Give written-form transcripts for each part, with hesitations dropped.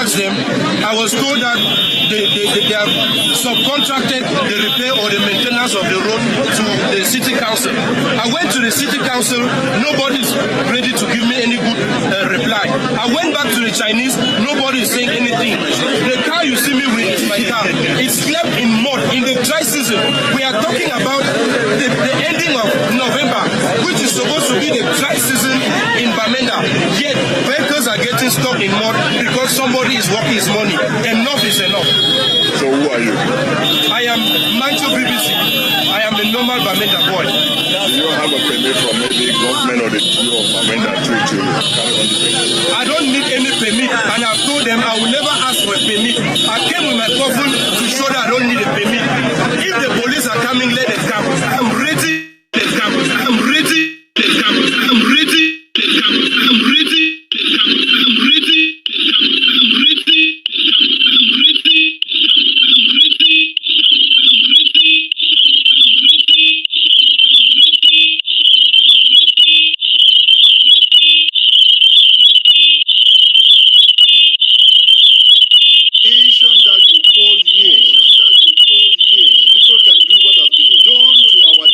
asked them, I was told that they have subcontracted the repair or the maintenance of the road to the city council. I went to the city council, nobody's ready to give me any good reply. I went back to the Chinese, nobody is saying anything. The car you see me with is my car. It slept in mud in the dry season. We are talking about the ending of November, which is supposed to be the dry season in Bamenda. Yet vehicles are getting stuck in mud because somebody is working his money. Enough is enough. So who are you? I am Mancho BBC. I am a normal Bamenda boy. Do you have a permit from maybe government or the CEO of Bamenda to carry on the business? I don't need any permit, and I've told them I will never ask for a permit. I came with my coffin to show that I don't need a permit. If the police are coming, let them come. I'm ready. Let's come. I'm ready. Let's come. I'm ready. Let's come. I'm ready. Let's come. I'm ready. I'm ready. I'm ready. That you call yours, people can do what has been done to our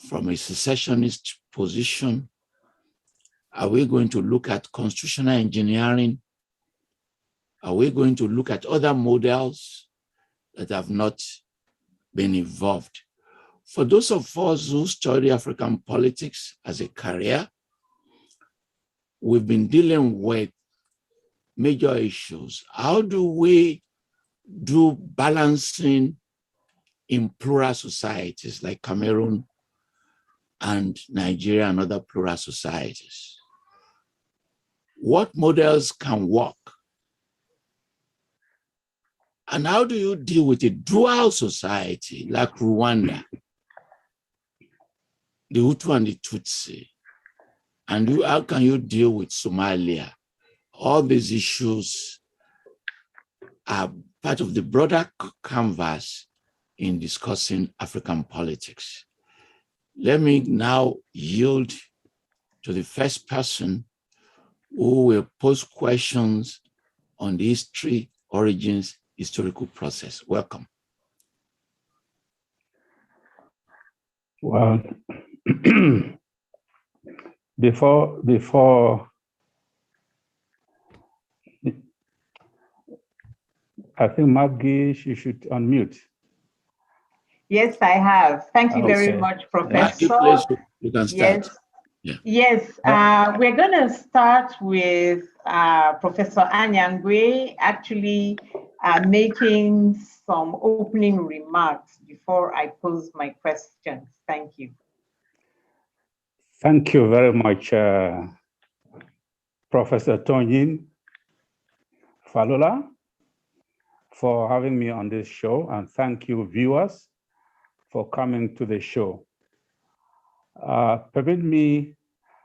from a secessionist position? Are we going to look at constitutional engineering? Are we going to look at other models that have not been evolved? For those of us who study African politics as a career, we've been dealing with major issues. How do we do balancing in plural societies like Cameroon and Nigeria and other plural societies? What models can work? And how do you deal with a dual society like Rwanda, the Hutu and the Tutsi? And how can you deal with Somalia? All these issues are part of the broader canvas in discussing African politics. Let me now yield to the first person who will pose questions on the history, origins, historical process. Welcome. Well, before I think Maggie, she should unmute. Yes, I have. Thank you very much, Professor. Maggie, you can start. Yes, we're going to start with Professor Anyangwe actually making some opening remarks before I pose my questions. Thank you. Thank you very much, Professor Tonyin Falola, for having me on this show, and thank you, viewers, for coming to the show. Permit me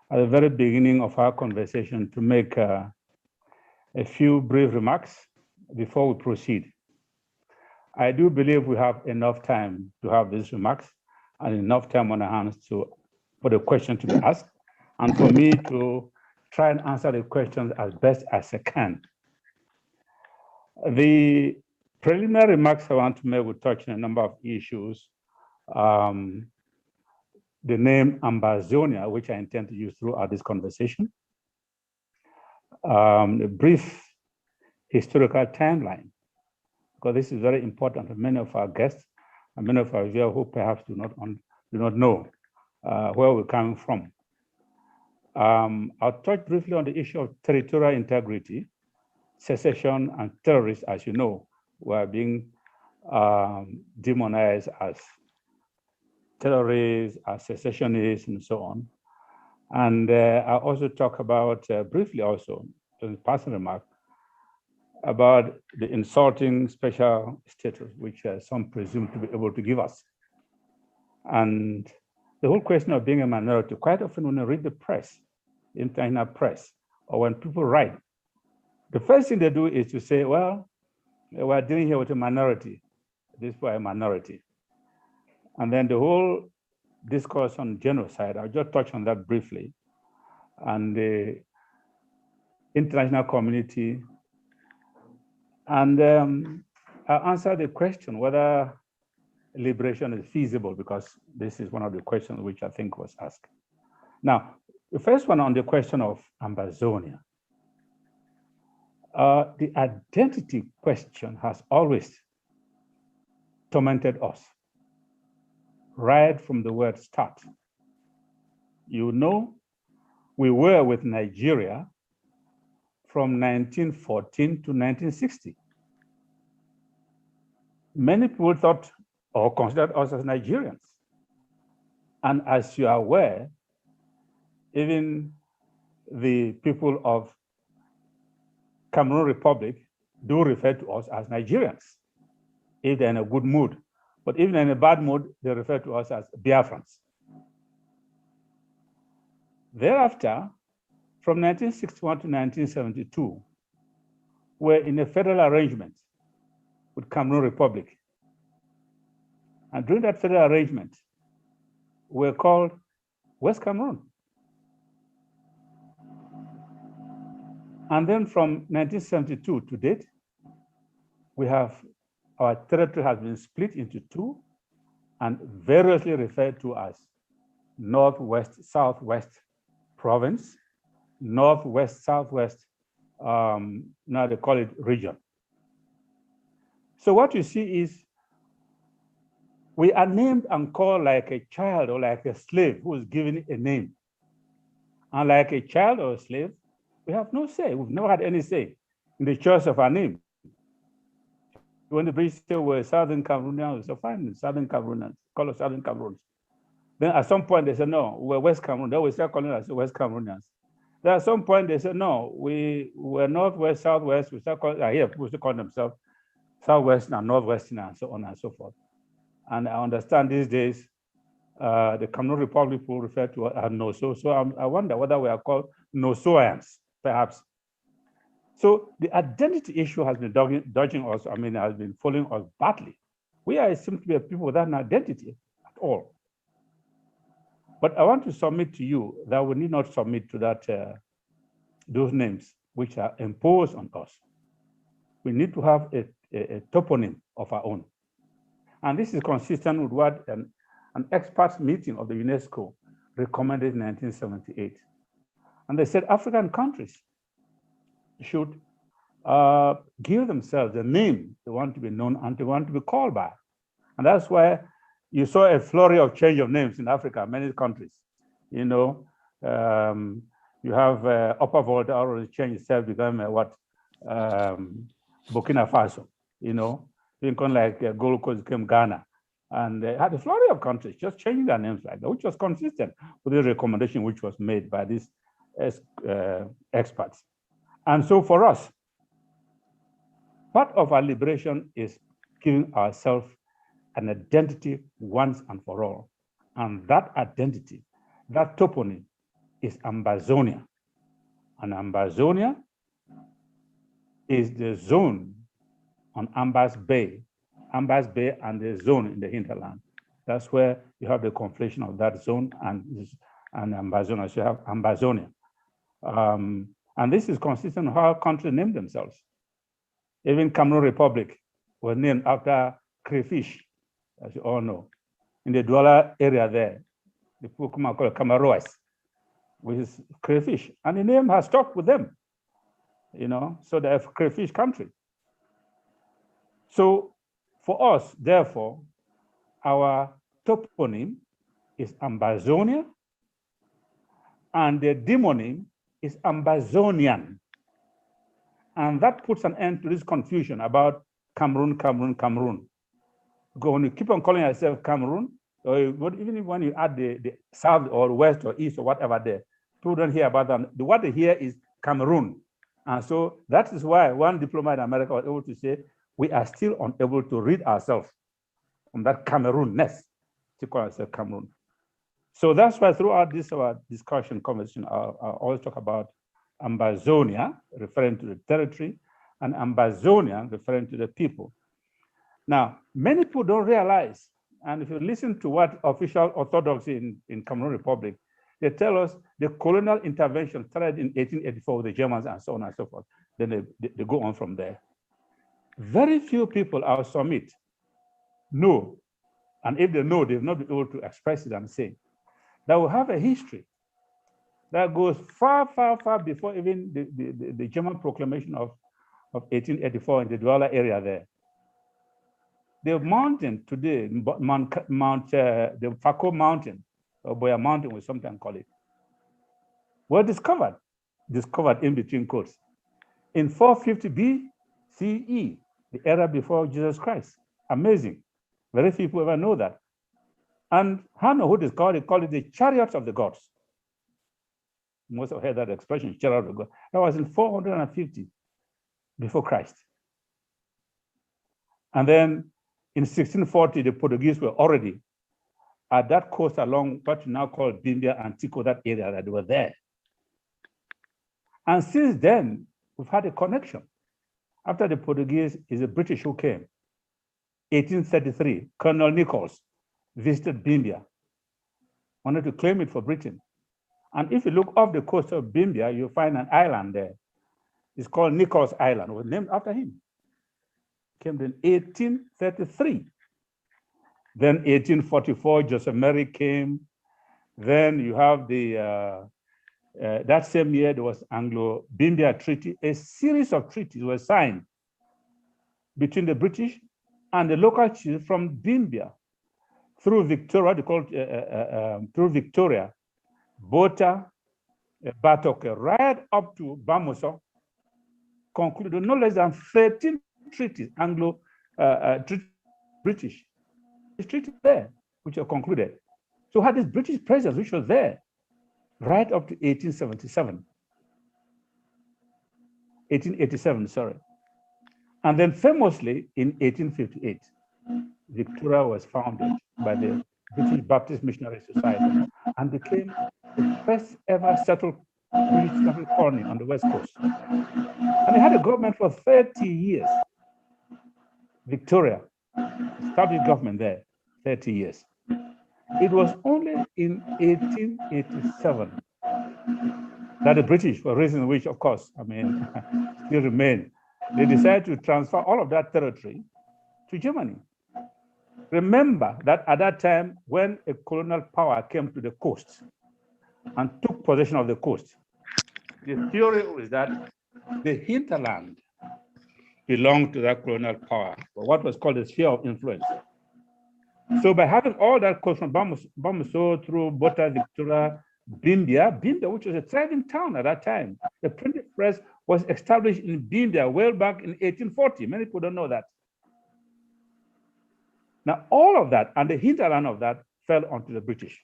at the very beginning of our conversation to make a few brief remarks before we proceed. I do believe we have enough time to have these remarks and enough time on our hands for the question to be asked and for me to try and answer the questions as best as I can. The preliminary remarks I want to make will touch on a number of issues. The name Ambazonia, which I intend to use throughout this conversation. A brief historical timeline, because this is very important for many of our guests and many of our viewers who perhaps do not know where we're coming from. I'll touch briefly on the issue of territorial integrity, secession, and terrorists, as you know, were being demonized as terrorists, as secessionists, and so on. And I'll also talk about, briefly also, as a personal remark, about the insulting special status, which some presume to be able to give us. And the whole question of being a minority, quite often when I read the press, the international press, or when people write, the first thing they do is to say, well, we're dealing here with a minority. This is why a minority. And then the whole discourse on genocide, I'll just touch on that briefly. And the international community. And I'll answer the question whether liberation is feasible, because this is one of the questions which I think was asked. Now, the first one on the question of Ambazonia. The identity question has always tormented us, right from the word start. You know, we were with Nigeria from 1914 to 1960. Many people thought or considered us as Nigerians. And as you are aware, even the people of Cameroon Republic do refer to us as Nigerians, if they're in a good mood. But even in a bad mood, they refer to us as Biafrans. Thereafter, from 1961 to 1972, we're in a federal arrangement with Cameroon Republic. And during that federal arrangement, we're called West Cameroon. And then from 1972 to date, our territory has been split into two and variously referred to as Northwest Southwest province, Northwest Southwest, now they call it region. So what you see is we are named and called like a child or like a slave who is given a name. And like a child or a slave, we have no say. We've never had any say in the choice of our name. When the British say we're Southern Cameroonians, we say fine, Southern Cameroonians, call us Southern Cameroons. Then at some point they said, no, we're West Cameroon. Then we start calling us West Cameroonians. Then at some point they said, no, we're Northwest, Southwest. We start calling, here people still call themselves Southwestern and Northwestern and so on and so forth. And I understand these days, the Cameroon Republic will refer to as Noso. So I wonder whether we are called Nosoians, perhaps. So the identity issue has been dodging us, has been following us badly. We are simply a people without an identity at all. But I want to submit to you that we need not submit to that those names which are imposed on us. We need to have a toponym of our own. And this is consistent with what an experts meeting of the UNESCO recommended in 1978. And they said African countries should give themselves a name they want to be known and they want to be called by. And that's why you saw a flurry of change of names in Africa, many countries. You know, you have Upper Volta already changed itself, become Burkina Faso, you know, Lincoln like Gold Coast became Ghana. And they had a flurry of countries just changing their names like that, which was consistent with the recommendation which was made by these experts. And so for us, part of our liberation is giving ourselves an identity once and for all. And that identity, that toponym, is Ambazonia. And Ambazonia is the zone on Ambas Bay and the zone in the hinterland. That's where you have the conflation of that zone and Ambazonia. So you have Ambazonia. And this is consistent with how countries name themselves. Even Cameroon Republic was named after crayfish, as you all know. In the Douala area there, the people call it Cameroons, which is crayfish. And the name has stuck with them, you know, so they're a crayfish country. So for us, therefore, our toponym is Ambazonia, and the demonym is Ambazonian. And that puts an end to this confusion about Cameroon. Because when you keep on calling yourself Cameroon, or even when you add the south or west or east or whatever there, people don't hear about that. What they hear is Cameroon. And so that is why one diplomat in America was able to say, we are still unable to rid ourselves from that Cameroon-ness to call ourselves Cameroon. So that's why throughout this discussion, conversation, I always talk about Ambazonia, referring to the territory, and Ambazonia, referring to the people. Now, many people don't realize, and if you listen to what official orthodoxy in Cameroon Republic, they tell us the colonial intervention started in 1884 with the Germans and so on and so forth. Then they go on from there. Very few people, I'll submit, know, and if they know, they've not been able to express it and say, that we have a history that goes far, far, far before even the German proclamation of 1884 in the Douala area there. The mountain today, the Fako Mountain, or Boya Mountain, we sometimes call it, were discovered in between quotes, in 450 BCE, the era before Jesus Christ. Amazing. Very few people ever know that. And Hannah, who discovered it, called it the chariots of the gods. Most have heard that expression, chariot of the gods. That was in 450 before Christ. And then in 1640, the Portuguese were already at that coast along what you now call Bimbia and Tico, that area that they were there. And since then, we've had a connection. After the Portuguese, is the British who came. 1833, Colonel Nichols visited Bimbia, wanted to claim it for Britain. And if you look off the coast of Bimbia, you'll find an island there. It's called Nichols Island. It was named after him. Came in 1833. Then 1844, Joseph Mary came, Then you have that same year, there was Anglo-Bimbia Treaty. A series of treaties were signed between the British and the local chiefs from Bimbia through Victoria, through Victoria, Bota, Batoke, right up to Bamoso, concluded no less than 13 treaties, British treaties there, which were concluded. So we had this British presence, which was there right up to 1887, sorry. And then famously in 1858, Victoria was founded by the British Baptist Missionary Society and became the first ever settled British colony on the West Coast. And they had a government for 30 years. Victoria, established government there, 30 years. It was only in 1887 that the British, for reasons which, of course, still remain, they decided to transfer all of that territory to Germany. Remember that at that time, when a colonial power came to the coast and took possession of the coast, the theory was that the hinterland belonged to that colonial power, or what was called the sphere of influence. So by having all that coast from Bamoso through Bota, Victoria, Bimbia, which was a thriving town at that time, the printing press was established in Bimbia well back in 1840. Many people don't know that. Now, all of that and the hinterland of that fell onto the British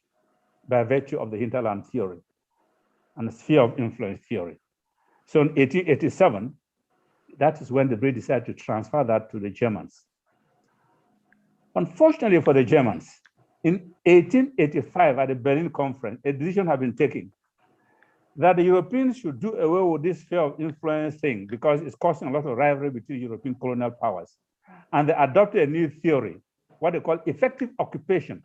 by virtue of the hinterland theory and the sphere of influence theory. So in 1887, that is when the British decided to transfer that to the Germans. Unfortunately for the Germans, in 1885 at the Berlin Conference, a decision had been taken that the Europeans should do away with this sphere of influence thing because it's causing a lot of rivalry between European colonial powers. And they adopted a new theory, what they call effective occupation.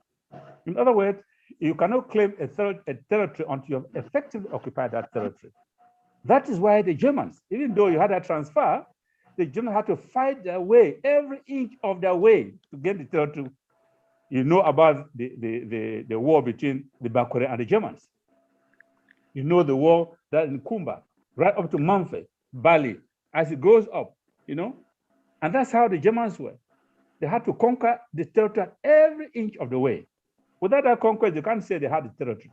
In other words, you cannot claim a territory until you have effectively occupied that territory. That is why the Germans, even though you had a transfer, the Germans had to fight their way, every inch of their way to get the territory. You know about the war between the Bakure and the Germans. You know the war that in Kumba, right up to Manfe, Bali, as it goes up, and that's how the Germans were. They had to conquer the territory every inch of the way. Without that conquest, you can't say they had the territory.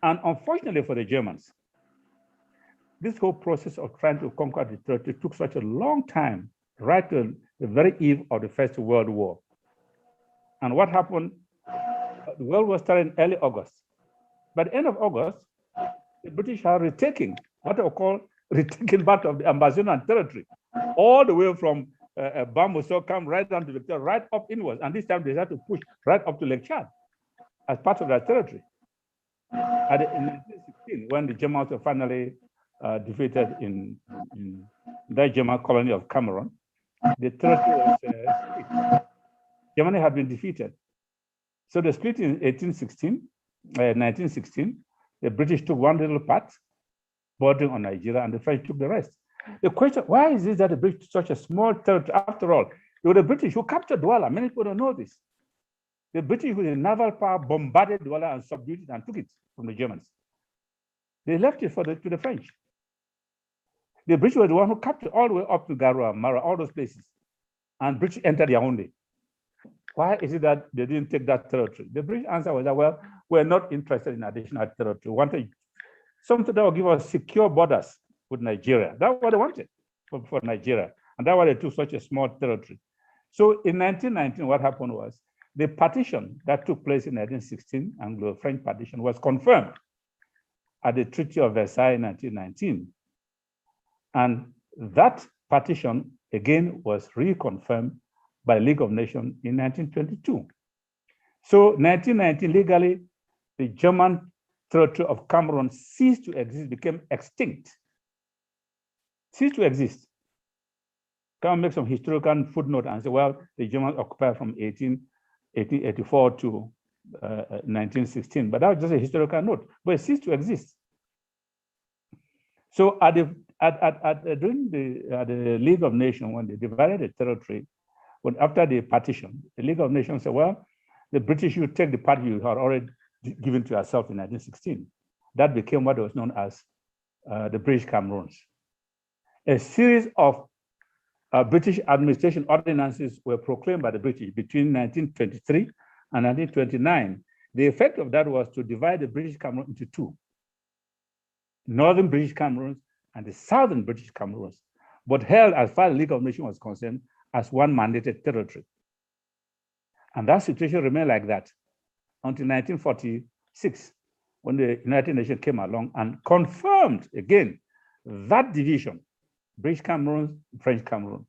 And unfortunately for the Germans, this whole process of trying to conquer the territory took such a long time, right to the very eve of the First World War. And what happened? The World War started in early August. By the end of August, the British are retaking what they call retaking part of the Ambazonan territory, all the way from Bamoso, come right down to Victoria, right up inwards. And this time they had to push right up to Lake Chad as part of that territory. In 1916, when the Germans were finally defeated in that German colony of Cameroon, the territory was split. Germany had been defeated. So they split in 1916. The British took one little part, bordering on Nigeria, and the French took the rest. The question, why is it that the British took such a small territory? After all, it was the British who captured Douala. Many people don't know this. The British, with the naval power, bombarded Douala and subdued it and took it from the Germans. They left it to the French. The British were the one who captured all the way up to Garoua, Mara, all those places. And British entered Yaoundé. Why is it that they didn't take that territory? The British answer was that, well, we're not interested in additional territory. We wanted something that will give us secure borders with Nigeria. That's what they wanted for Nigeria. And that's why they took such a small territory. So in 1919, what happened was the partition that took place in 1916, Anglo-French partition, was confirmed at the Treaty of Versailles in 1919. And that partition, again, was reconfirmed by the League of Nations in 1922. So 1919, legally, the German territory of Cameroon ceased to exist, became extinct. Ceased to exist. Can I make some historical footnote and say, well, the Germans occupied from 1884 to 1916, but that was just a historical note, but it ceased to exist. So during the League of Nations, when they divided the territory, after the partition, the League of Nations said, well, the British should take the part you had already given to herself in 1916. That became what was known as the British Cameroons. A series of British administration ordinances were proclaimed by the British between 1923 and 1929. The effect of that was to divide the British Cameroon into two: Northern British Cameroons and the Southern British Cameroons, but held, as far as the League of Nations was concerned, as one mandated territory. And that situation remained like that until 1946, when the United Nations came along and confirmed again that division: British Cameroon, French Cameroon.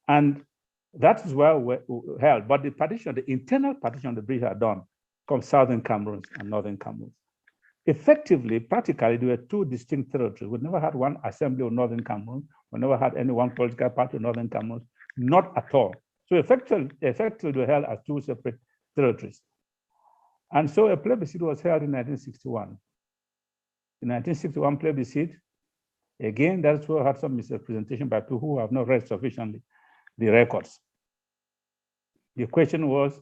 And that is where we held. But the partition, the internal partition the British had done, comes Southern Cameroons and Northern Cameroons. Effectively, practically, there were two distinct territories. We never had one assembly of Northern Cameroon. We never had any one political party of Northern Cameroon, not at all. So effectively they were held as two separate territories. And so a plebiscite was held in 1961. The 1961 plebiscite, again, that's where I had some misrepresentation by people who have not read sufficiently the records. The question was,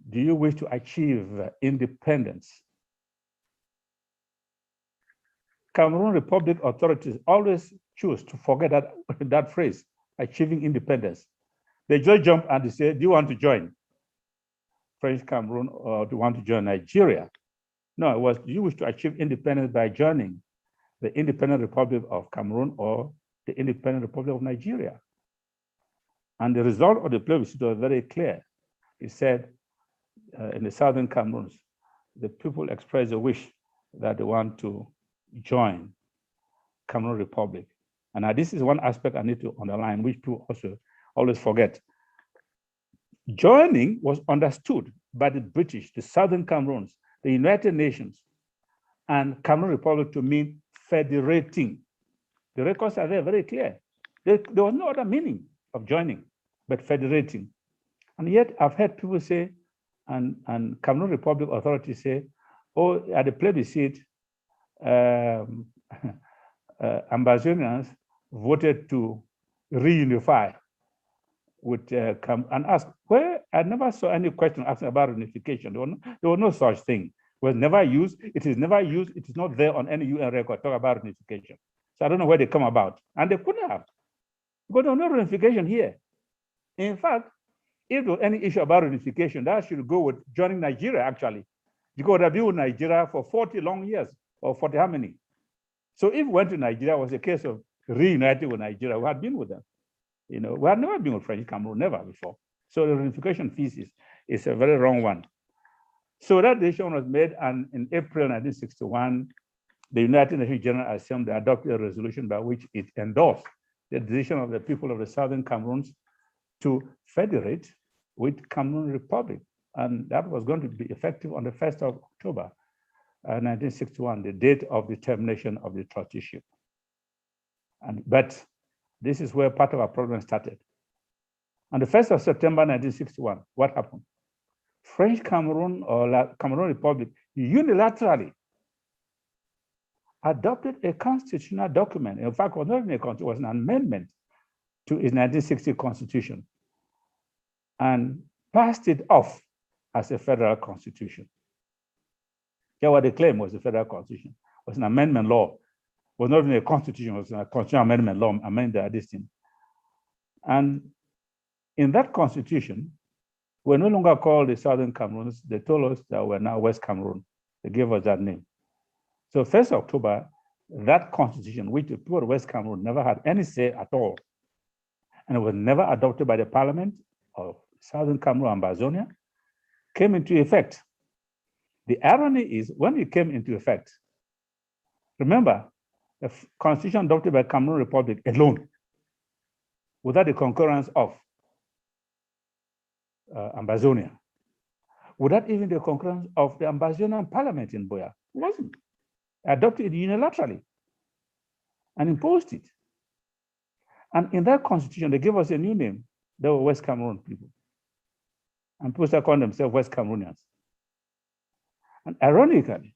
do you wish to achieve independence? Cameroon Republic authorities always choose to forget that phrase, achieving independence. They just jump and they say, do you want to join French Cameroon or do you want to join Nigeria? No, it was, do you wish to achieve independence by joining the Independent Republic of Cameroon or the Independent Republic of Nigeria? And the result of the plebiscite was very clear. It said in the Southern Cameroons, the people expressed a wish that they want to join Cameroon Republic. And now this is one aspect I need to underline, which people also always forget. Joining was understood by the British, the Southern Cameroons, the United Nations, and Cameroon Republic to mean federating. The records are there very clear. There was no other meaning of joining, but federating. And yet I've heard people say, and Cameroon Republic authorities say, oh, at the plebiscite, Ambazonians voted to reunify with and ask, where I never saw any question asking about reunification. There was no such thing. It was never used. It is never used. It is not there on any UN record talk about reunification. So I don't know where they come about. And they couldn't have, because there was no reunification here. In fact, if there was any issue about reunification, that should go with joining Nigeria, actually. You could have been with Nigeria for 40 long years, or 40 how many? So if we went to Nigeria, it was a case of reuniting with Nigeria. We had been with them. You know, we had never been with French Cameroon, never before. So the reunification thesis is a very wrong one. So that decision was made, and in April 1961, the United Nations General Assembly adopted a resolution by which it endorsed the decision of the people of the Southern Cameroons to federate with Cameroon Republic. And that was going to be effective on the 1st of October, 1961, the date of the termination of the trusteeship. But this is where part of our problem started. On the 1st of September 1961, what happened? French Cameroon or Cameroon Republic unilaterally adopted a constitutional document. In fact, it was not even a constitution, it was an amendment to its 1960 constitution, and passed it off as a federal constitution. That's what they claimed was the federal constitution. It was an amendment law. It was not even a constitution, it was a constitutional amendment law, amended this thing. And in that constitution, we're no longer called the Southern Cameroons. They told us that we're now West Cameroon. They gave us that name. So 1st October, that constitution, which the people of West Cameroon never had any say at all, and it was never adopted by the parliament of Southern Cameroon, Ambazonia, came into effect. The irony is, when it came into effect, remember, the constitution adopted by Cameroon Republic alone, without the concurrence of Ambazonia, without even the concurrence of the Ambazonian parliament in Buea. It wasn't. Adopted it unilaterally and imposed it. And in that constitution, they gave us a new name. They were West Cameroon people. And people started calling themselves West Cameroonians. And ironically,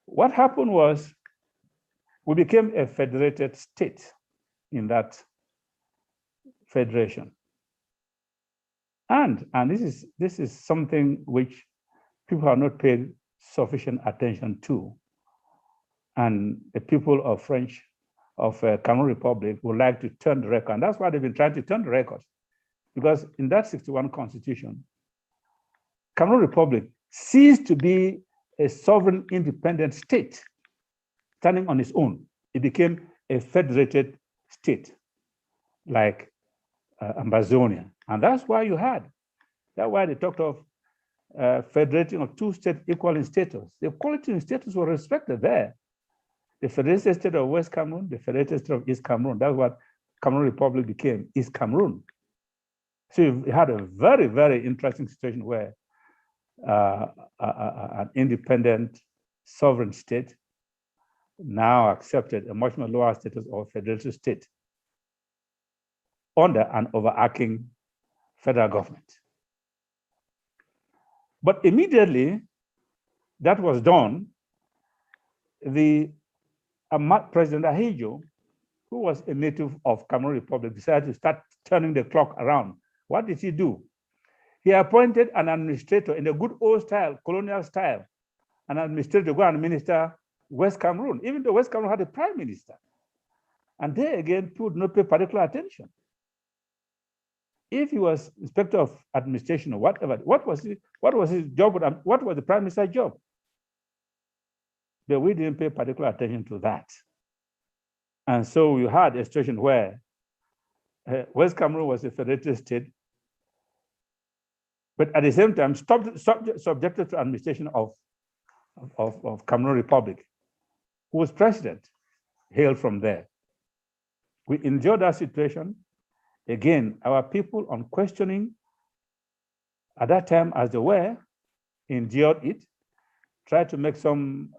what happened was we became a federated state in that federation. And this is something which people have not paid sufficient attention to. And the people of Cameroon Republic would like to turn the record. And that's why they've been trying to turn the record. Because in that 61 constitution, Cameroon Republic ceased to be a sovereign independent state standing on its own. It became a federated state like Ambazonia. And that's why that's why they talked of federating of two states equal in status. The equality in status was respected there. The federated state of West Cameroon, the federated state of East Cameroon, that's what Cameroon Republic became, East Cameroon. So you had a very, very interesting situation where an independent sovereign state now accepted a much more lower status of federated state under an overarching federal government. But immediately that was done, the President Ahidjo, who was a native of Cameroon Republic, decided to start turning the clock around. What did he do? He appointed an administrator in the good old style, colonial style, an administrator to go and minister West Cameroon, even though West Cameroon had a prime minister. And they again would not pay particular attention. If he was inspector of administration or whatever, what was his job? What was the prime minister's job? But we didn't pay particular attention to that. And so we had a situation where West Cameroon was a federated state, but at the same time subjected to administration of Cameroon Republic, who was president, hailed from there. We enjoyed that situation. Again, our people on questioning at that time, as they were, endured it, tried to make some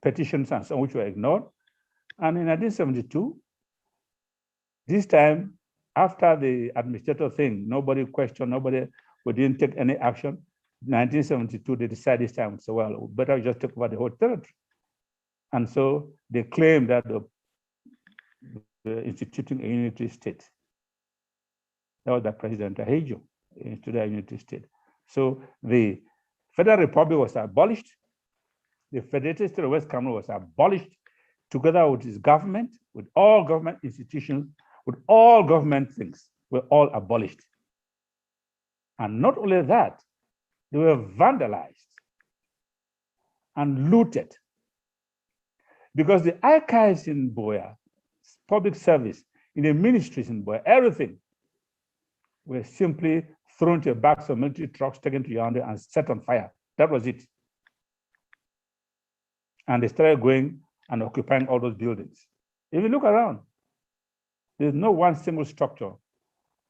petitions and so on, which were ignored. And in 1972, this time, after the administrator thing, nobody questioned, we didn't take any action. 1972, they decided this time, so well, better just take over the whole territory. And so they claimed that the instituting a unity state. That was the President Ahidjo, instituted a unity state. So the Federal Republic was abolished. The Federated State of West Cameroon was abolished together with its government, with all government institutions, with all government things, were all abolished. And not only that, they were vandalized and looted because the archives in Buea, public service, in the ministries in Buea, everything were simply thrown to backs of military trucks, taken to Yaoundé and set on fire. That was it. And they started going and occupying all those buildings. If you look around, there's no one single structure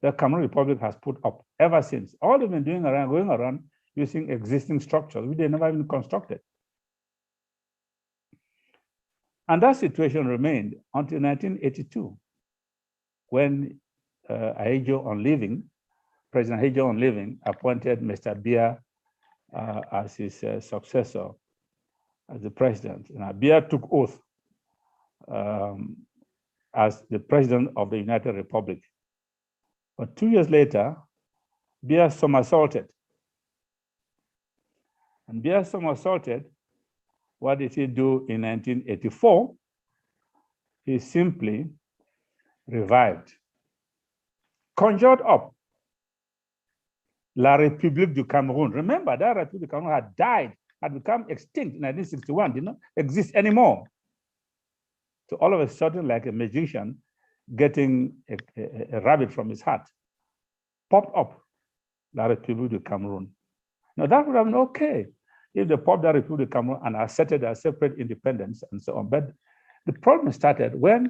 that Cameroon Republic has put up ever since. All they've been doing going around using existing structures, which they never even constructed. And that situation remained until 1982, when Ahidjo on leaving, President Ahidjo on leaving, appointed Mr. Biya as his successor as the president. And Biya took oath as the president of the United Republic. But 2 years later, Biya somersaulted. And Biya somersaulted. What did he do in 1984? He simply revived, conjured up La République du Cameroun. Remember, that République du Cameroun had died, had become extinct in 1961, did not exist anymore. So all of a sudden, like a magician getting a rabbit from his hat, popped up La République du Cameroun. Now that would have been okay if they popped La République du Cameroun and asserted a separate independence and so on. But the problem started when,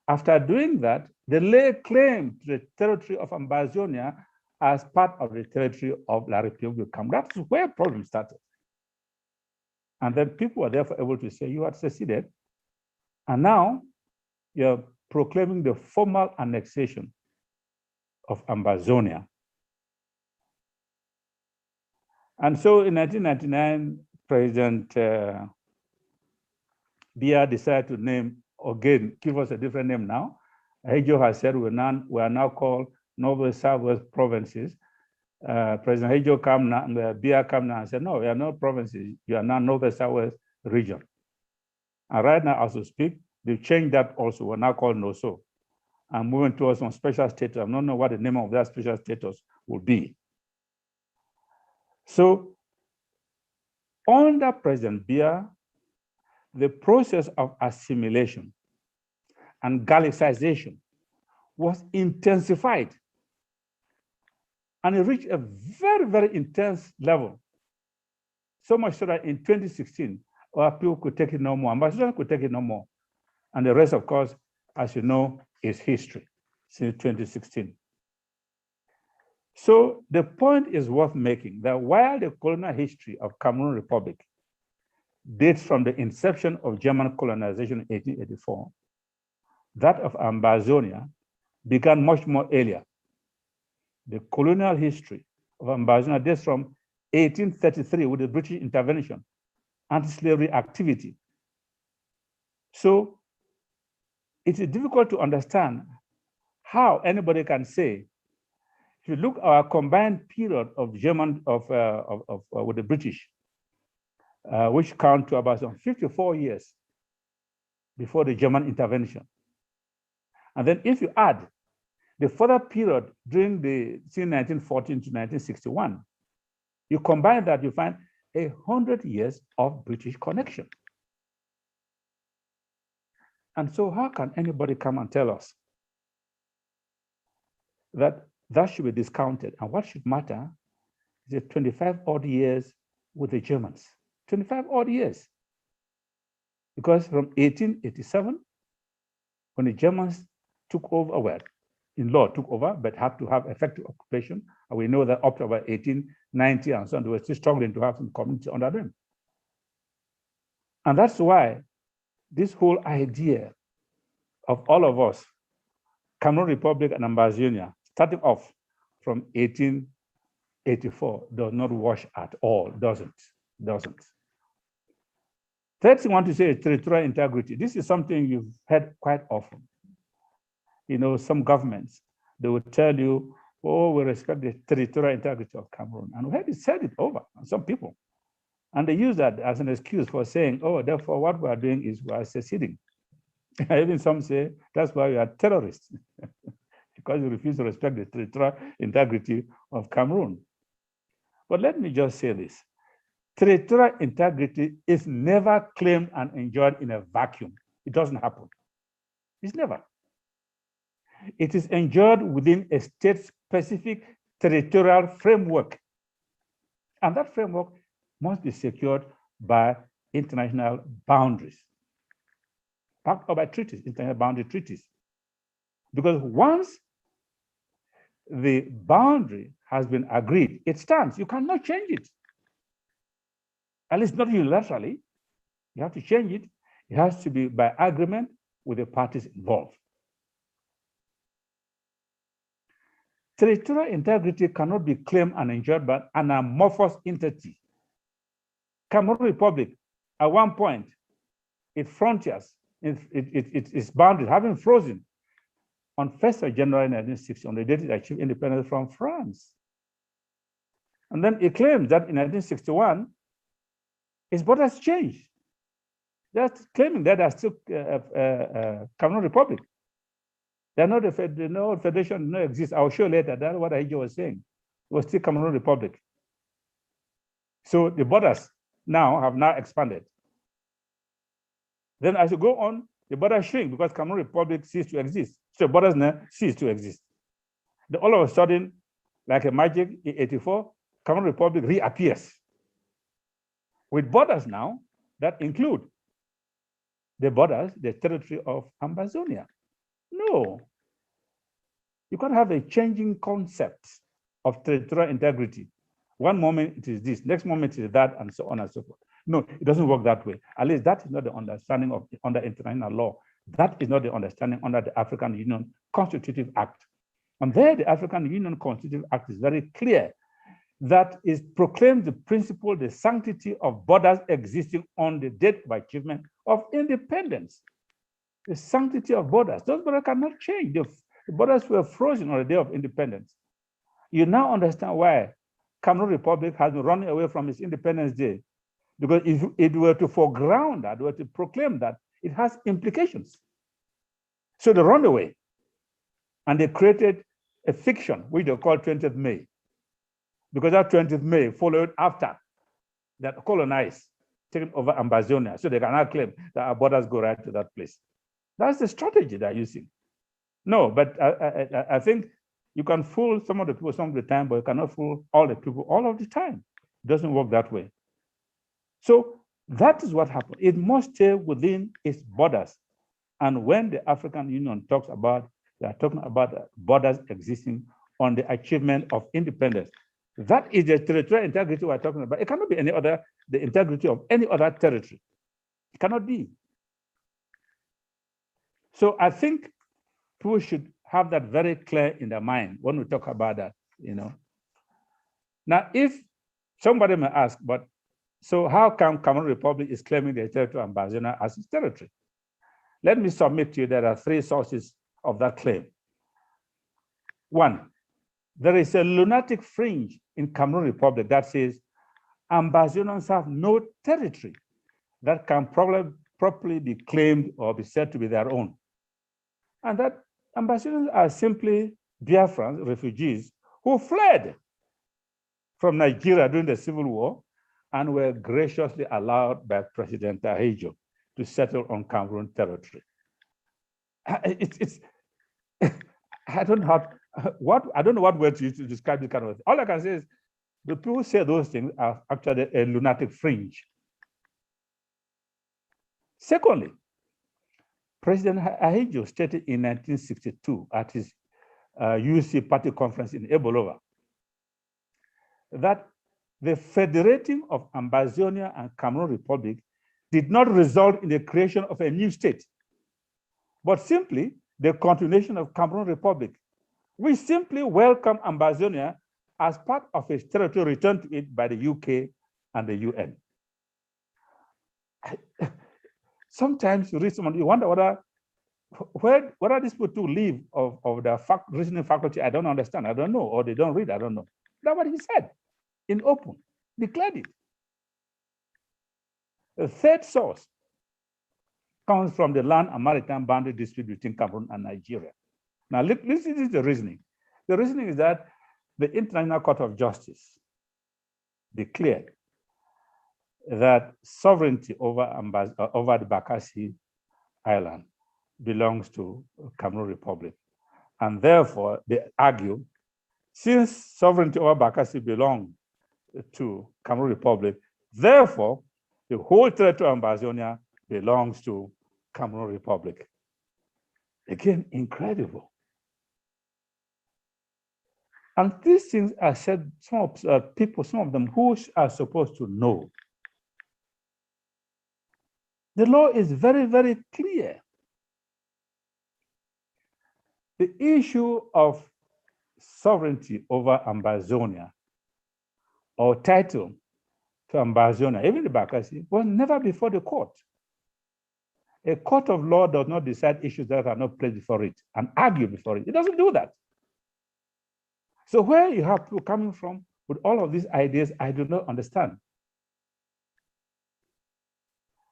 after doing that, they laid claim to the territory of Ambazonia as part of the territory of La République du Cameroun. That's where the problem started. And then people were therefore able to say, you had seceded, and now you're proclaiming the formal annexation of Ambazonia. And so in 1999, President Biya decided to name, again, give us a different name now. Ahidjo has said we are now called Northwest Southwest provinces. President Hejo came now, Biya came now and said, no, we are not provinces. You are now North Southwest region. And right now, as we speak, they've changed that also. We're now called NOSO. And moving towards some special status. I don't know what the name of that special status will be. So under President Biya, the process of assimilation and Gallicization was intensified. And it reached a very, very intense level. So much so that in 2016, our people could take it no more. Ambassadors could take it no more. And the rest, of course, as you know, is history since 2016. So the point is worth making that while the colonial history of Cameroon Republic dates from the inception of German colonization in 1884, that of Ambazonia began much more earlier. The colonial history of Ambazonia dates from 1833 with the British intervention, anti-slavery activity. So it is difficult to understand how anybody can say, if you look at our combined period of German, with the British, which count to about some 54 years before the German intervention. And then if you add the further period during the 1914 to 1961, you combine that, you find 100 years of British connection. And so how can anybody come and tell us that that should be discounted? And what should matter is the 25 odd years with the Germans. 25 odd years. Because from 1887, when the Germans took over, well, in law took over, but had to have effective occupation. And we know that up to about 1890 and so on, they were still struggling to have some community under them. And that's why this whole idea of all of us, Cameroon Republic and Ambazonia, starting off from 1884, does not wash at all, doesn't. Third thing I want to say is territorial integrity. This is something you've heard quite often. You know, some governments, they would tell you, oh, we respect the territorial integrity of Cameroon. And we had said it over, some people. And they use that as an excuse for saying, oh, therefore what we are doing is we are seceding. Even some say, that's why we are terrorists, because we refuse to respect the territorial integrity of Cameroon. But let me just say this. Territorial integrity is never claimed and enjoyed in a vacuum. It doesn't happen. It's never. It is enjoyed within a state-specific territorial framework. And that framework must be secured by international boundaries, backed up by treaties, international boundary treaties. Because once the boundary has been agreed, it stands. You cannot change it. At least not unilaterally. You have to change it. It has to be by agreement with the parties involved. Territorial integrity cannot be claimed and enjoyed by an amorphous entity. Cameroon Republic, at one point, its frontiers, its boundaries having frozen on 1st of January 1960, on the date it achieved independence from France. And then it claims that in 1961, its borders changed. They're claiming that they're still Cameroon Republic. No federation does not exist. I'll show later. That's what Aija was saying. It was still Cameroon Republic. So the borders now have expanded. Then as you go on, the borders shrink because Cameroon Republic ceased to exist. So the borders now cease to exist. Then all of a sudden, like a magic in 1984, Cameroon Republic reappears with borders now that include the borders, the territory of Ambazonia. No, you can't have a changing concept of territorial integrity. One moment it is this, next moment it is that, and so on and so forth. No, it doesn't work that way. At least that is not the understanding of under international law. That is not the understanding under the African Union Constitutive Act. And there, the African Union Constitutive Act is very clear that it proclaims the principle, the sanctity of borders existing on the date of achievement of independence. The sanctity of borders. Those borders cannot change. The borders were frozen on the day of independence. You now understand why Cameroon Republic has been running away from its Independence Day. Because if it were to foreground that, were to proclaim that, it has implications. So they run away. And they created a fiction, which they call 20th May. Because that 20th May followed after that colonized, taken over Ambazonia. So they can now claim that our borders go right to that place. That's the strategy they're using. No, but I think you can fool some of the people some of the time, but you cannot fool all the people all of the time. It doesn't work that way. So that is what happened. It must stay within its borders. And when the African Union talks about, they are talking about borders existing on the achievement of independence. That is the territorial integrity we're talking about. It cannot be any other, the integrity of any other territory. It cannot be. So I think people should have that very clear in their mind when we talk about that, you know. Now, if somebody may ask, but so how come Cameroon Republic is claiming the territory of Ambazonia as its territory? Let me submit to you there are three sources of that claim. One, there is a lunatic fringe in Cameroon Republic that says Ambazonians have no territory that can properly be claimed or be said to be their own. And that Ambazonians are simply Biafran refugees who fled from Nigeria during the Civil War and were graciously allowed by President Ahijo to settle on Cameroon territory. I don't know what word to use to describe this kind of thing. All I can say is the people who say those things are actually a lunatic fringe. Secondly, President Ahijo stated in 1962 at his UC party conference in Ebolova that the federating of Ambazonia and Cameroon Republic did not result in the creation of a new state, but simply the continuation of Cameroon Republic. We simply welcome Ambazonia as part of its territory returned to it by the UK and the UN. Sometimes you read someone, you wonder whether these people to leave of the reasoning faculty, I don't understand, I don't know, or they don't read, I don't know. That's what he said in open, declared it. The third source comes from the land and maritime boundary dispute between Cameroon and Nigeria. Now, this is the reasoning. The reasoning is that the International Court of Justice declared that sovereignty over the Bakassi Island belongs to Cameroon Republic. And therefore, they argue, since sovereignty over Bakassi belongs to Cameroon Republic, therefore, the whole territory of Ambazonia belongs to Cameroon Republic. Again, incredible. And these things are said, some of people, some of them who are supposed to know. The law is very, very clear. The issue of sovereignty over Ambazonia or title to Ambazonia, even the Bakassi, was never before the court. A court of law does not decide issues that are not placed before it and argue before it. It doesn't do that. So where you have people coming from with all of these ideas, I do not understand.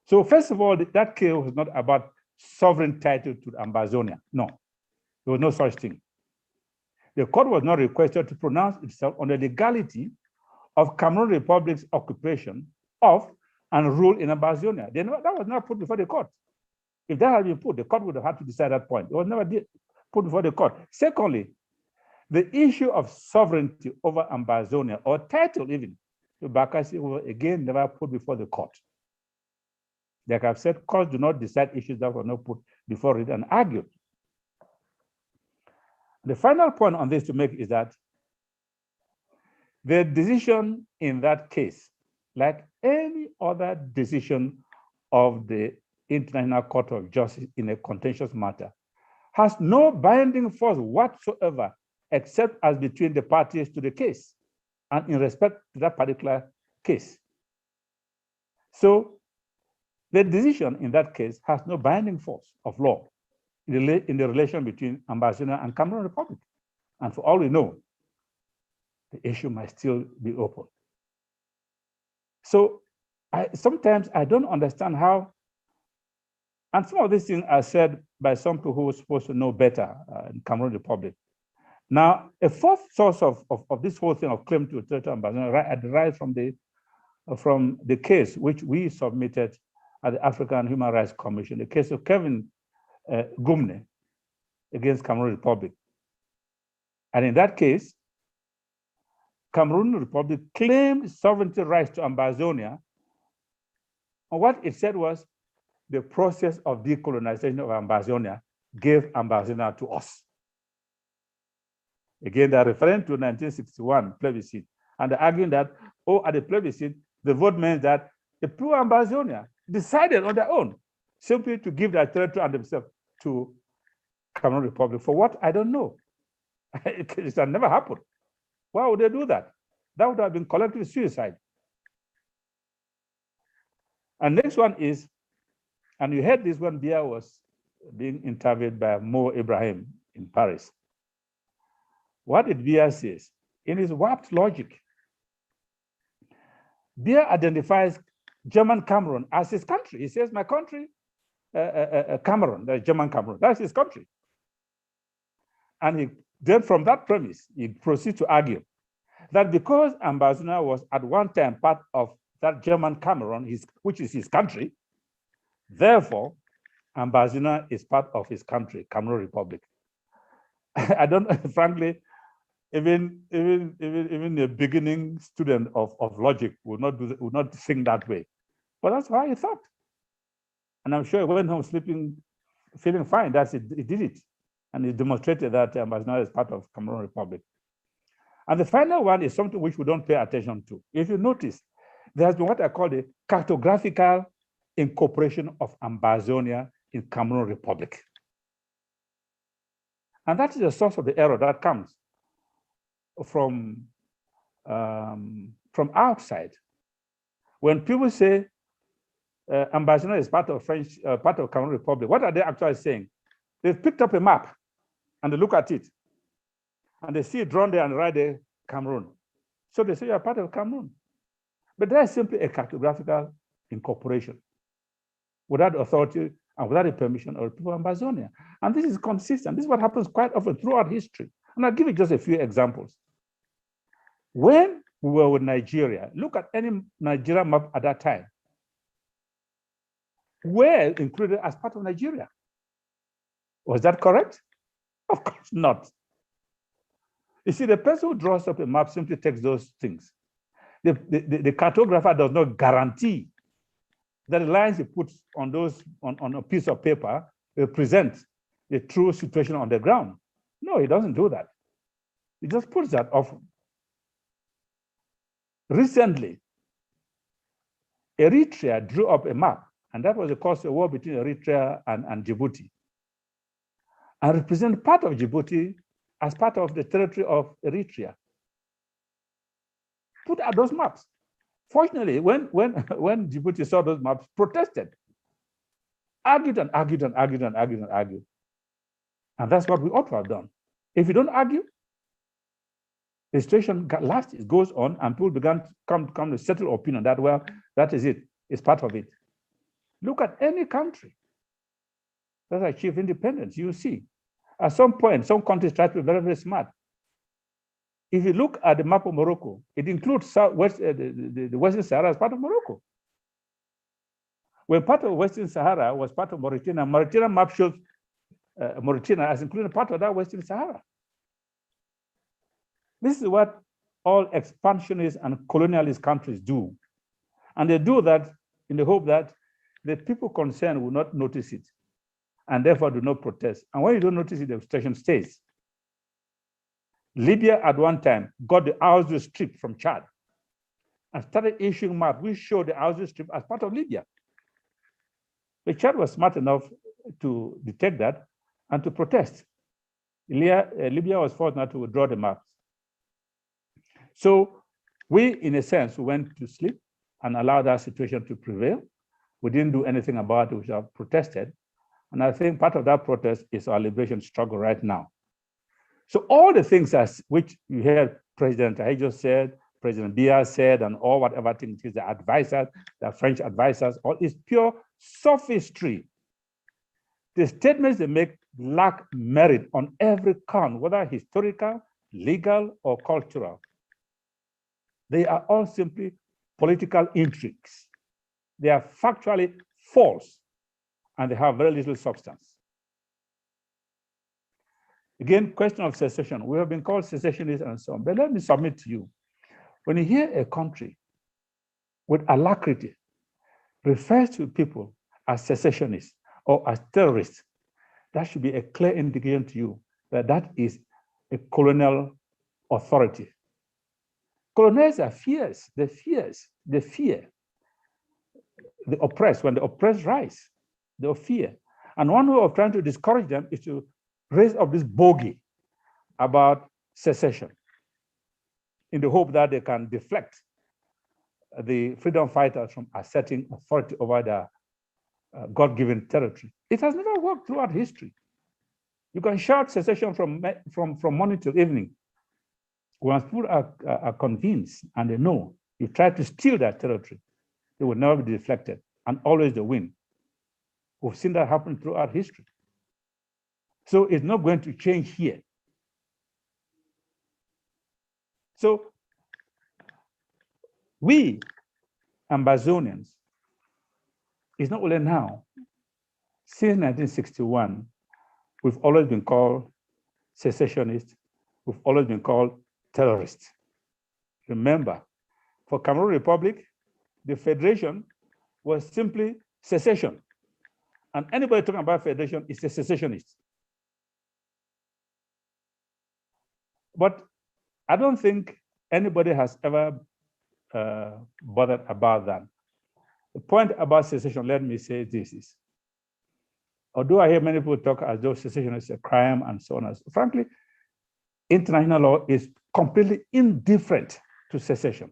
So first of all, that case was not about sovereign title to Ambazonia. No, there was no such thing. The court was not requested to pronounce itself on the legality of Cameroon Republic's occupation of and rule in Ambazonia. That was not put before the court. If that had been put, the court would have had to decide that point. It was never put before the court. Secondly, the issue of sovereignty over Ambazonia, or title even, to Bakassi was again never put before the court. Like I've said, courts do not decide issues that were not put before it and argued. The final point on this to make is that the decision in that case, like any other decision of the International Court of Justice in a contentious matter, has no binding force whatsoever except as between the parties to the case and in respect to that particular case. So the decision in that case has no binding force of law in the relation between Ambazonia and Cameroon Republic. And for all we know, the issue might still be open. So sometimes I don't understand how, and some of these things are said by some people who are supposed to know better in Cameroon Republic. Now, a fourth source of this whole thing of claim to territorial ambassador derives from the case which we submitted at the African Human Rights Commission, the case of Kevin Gumne against Cameroon Republic. And in that case, Cameroon Republic claimed sovereignty rights to Ambazonia. And what it said was the process of decolonization of Ambazonia gave Ambazonia to us. Again, they're referring to 1961 plebiscite. And they're arguing that, at the plebiscite, the vote meant that the people of Ambazonia decided on their own simply to give their territory and themselves to Cameroon Republic. For what? I don't know. It has never happened. Why would they do that? That would have been collective suicide. And next one is, and you heard this when Bia was being interviewed by Mo Ibrahim in Paris. What did Bia say? In his warped logic, Bia identifies German Cameroon as his country. He says, my country, Cameroon, the German Cameroon, that's his country. And then from that premise, he proceeds to argue that because Ambazonia was at one time part of that German Cameroon, which is his country, therefore, Ambazonia is part of his country, Cameroon Republic. I don't, frankly, even a beginning student of logic would not think that way. But that's how he thought. And I'm sure he went home sleeping, feeling fine. He did it. And he demonstrated that Ambazonia is part of Cameroon Republic. And the final one is something which we don't pay attention to. If you notice, there has been what I call the cartographical incorporation of Ambazonia in Cameroon Republic. And that is the source of the error that comes from outside. When people say Ambazonia is part of Cameroon Republic, what are they actually saying? They've picked up a map and they look at it and they see it drawn there and right there, Cameroon. So they say you're part of Cameroon. But that is simply a cartographical incorporation without authority and without the permission of the people of Ambazonia. And this is consistent. This is what happens quite often throughout history. And I'll give you just a few examples. When we were with Nigeria, look at any Nigeria map at that time. We're included as part of Nigeria. Was that correct? Of course not. You see, the person who draws up a map simply takes those things. The cartographer does not guarantee that the lines he puts on a piece of paper represent the true situation on the ground. No, he doesn't do that. He just puts that often. Recently, Eritrea drew up a map, and that was the cause of war between Eritrea and Djibouti, and represent part of Djibouti as part of the territory of Eritrea. Put out those maps. Fortunately, when Djibouti saw those maps, protested, argued and argued and argued and argued and argued. And that's what we ought to have done. If you don't argue, the situation goes on and people began to come to settle opinion that, well, that is it, it's part of it. Look at any country that achieved independence, you see. At some point, some countries try to be very, very smart. If you look at the map of Morocco, it includes the Western Sahara as part of Morocco. When part of Western Sahara was part of Mauritania, Mauritania map shows Mauritania as including part of that Western Sahara. This is what all expansionist and colonialist countries do. And they do that in the hope that the people concerned will not notice it and therefore do not protest. And when you don't notice it, the situation stays. Libya at one time got the Algiers Strip from Chad and started issuing maps which showed the Algiers Strip as part of Libya. But Chad was smart enough to detect that and to protest. Libya was forced not to withdraw the maps. So we, in a sense, went to sleep and allowed that situation to prevail. We didn't do anything about it, we have protested. And I think part of that protest is our liberation struggle right now. So all the things which you hear President Ahijo said, President Biya said, and all whatever things, the advisors, the French advisors, all is pure sophistry. The statements they make lack merit on every count, whether historical, legal, or cultural. They are all simply political intrigues. They are factually false, and they have very little substance. Again, question of secession. We have been called secessionists and so on, but let me submit to you. When you hear a country with alacrity refers to people as secessionists or as terrorists, that should be a clear indication to you that that is a colonial authority. Colonials are fierce, they fear the oppressed. When the oppressed rise, they fear. And one way of trying to discourage them is to raise up this bogey about secession in the hope that they can deflect the freedom fighters from asserting authority over their God-given territory. It has never worked throughout history. You can shout secession from morning till evening. Once people are convinced and they know you try to steal that territory, they will never be deflected and always they win. We've seen that happen throughout history. So it's not going to change here. So we, Ambazonians, it's not only now, since 1961, we've always been called secessionists, we've always been called terrorists. Remember, for Cameroon Republic, the federation was simply secession. And anybody talking about federation is a secessionist. But I don't think anybody has ever bothered about that. The point about secession, let me say this is, although I hear many people talk as though secession is a crime and so on, frankly, international law is completely indifferent to secession.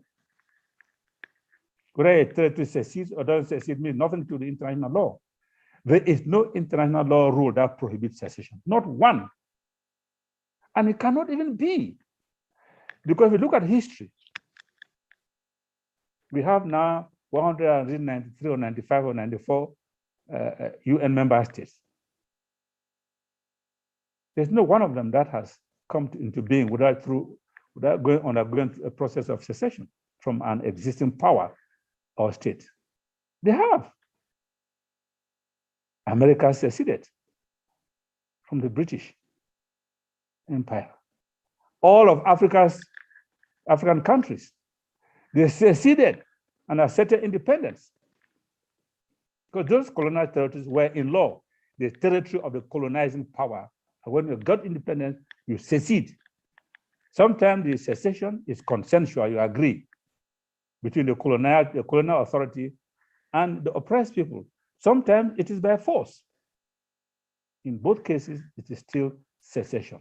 Whether a territory secedes or doesn't secede means nothing to the international law. There is no international law rule that prohibits secession, not one. And it cannot even be. Because if you look at history, we have now 193 or 95 or 94 UN member states. There's no one of them that has come into being without undergoing a process of secession from an existing power or state. They have. America seceded from the British Empire. All of African countries, they seceded and asserted independence. Because those colonial territories were in law the territory of the colonizing power. And when you got independence, you secede. Sometimes the secession is consensual, you agree, between the colonial authority and the oppressed people. Sometimes it is by force. In both cases, it is still secession.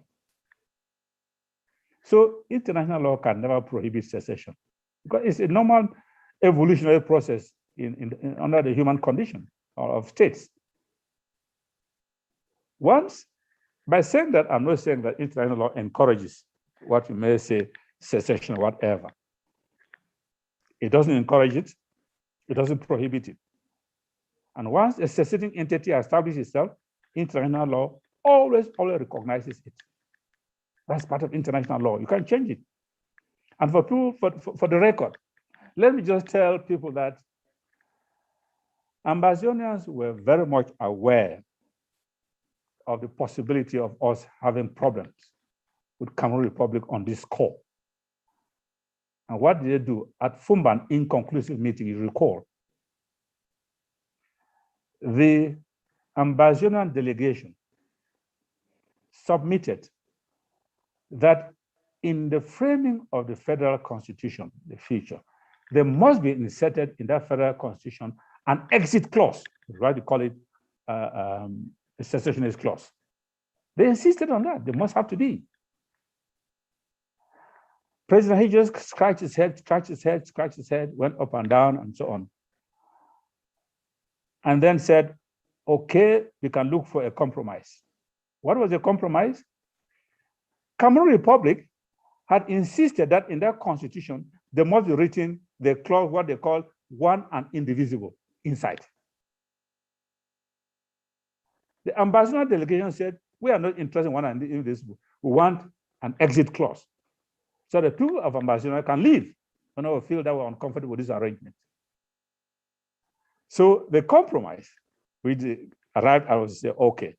So international law can never prohibit secession because it's a normal evolutionary process under the human condition of states. Once, by saying that, I'm not saying that international law encourages what you may say secession or whatever. It doesn't encourage it. It doesn't prohibit it. And once a seceding entity establishes itself, international law always recognizes it. That's part of international law. You can't change it. And for people, for the record, let me just tell people that Ambazonians were very much aware of the possibility of us having problems with Cameroon Republic on this score. And what did they do? At Fumban inconclusive meeting, you recall, the Ambazonian delegation submitted that in the framing of the federal constitution, the future, there must be inserted in that federal constitution an exit clause, right? You call it a secessionist clause. They insisted on that. There must have to be. President he just scratched his head, went up and down and so on. And then said, okay, we can look for a compromise. What was the compromise? Cameroon Republic had insisted that in their constitution, there must be written the clause, what they call one and indivisible inside. The ambassador delegation said, we are not interested in one and indivisible. We want an exit clause. So the people of ambassador can leave when we feel that we're uncomfortable with this arrangement. So the compromise, we arrived, I was say, okay.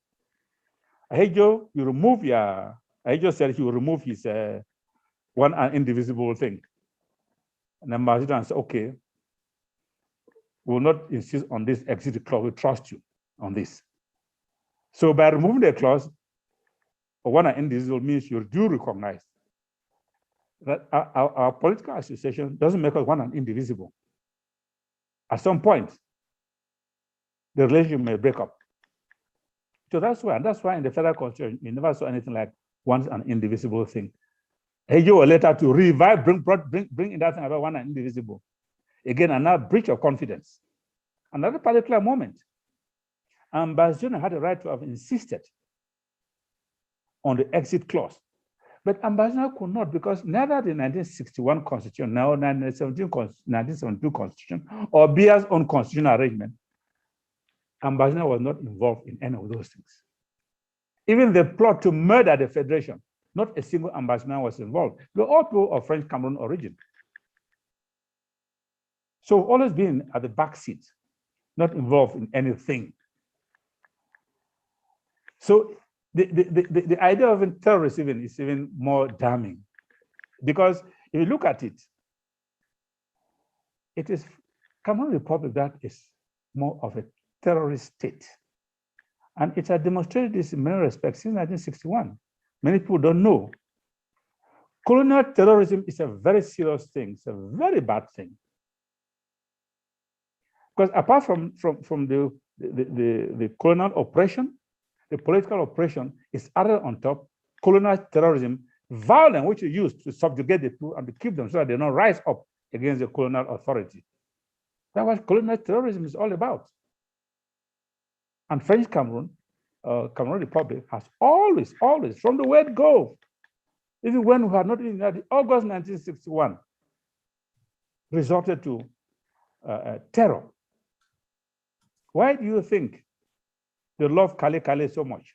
Ahijo, you remove your, Ahijo said he will remove his one and indivisible thing. And the ambassador said, okay, we will not insist on this exit clause, we trust you on this. So by removing the clause, one and indivisible means you do recognize that our political association doesn't make us one and indivisible. At some point, the relationship may break up. So that's why in the federal constitution, you never saw anything like one and indivisible thing. Ahijo a letter to revive, bring in that thing about one and indivisible. Again, another breach of confidence. Another particular moment, Ambassador had the right to have insisted on the exit clause. But Ambassador could not, because neither the 1961 Constitution, nor 1972 Constitution, or Bia's own constitutional arrangement, Ambassador was not involved in any of those things. Even the plot to murder the Federation, not a single ambassador was involved. They were all people of French Cameroon origin. So always been at the back seat, not involved in anything. So the idea of terrorist even is even more damning, because if you look at it, it is Cameroon Republic that is more of a terrorist state. And it has demonstrated this in many respects since 1961. Many people don't know. Colonial terrorism is a very serious thing. It's a very bad thing. Because apart from the colonial oppression, the political oppression is added on top, colonial terrorism, violence which is used to subjugate the people and to keep them so that they don't rise up against the colonial authority. That's what colonial terrorism is all about. And French Cameroon, Cameroon Republic has always, from the word go, even when we had not in August 1961, resorted to terror. Why do you think they love Calais so much?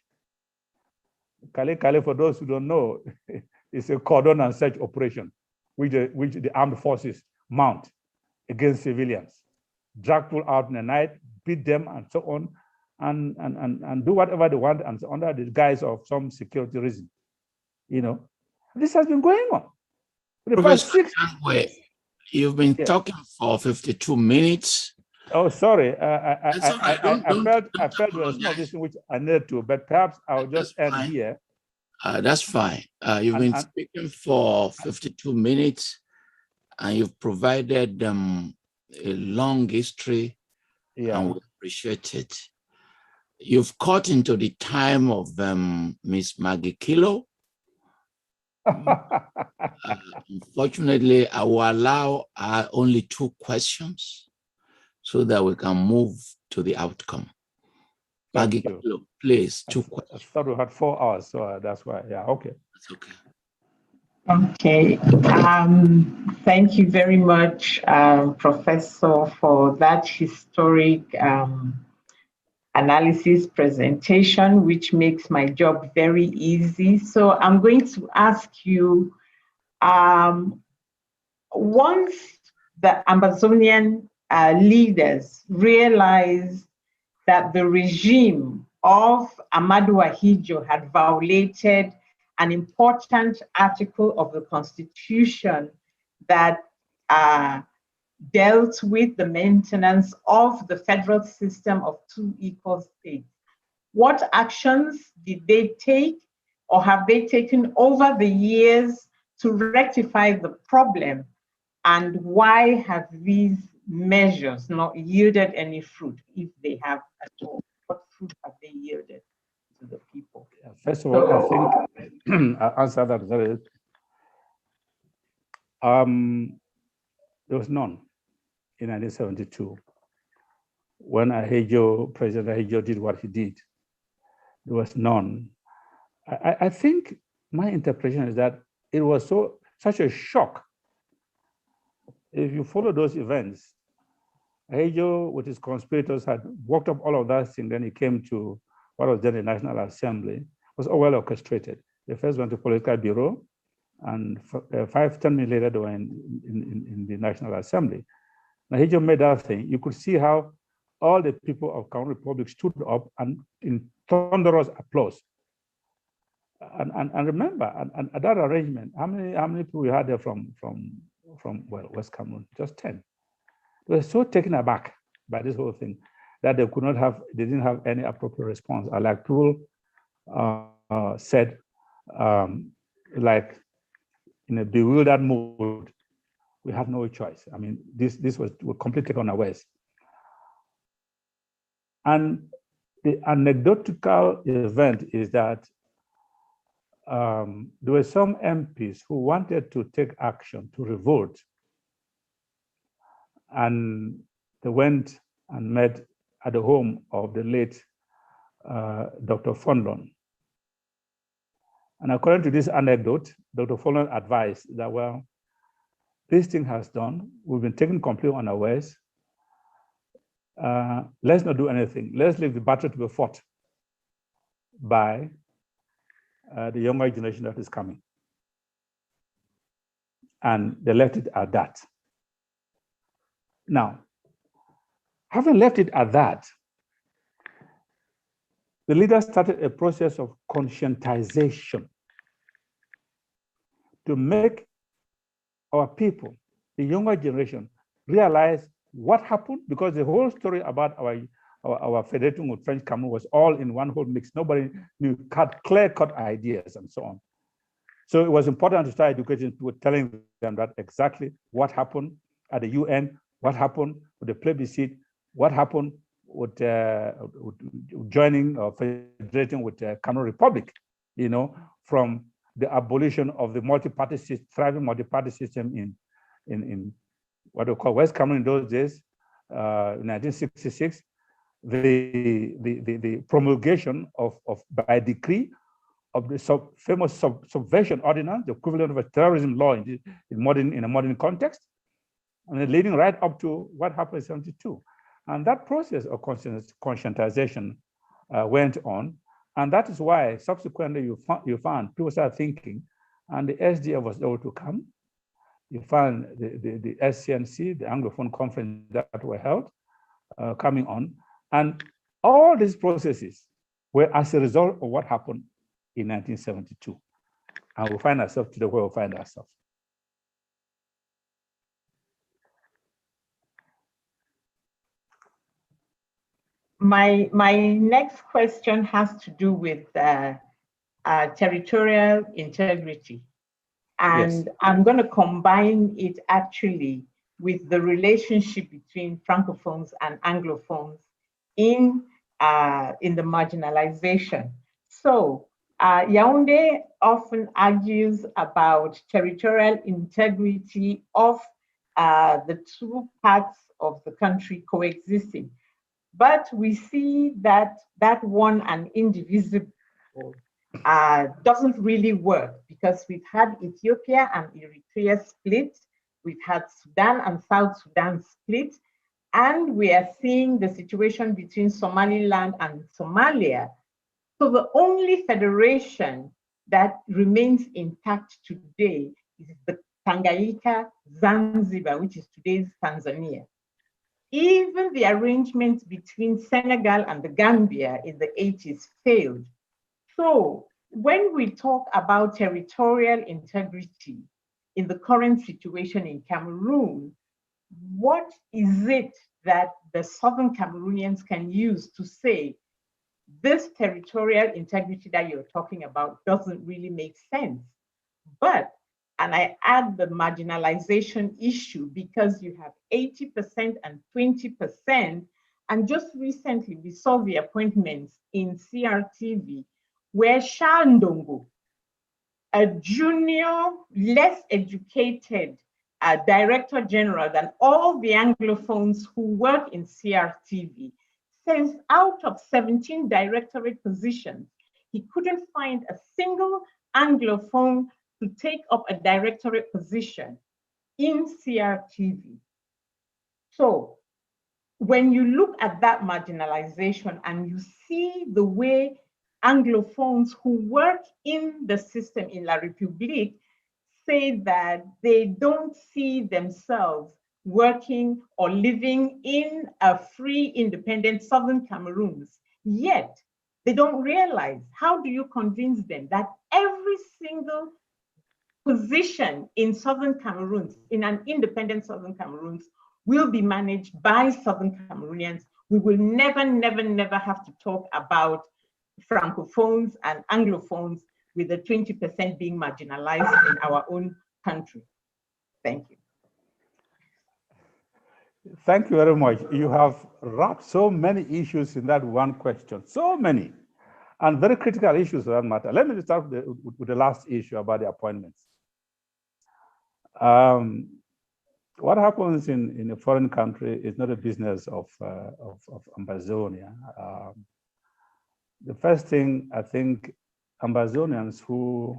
Calais, for those who don't know, is a cordon and search operation which the armed forces mount against civilians. Drag people out in the night, beat them and so on, and do whatever they want and under the guise of some security reason. You know, this has been going on. Professor Anyangwe, you've been talking for 52 minutes. Oh, sorry. I felt there was some of this which I needed to, but perhaps I'll just end here. That's fine. You've been speaking for 52 minutes, and you've provided a long history, and we appreciate it. You've caught into the time of Miss Maggie Kilo. Unfortunately, I will allow only 2 questions so that we can move to the outcome. Maggie Kilo, please, 2 questions. I thought we had 4 hours, so that's why. Yeah, okay. That's okay. Okay. Thank you very much, Professor, for that historic analysis presentation, which makes my job very easy. So I'm going to ask you, once the Amazonian leaders realized that the regime of Amadou Ahijo had violated an important article of the Constitution that dealt with the maintenance of the federal system of 2 equal states. What actions did they take, or have they taken over the years to rectify the problem? And why have these measures not yielded any fruit, if they have at all? What fruit have they yielded to the people? First of all, I think I'll answer that very. There was none in 1972 when President Ahijo did what he did. There was none. I think my interpretation is that it was so such a shock. If you follow those events, Ajo with his conspirators had worked up all of that thing, then he came to what was then the National Assembly. It was all well orchestrated. They first went to Political Bureau, and 5-10 minutes later, they were in the National Assembly. Now, Ajo made that thing. You could see how all the people of Cameroon Republic stood up and in thunderous applause. And remember, and that arrangement, how many people we had there from West Cameroon? Just 10. They were so taken aback by this whole thing that they didn't have any appropriate response. Like Plural said, like in a bewildered mood, we had no choice. I mean, this was completely unawares. And the anecdotal event is that there were some MPs who wanted to take action to revolt, and they went and met at the home of the late Dr. Fondon. And according to this anecdote, Dr. Fondon advised that, well, this thing has done, we've been taken completely unawares. Let's not do anything. Let's leave the battle to be fought by the younger generation that is coming. And they left it at that. Now, having left it at that, the leaders started a process of conscientization to make our people, the younger generation, realize what happened, because the whole story about our federating with French Cameroon was all in one whole mix. Nobody knew clear-cut ideas and so on. So it was important to start educating people, telling them that exactly what happened at the UN, what happened with the plebiscite, what happened with joining or federating with the Cameroon Republic, from the abolition of the thriving multi-party system in what we call West Cameroon in those days, in 1966, the promulgation of by decree of the famous subversion ordinance, the equivalent of a terrorism law in a modern context, and then leading right up to what happened in 1972. And that process of conscientization went on, and that is why subsequently you found people started thinking, and the SDF was able to come. You found the SCNC, the Anglophone conference that were held, coming on, and all these processes were as a result of what happened in 1972. And we find ourselves today where we find ourselves. My next question has to do with territorial integrity. And yes, I'm going to combine it actually with the relationship between Francophones and Anglophones in the marginalization. So Yaoundé often argues about territorial integrity of the two parts of the country coexisting. But we see that one and indivisible doesn't really work, because we've had Ethiopia and Eritrea split, we've had Sudan and South Sudan split, and we are seeing the situation between Somaliland and Somalia. So the only federation that remains intact today is the Tanganyika-Zanzibar, which is today's Tanzania. Even the arrangement between Senegal and the Gambia in the 80s failed. So when we talk about territorial integrity in the current situation in Cameroon, what is it that the Southern Cameroonians can use to say this territorial integrity that you're talking about doesn't really make sense? But, and I add the marginalization issue, because you have 80% and 20%, and just recently we saw the appointments in CRTV where Charles Ndongo, a junior, less educated director general than all the Anglophones who work in CRTV, says out of 17 directorate positions, he couldn't find a single Anglophone to take up a directorate position in CRTV. So when you look at that marginalization and you see the way Anglophones who work in the system in La République say that they don't see themselves working or living in a free, independent Southern Cameroons, yet they don't realize, how do you convince them that every single position in Southern Cameroons, in an independent Southern Cameroons, will be managed by Southern Cameroonians? We will never, never, never have to talk about Francophones and Anglophones with the 20% being marginalized in our own country. Thank you. Thank you very much. You have wrapped so many issues in that one question, so many, and very critical issues for that matter. Let me start with the last issue about the appointments. What happens in a foreign country is not a business of Ambazonia. The first thing, I think Ambazonians who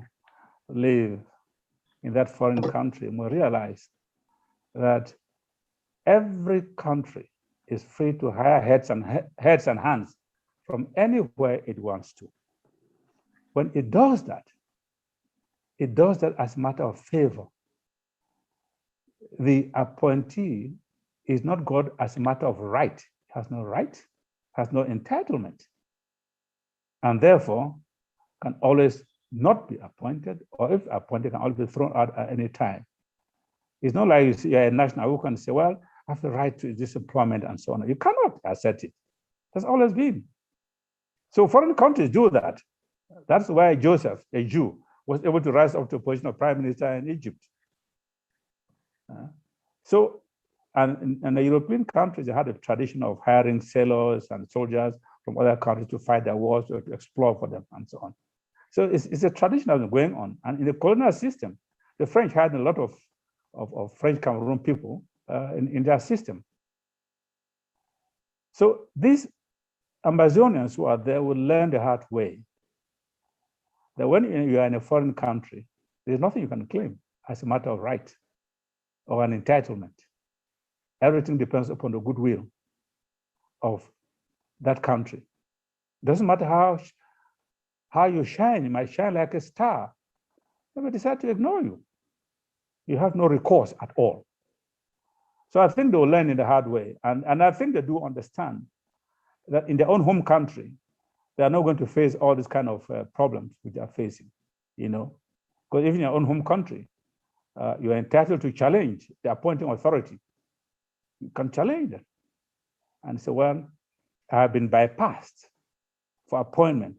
live in that foreign country will realize that every country is free to hire heads and hands from anywhere it wants to. When it does that as a matter of favor. The appointee is not got as a matter of right. It has no right, has no entitlement, and therefore can always not be appointed, or if appointed, can always be thrown out at any time. It's not like you're a national who can say, well, I have the right to this employment and so on. You cannot assert it. That's always been. So foreign countries do that. That's why Joseph, a Jew, was able to rise up to the position of prime minister in Egypt. And the European countries, they had a tradition of hiring sailors and soldiers from other countries to fight their wars or to explore for them and so on. So it's a tradition that's been going on. And in the colonial system, the French had a lot of French Cameroon people in their system. So these Ambazonians who are there will learn the hard way that when you are in a foreign country, there's nothing you can claim as a matter of right or an entitlement. Everything depends upon the goodwill of that country. Doesn't matter how you shine, you might shine like a star. They may decide to ignore you. You have no recourse at all. So I think they will learn in the hard way. And I think they do understand that in their own home country, they are not going to face all these kind of problems which they are facing, Because even in your own home country, you are entitled to challenge the appointing authority. You can challenge them and say, well, I have been bypassed for appointment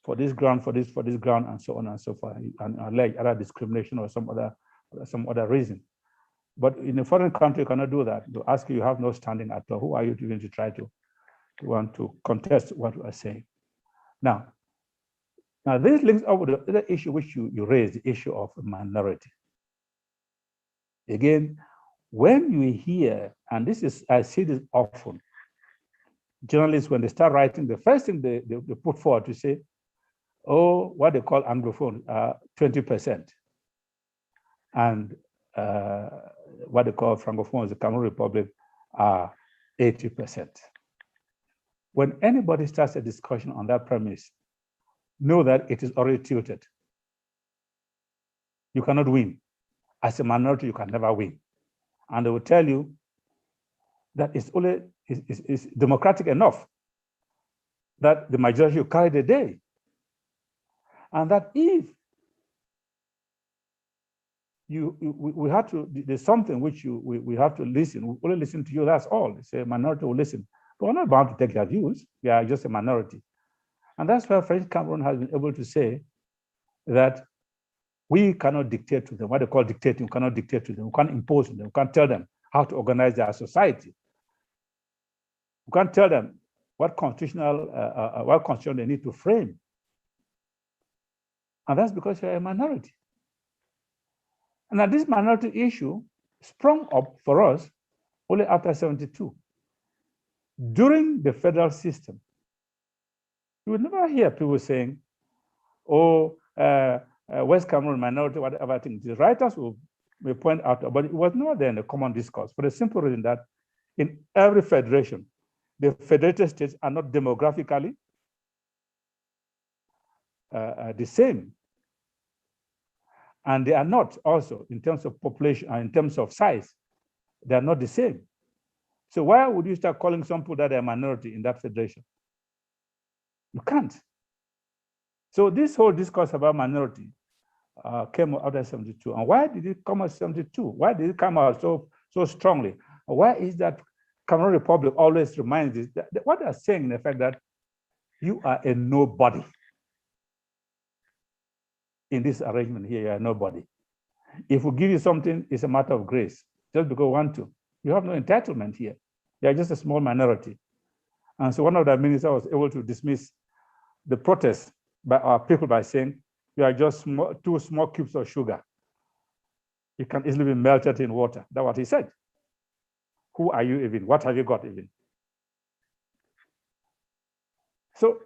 for this ground, for this ground, and so on and so forth, and allege other discrimination or some other reason. But in a foreign country, you cannot do that. To ask you have no standing at all. Who are you going to try to want to contest what we are saying? Now this links up with the other issue which you raised, the issue of minority. Again, when you hear, and I see this often, journalists, when they start writing, the first thing they put forward to say, oh, what they call Anglophone, 20%. And what they call Francophones, the Cameroon Republic, are 80%. When anybody starts a discussion on that premise, know that it is already tilted. You cannot win. As a minority, you can never win. And they will tell you that it's democratic enough that the majority will carry the day. And that if we have to, there's something which we have to listen, we only listen to you, that's all. It's a minority will listen. But we're not bound to take their views. We are just a minority. And that's why French Cameroon has been able to say that we cannot dictate to them, what they call dictating, we cannot dictate to them, we can't impose on them, we can't tell them how to organize their society. We can't tell them what constitution they need to frame. And that's because you're a minority. And now this minority issue sprung up for us only after 72. During the federal system, you would never hear people saying, oh, West Cameroon minority, whatever thing. The writers may point out, but it was not there in the common discourse for the simple reason that in every federation, the federated states are not demographically the same. And they are not also in terms of population, in terms of size, they are not the same. So why would you start calling some people that are a minority in that federation? You can't. So this whole discourse about minority came out of 72. And why did it come out 72? Why did it come out so strongly? Why is that Cameroon Republic always reminds us that what they're saying in the fact that you are a nobody. In this arrangement here, you are nobody. If we give you something, it's a matter of grace. Just because we want to. You have no entitlement here. You are just a small minority. And so one of the ministers was able to dismiss the protest by our people by saying, you are just two small cubes of sugar. You can easily be melted in water. That's what he said. Who are you even? What have you got even? So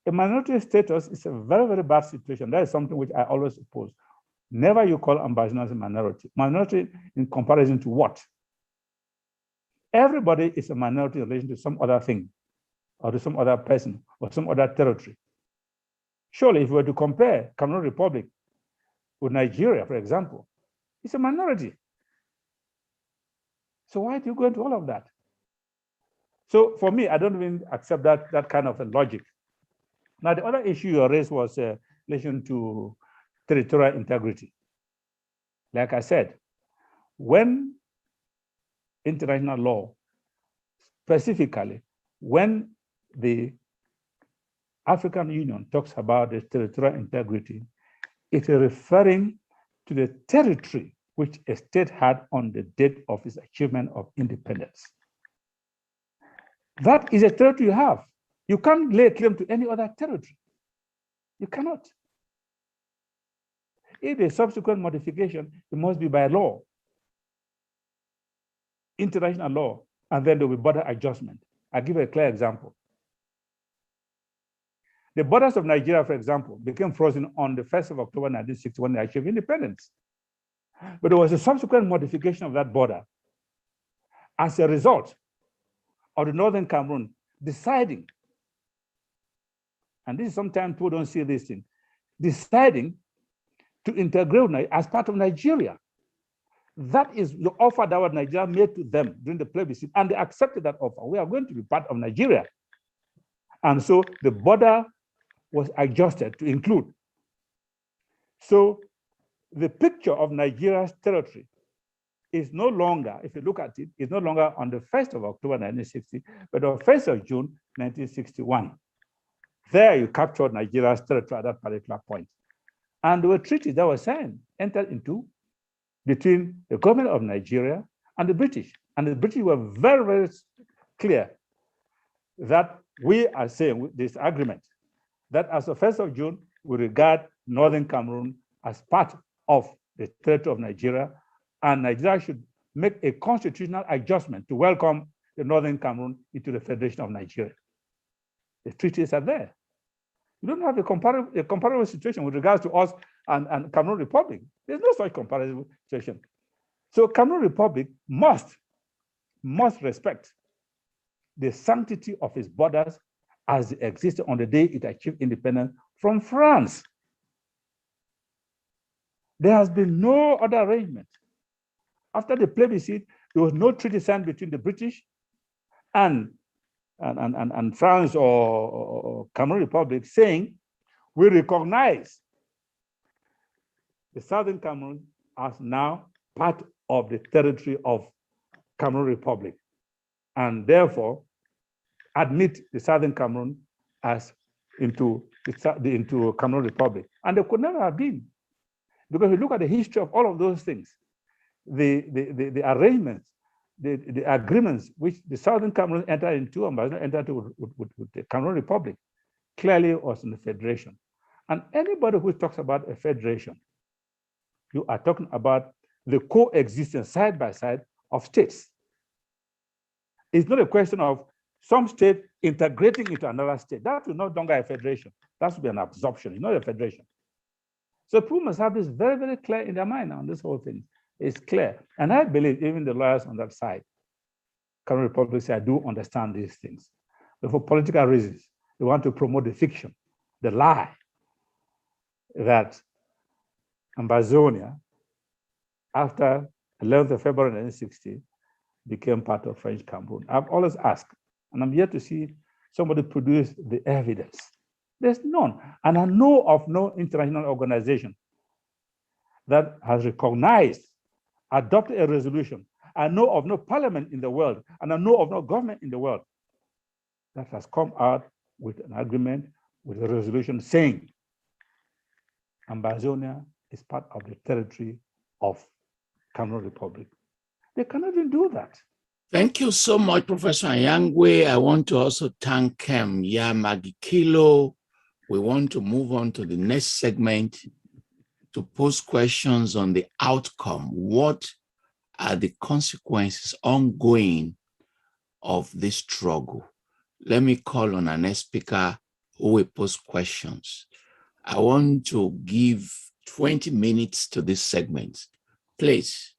a minority status is a very, very bad situation. That is something which I always oppose. Never you call Ambassadors a minority. Minority in comparison to what? Everybody is a minority in relation to some other thing, or to some other person, or some other territory. Surely, if we were to compare Cameroon Republic with Nigeria, for example, it's a minority. So why do you go into all of that? So for me, I don't even accept that kind of a logic. Now, the other issue you raised was in relation to territorial integrity. Like I said, when international law, specifically when the African Union talks about the territorial integrity, it is referring to the territory which a state had on the date of its achievement of independence. That is a territory you have. You can't lay claim to any other territory. You cannot. If a subsequent modification, it must be by law, international law, and then there will be border adjustment. I'll give a clear example. The borders of Nigeria, for example, became frozen on the 1st of October 1960 when they achieved independence. But there was a subsequent modification of that border as a result of the Northern Cameroon deciding, and this is sometimes people don't see this thing, deciding to integrate as part of Nigeria. That is the offer that Nigeria made to them during the plebiscite, and they accepted that offer. We are going to be part of Nigeria. And so the border was adjusted to include. So the picture of Nigeria's territory is no longer, if you look at it, is no longer on the 1st of October 1960, but on the 1st of June 1961. There you captured Nigeria's territory at that particular point. And there were treaties that were signed, entered into between the government of Nigeria and the British. And the British were very, very clear that we are saying with this agreement that as of 1st of June, we regard Northern Cameroon as part of the territory of Nigeria, and Nigeria should make a constitutional adjustment to welcome the Northern Cameroon into the Federation of Nigeria. The treaties are there. You don't have a comparable situation with regards to us and Cameroon Republic. There's no such comparable situation. So Cameroon Republic must respect the sanctity of its borders as it existed on the day it achieved independence from France. There has been no other arrangement. After the plebiscite, there was no treaty signed between the British and France or Cameroon Republic saying, we recognize the Southern Cameroon as now part of the territory of Cameroon Republic, and therefore admit the Southern Cameroon as into Cameroon Republic. And they could never have been. Because if you look at the history of all of those things, the arrangements, the agreements which the Southern Cameroon entered into and entered with the Cameroon Republic clearly was in the federation. And anybody who talks about a federation, you are talking about the coexistence side by side of states. It's not a question of some state integrating into another state. That is no longer a federation. That should be an absorption. It's not a federation. So people must have this very, very clear in their mind now. This whole thing is clear. And I believe even the lawyers on that side, Cameroon Republic, say, I do understand these things. But for political reasons, they want to promote the fiction, the lie that Ambazonia, after 11th of February 1960, became part of French Cameroon. I've always asked, and I'm yet to see somebody produce the evidence. There's none. And I know of no international organization that has recognized, adopted a resolution. I know of no parliament in the world, and I know of no government in the world that has come out with an agreement, with a resolution saying Ambazonia is part of the territory of Cameroon Republic. They cannot even do that. Thank you so much, Professor Anyangwe. I want to also thank Magikilo. We want to move on to the next segment to pose questions on the outcome. What are the consequences ongoing of this struggle? Let me call on our next speaker who will pose questions. I want to give 20 minutes to this segment. Please.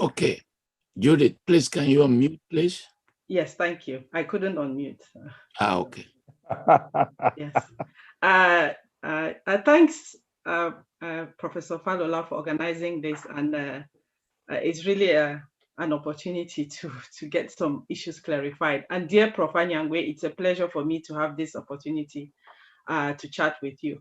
Okay, Judith, please, can you unmute, please? Yes, thank you. I couldn't unmute. Okay. Yes. Thanks, Professor Falola, for organizing this, and it's really an opportunity to get some issues clarified. And dear Prof. Anyangwe, it's a pleasure for me to have this opportunity to chat with you.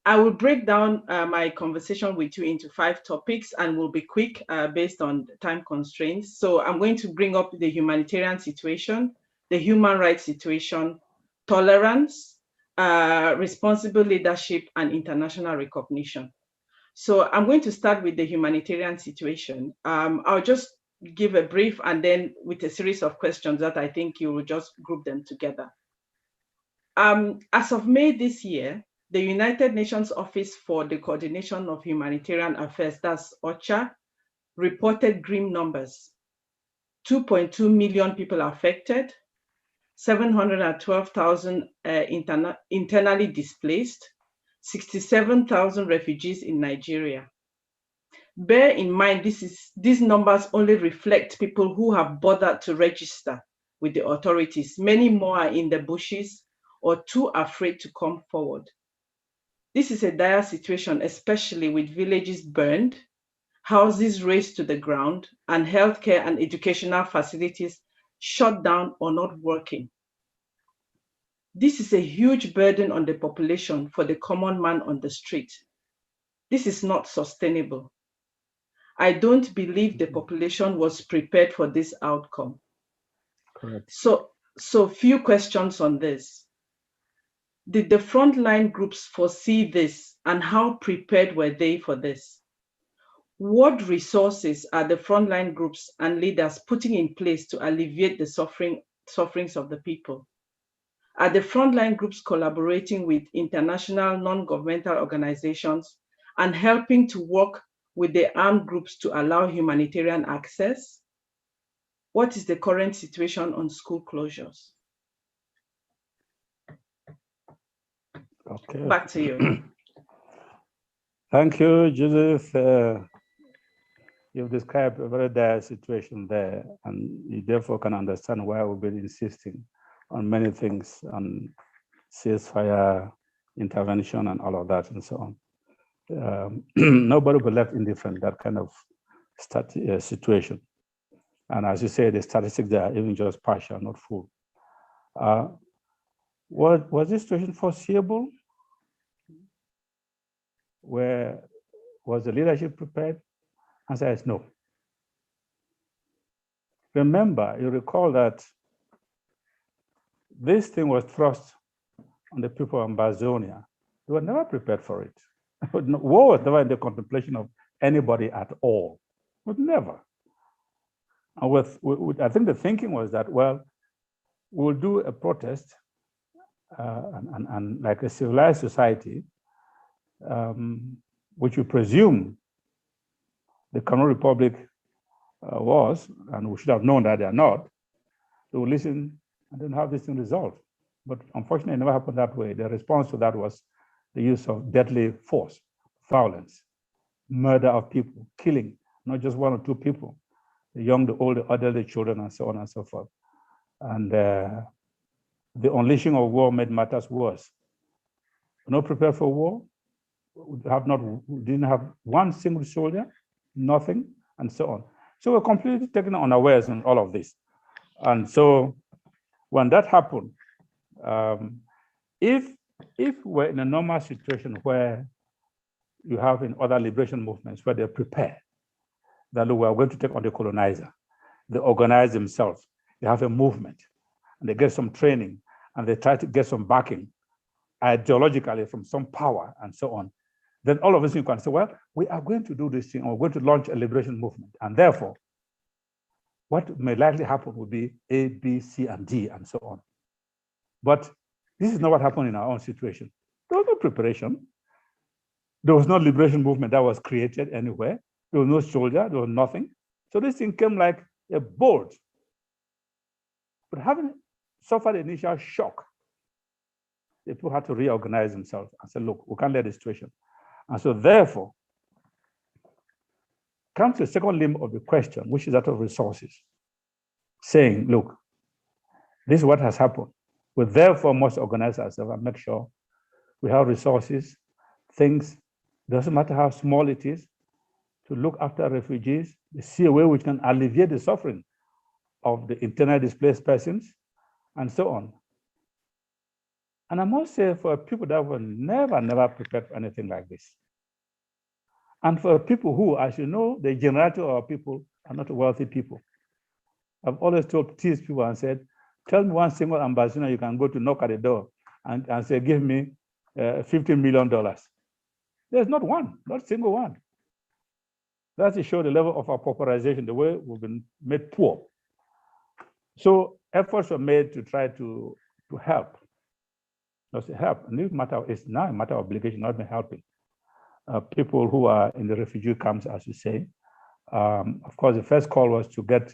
I will break down my conversation with you into 5 topics, and will be quick based on time constraints. So I'm going to bring up the humanitarian situation, the human rights situation, tolerance, responsible leadership, and international recognition. So I'm going to start with the humanitarian situation. I'll just give a brief, and then with a series of questions that I think you will just group them together. As of May this year, the United Nations Office for the Coordination of Humanitarian Affairs, that's OCHA, reported grim numbers. 2.2 million people affected, 712,000 internally displaced, 67,000 refugees in Nigeria. Bear in mind, these numbers only reflect people who have bothered to register with the authorities. Many more are in the bushes or too afraid to come forward. This is a dire situation, especially with villages burned, houses razed to the ground, and healthcare and educational facilities shut down or not working. This is a huge burden on the population for the common man on the street. This is not sustainable. I don't believe the population was prepared for this outcome. Correct. So few questions on this. Did the frontline groups foresee this, and how prepared were they for this? What resources are the frontline groups and leaders putting in place to alleviate the sufferings of the people? Are the frontline groups collaborating with international non-governmental organizations and helping to work with the armed groups to allow humanitarian access? What is the current situation on school closures? Okay. Back to you. Thank you, Judith. You've described a very dire situation there, and you therefore can understand why we've been insisting on many things, on ceasefire, intervention, and all of that, and so on. Nobody will be left indifferent, that kind of situation. And as you say, the statistics there are even just partial, not full. Was this situation foreseeable? Was the leadership prepared? Answer is no. Remember, you recall that this thing was thrust on the people of Ambazonia. They were never prepared for it. War was never in the contemplation of anybody at all. But never. And I think the thinking was that, well, we'll do a protest and like a civilized society, which we presume the Cameroon Republic was, and we should have known that they are not, they will listen and then have this thing resolved. But unfortunately, it never happened that way. The response to that was the use of deadly force, violence, murder of people, killing, not just one or two people, the young, the old, the elderly, the children, and so on and so forth. And the unleashing of war made matters worse. We're not prepared for war. We didn't have one single soldier, nothing, and so on. So we're completely taken unawares in all of this. And so when that happened, if we're in a normal situation where you have in other liberation movements where they're prepared, that we are going to take on the colonizer, they organize themselves, they have a movement, and they get some training, and they try to get some backing ideologically from some power and so on, then all of us you can say, well, we are going to do this thing, or we're going to launch a liberation movement. And therefore, what may likely happen would be A, B, C, and D, and so on. But this is not what happened in our own situation. There was no preparation. There was no liberation movement that was created anywhere. There was no soldier, there was nothing. So this thing came like a bolt. But having suffered initial shock, the people had to reorganize themselves and say, look, we can't let the situation. And so therefore, comes to the second limb of the question, which is that of resources, saying, look, this is what has happened. We therefore must organize ourselves and make sure we have resources, things, doesn't matter how small it is, to look after refugees, see a way which can alleviate the suffering of the internally displaced persons, and so on. And I must say, for people that were never prepared for anything like this, and for people who, as you know, the generality of our people are not wealthy people. I've always teased people and said, tell me one single ambassador you can go to knock at the door and say, give me $15 million. There's not one, not a single one. That's to show the level of our pauperization, the way we've been made poor. So efforts were made to try to help. Not to help, and it's now a matter of obligation, not been helping. People who are in the refugee camps, as you say. Of course, the first call was to get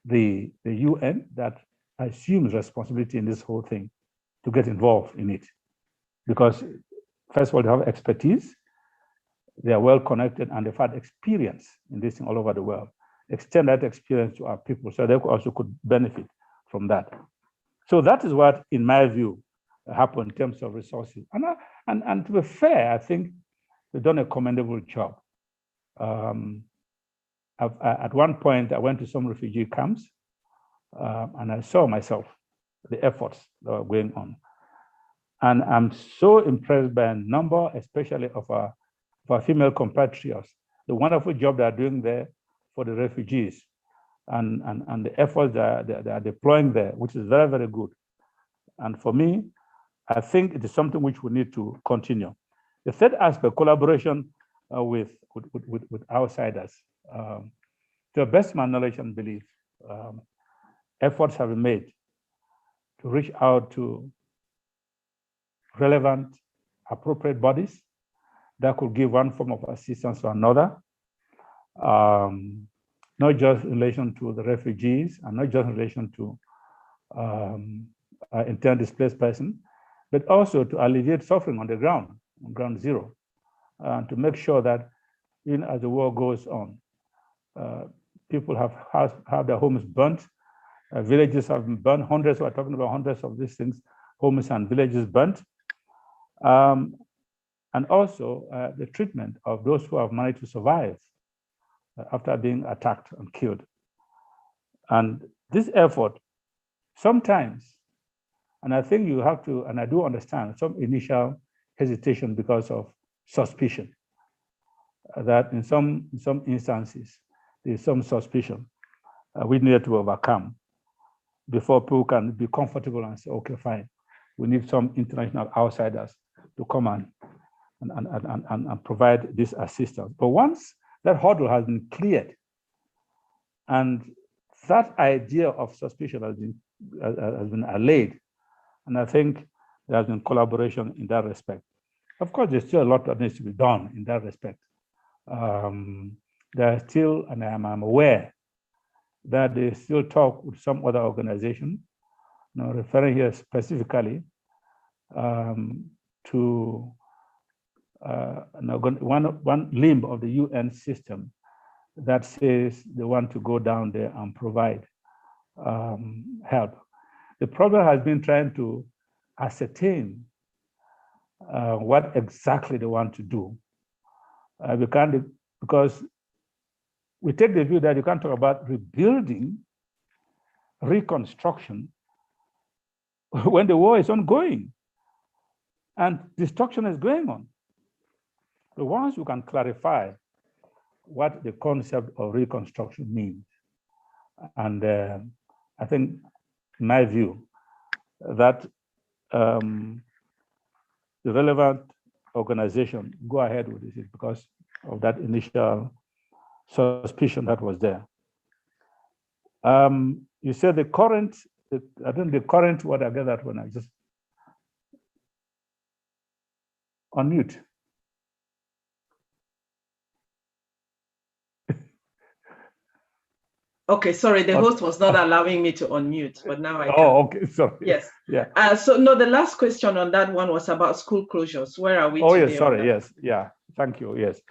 the UN that assumes responsibility in this whole thing to get involved in it. Because first of all, they have expertise, they are well connected, and they've had experience in this thing all over the world. Extend that experience to our people so they also could benefit from that. So that is what, in my view, happened in terms of resources. And to be fair, I think they've done a commendable job. At one point, I went to some refugee camps and I saw myself the efforts that were going on. And I'm so impressed by a number, especially of our female compatriots, the wonderful job they are doing there for the refugees and the efforts they are deploying there, which is very, very good. And for me, I think it is something which we need to continue. The third aspect, collaboration with outsiders. To the best of my knowledge and belief, efforts have been made to reach out to relevant, appropriate bodies that could give one form of assistance to another, not just in relation to the refugees and not just in relation to internally displaced persons, but also to alleviate suffering on the ground, on ground zero, to make sure that even as the war goes on, people have their homes burnt, villages have been burnt, hundreds, we're talking about hundreds of these things, homes and villages burnt, and also the treatment of those who have managed to survive after being attacked and killed. And this effort, sometimes, and I think you have to, and I do understand, some initial hesitation because of suspicion, that in some instances, there's some suspicion we need to overcome before people can be comfortable and say, okay, fine, we need some international outsiders to come and provide this assistance. But once that hurdle has been cleared, and that idea of suspicion has been allayed, and I think there has been collaboration in that respect. Of course, there's still a lot that needs to be done in that respect. There are still, and I'm aware that they still talk with some other organization, referring here specifically to one limb of the UN system that says they want to go down there and provide help. The problem has been trying to ascertain what exactly they want to do. Because we take the view that you can't talk about rebuilding, reconstruction, when the war is ongoing and destruction is going on. So once you can clarify what the concept of reconstruction means, and I think, in my view, that the relevant organization go ahead with this because of that initial suspicion that was there. You said the current, I think the current word, I get that when I just unmute. Okay, sorry, the host was not allowing me to unmute, but now I can. Oh, okay, sorry. Yes. Yeah. So no, the last question on that one was about school closures. Where are we today? Oh, yes, sorry, yes, yeah, thank you, yes.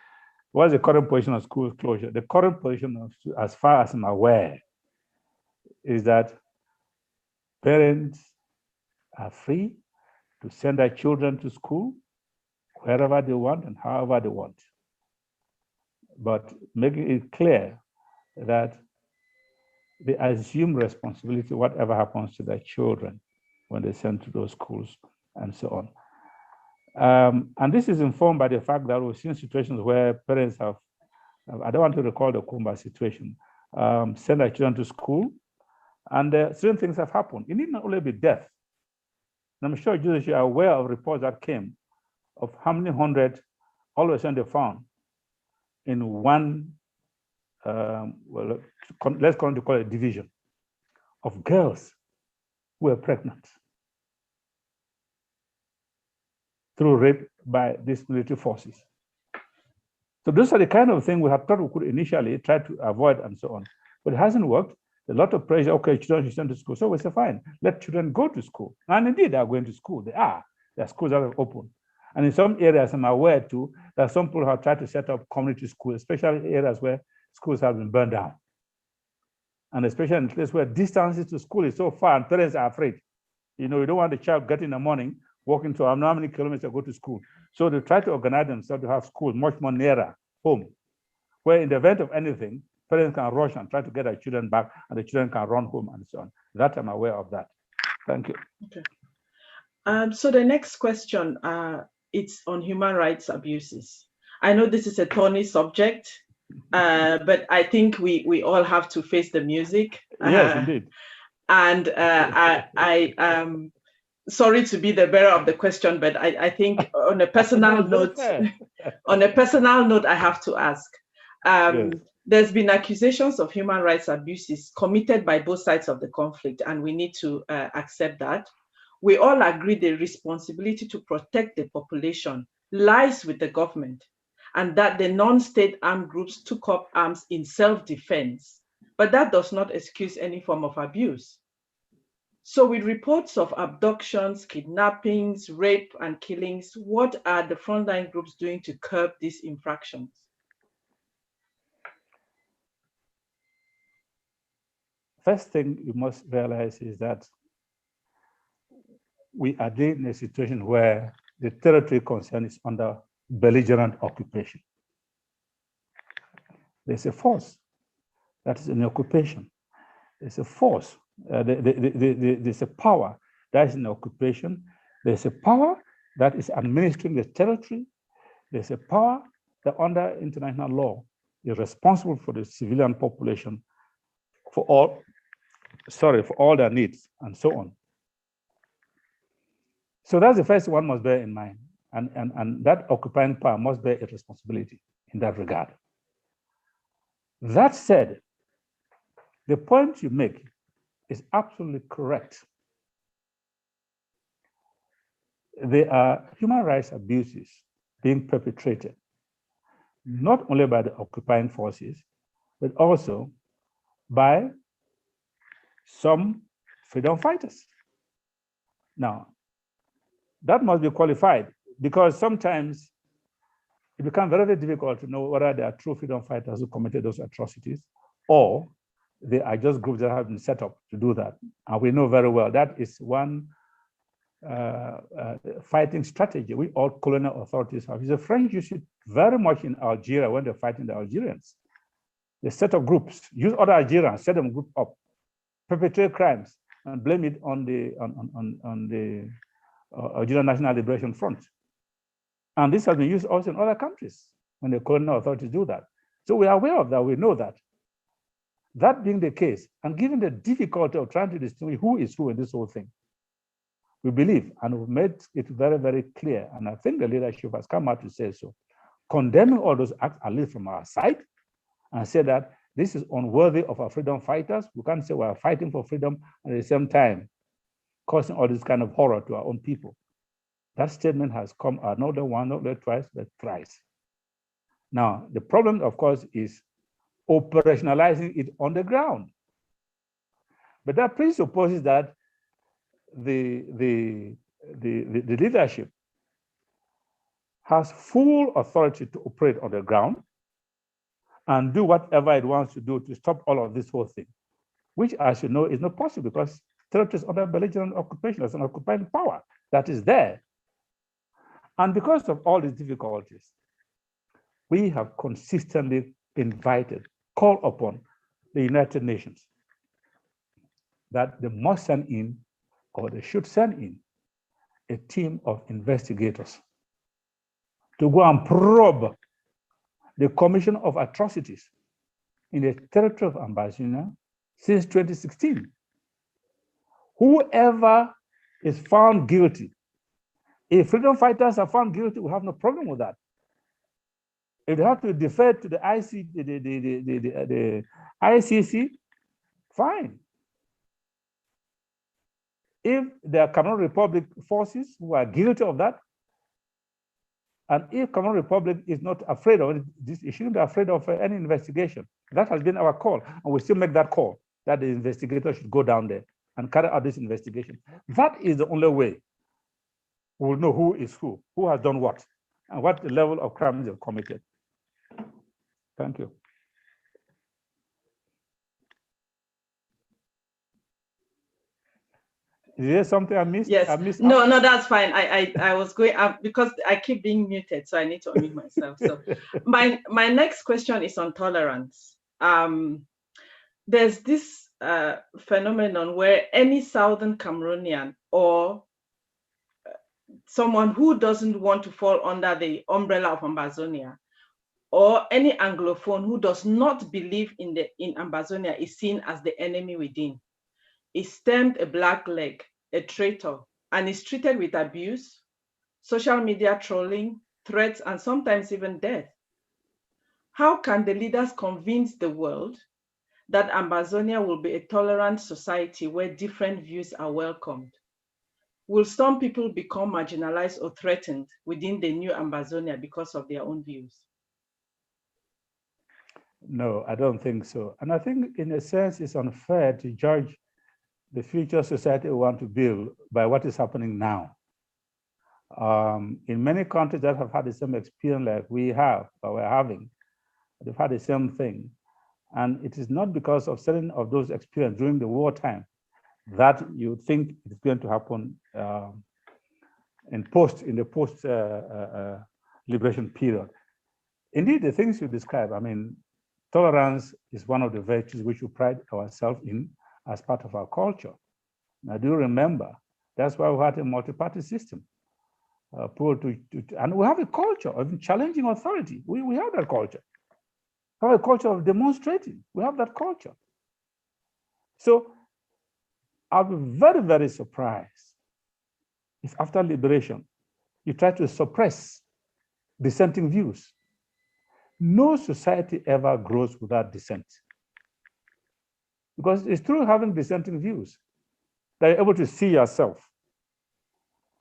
What's the current position of school closure? The current position, as far as I'm aware, is that parents are free to send their children to school wherever they want and however they want. But making it clear that they assume responsibility, whatever happens to their children when they send to those schools and so on. And this is informed by the fact that we've seen situations where parents have, I don't want to recall the Kumba situation, send their children to school, and certain things have happened. It need not only be death. And I'm sure you are aware of reports that came of how many hundred, all of a sudden they found in one, well, let's call it a division of girls who were pregnant through rape by these military forces. So those are the kind of things we have thought we could initially try to avoid and so on, but it hasn't worked. A lot of pressure, okay, children should send to school. So we say, fine, let children go to school. And indeed, they are going to school. There are schools that are open. And in some areas, I'm aware too, that some people have tried to set up community schools, especially areas where schools have been burned down. And especially in places where distances to school is so far and parents are afraid. You know, you don't want the child getting in the morning, walking to how many kilometers to go to school. So they try to organize themselves to have schools much more nearer home, where in the event of anything, parents can rush and try to get their children back and the children can run home and so on. That I'm aware of that. Thank you. Okay. So the next question, it's on human rights abuses. I know this is a thorny subject, but I think we all have to face the music. Yes, indeed. And I am sorry to be the bearer of the question, but I think on a personal note, I have to ask. Yes. There's been accusations of human rights abuses committed by both sides of the conflict, and we need to accept that. We all agree the responsibility to protect the population lies with the government, and that the non-state armed groups took up arms in self-defense, but that does not excuse any form of abuse. So with reports of abductions, kidnappings, rape, and killings, what are the frontline groups doing to curb these infractions? First thing you must realize is that we are in a situation where the territory concerned is under belligerent occupation. There's a force that is in occupation. There's a force, there's a power that is in occupation. There's a power that is administering the territory. There's a power that under international law is responsible for the civilian population for all their needs and so on. So that's the first one must bear in mind. And that occupying power must bear a responsibility in that regard. That said, the point you make is absolutely correct. there are human rights abuses being perpetrated, not only by the occupying forces, but also by some freedom fighters. Now, that must be qualified, because sometimes it becomes very, very difficult to know whether they are true freedom fighters who committed those atrocities, or they are just groups that have been set up to do that. And we know very well that is one fighting strategy we all colonial authorities have. The French use it very much in Algeria when they're fighting the Algerians. They set up groups, use other Algerians, set them group up, perpetrate crimes, and blame it on the Algerian National Liberation Front. And this has been used also in other countries when the colonial authorities do that. So we are aware of that, we know that. That being the case, and given the difficulty of trying to distinguish who is who in this whole thing, we believe, and we've made it very, very clear, and I think the leadership has come out to say so, condemning all those acts, at least from our side, and say that this is unworthy of our freedom fighters. We can't say we're fighting for freedom and at the same time causing all this kind of horror to our own people. That statement has come out not once, not twice, but thrice. Now, the problem, of course, is operationalizing it on the ground. But that presupposes that the leadership has full authority to operate on the ground and do whatever it wants to do to stop all of this whole thing, which, as you know, is not possible because territory is under belligerent occupation. There's an occupying power that is there. And because of all these difficulties, we have consistently invited, called upon the United Nations that they must send in, or they should send in, a team of investigators to go and probe the commission of atrocities in the territory of Ambazonia since 2016. Whoever is found guilty, if freedom fighters are found guilty, we have no problem with that. If they have to defer to the ICC, fine. If there are Cameroon Republic forces who are guilty of that, and if Cameroon Republic is not afraid of this, it shouldn't be afraid of any investigation. That has been our call, and we still make that call, that the investigator should go down there and carry out this investigation. That is the only way we will know who is who has done what, and what the level of crimes they've committed. Thank you. Is there something I missed? Yes. I missed no, that's fine. I was going up because I keep being muted, so I need to unmute myself. So my next question is on tolerance. There's this phenomenon where any Southern Cameroonian or someone who doesn't want to fall under the umbrella of Ambazonia, or any Anglophone who does not believe in Ambazonia, is seen as the enemy within, is termed a black leg, a traitor, and is treated with abuse, social media trolling, threats, and sometimes even death. How can the leaders convince the world that Ambazonia will be a tolerant society where different views are welcomed? Will some people become marginalized or threatened within the new Ambazonia because of their own views? No, I don't think so. And I think in a sense, it's unfair to judge the future society we want to build by what is happening now. In many countries that have had the same experience like we have, or we're having, they've had the same thing. And it is not because of certain of those experiences during the wartime that you think it's going to happen in the post liberation period. Indeed, the things you describe, I mean, tolerance is one of the virtues which we pride ourselves in as part of our culture. Now, do you remember? That's why we had a multi-party system. And we have a culture of challenging authority. We have that culture. We have a culture of demonstrating. We have that culture. So I'll be very, very surprised if after liberation, you try to suppress dissenting views. No society ever grows without dissent. Because it's through having dissenting views that you're able to see yourself.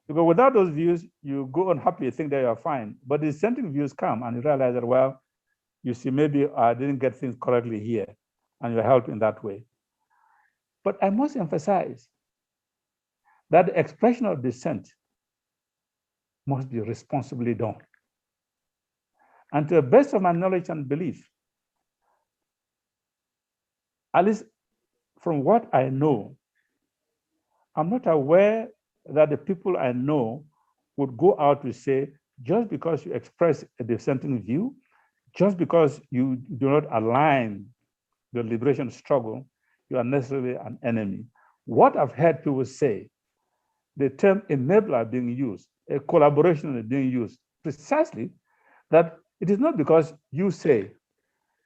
Because without those views, you go unhappy, you think that you're fine. But the dissenting views come and you realize that, well, you see, maybe I didn't get things correctly here, and you're helped in that way. But I must emphasize that the expression of dissent must be responsibly done. And to the best of my knowledge and belief, at least from what I know, I'm not aware that the people I know would go out to say, just because you express a dissenting view, just because you do not align the liberation struggle, you are necessarily an enemy. What I've heard people say, the term enabler being used, a collaboration is being used, precisely that it is not because you say,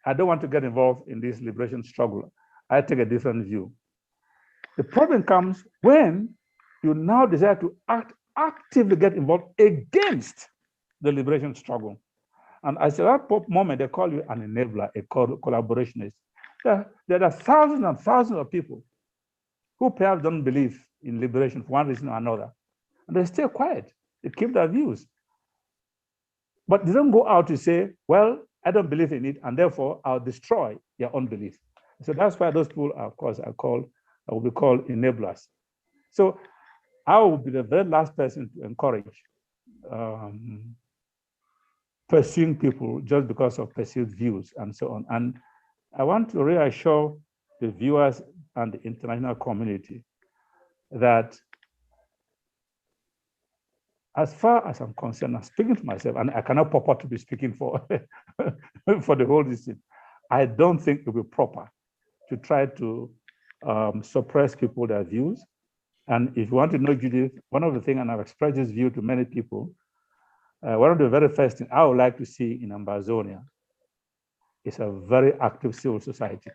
I don't want to get involved in this liberation struggle, I take a different view. The problem comes when you now desire to actively get involved against the liberation struggle. And at that moment, they call you an enabler, a collaborationist. There are thousands and thousands of people who perhaps don't believe in liberation for one reason or another. And they stay quiet, they keep their views. But they don't go out to say, well, I don't believe in it, and therefore I'll destroy their own belief. So that's why those people, of course, will be called enablers. So I will be the very last person to encourage pursuing people just because of perceived views and so on. And I want to reassure the viewers and the international community that as far as I'm concerned, I'm speaking for myself, and I cannot purport to be speaking for, for the whole district. I don't think it will be proper to try to suppress people, their views. And if you want to know, Judith, one of the things, and I've expressed this view to many people, one of the very first things I would like to see in Ambazonia is a very active civil society.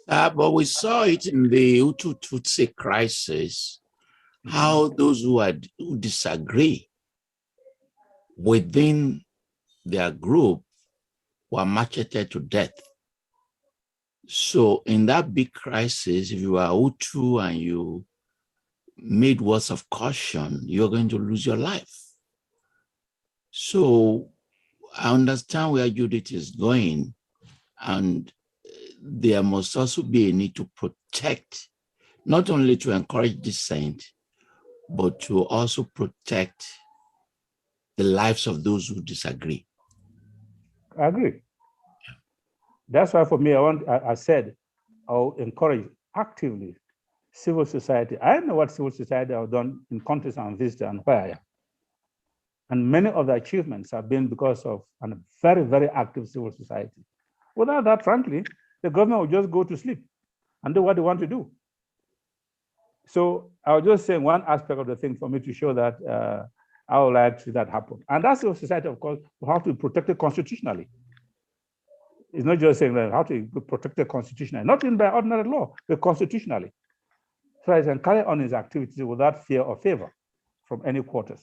But we saw it in the Hutu-Tutsi crisis, how those who disagree within their group were macheted to death. So in that big crisis, if you are Hutu and you made words of caution, you're going to lose your life. So I understand where Judith is going, and there must also be a need to protect, not only to encourage dissent, but to also protect the lives of those who disagree. I agree. That's why for me, I said, I'll encourage actively civil society. I know what civil society have done in countries I'm visiting and where I am. And many of the achievements have been because of a very, very active civil society. Without that, frankly, the government will just go to sleep and do what they want to do. So I was just saying one aspect of the thing for me to show that I would like to see that happen. And that civil society, of course, will have to be protected constitutionally. It's not just saying that how to protect it constitutionally, not even by ordinary law, but constitutionally. So I can carry on his activities without fear or favor from any quarters.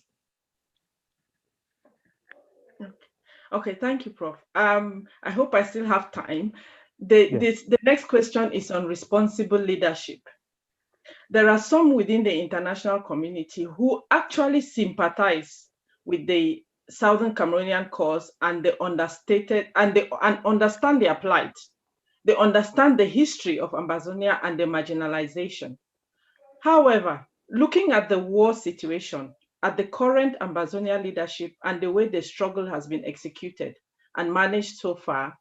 Okay, thank you, Prof. I hope I still have time. The next question is on responsible leadership. There are some within the international community who actually sympathize with the Southern Cameroonian cause, and they understand their plight. They understand the history of Ambazonia and the marginalization. However, looking at the war situation, at the current Ambazonia leadership and the way the struggle has been executed and managed so far,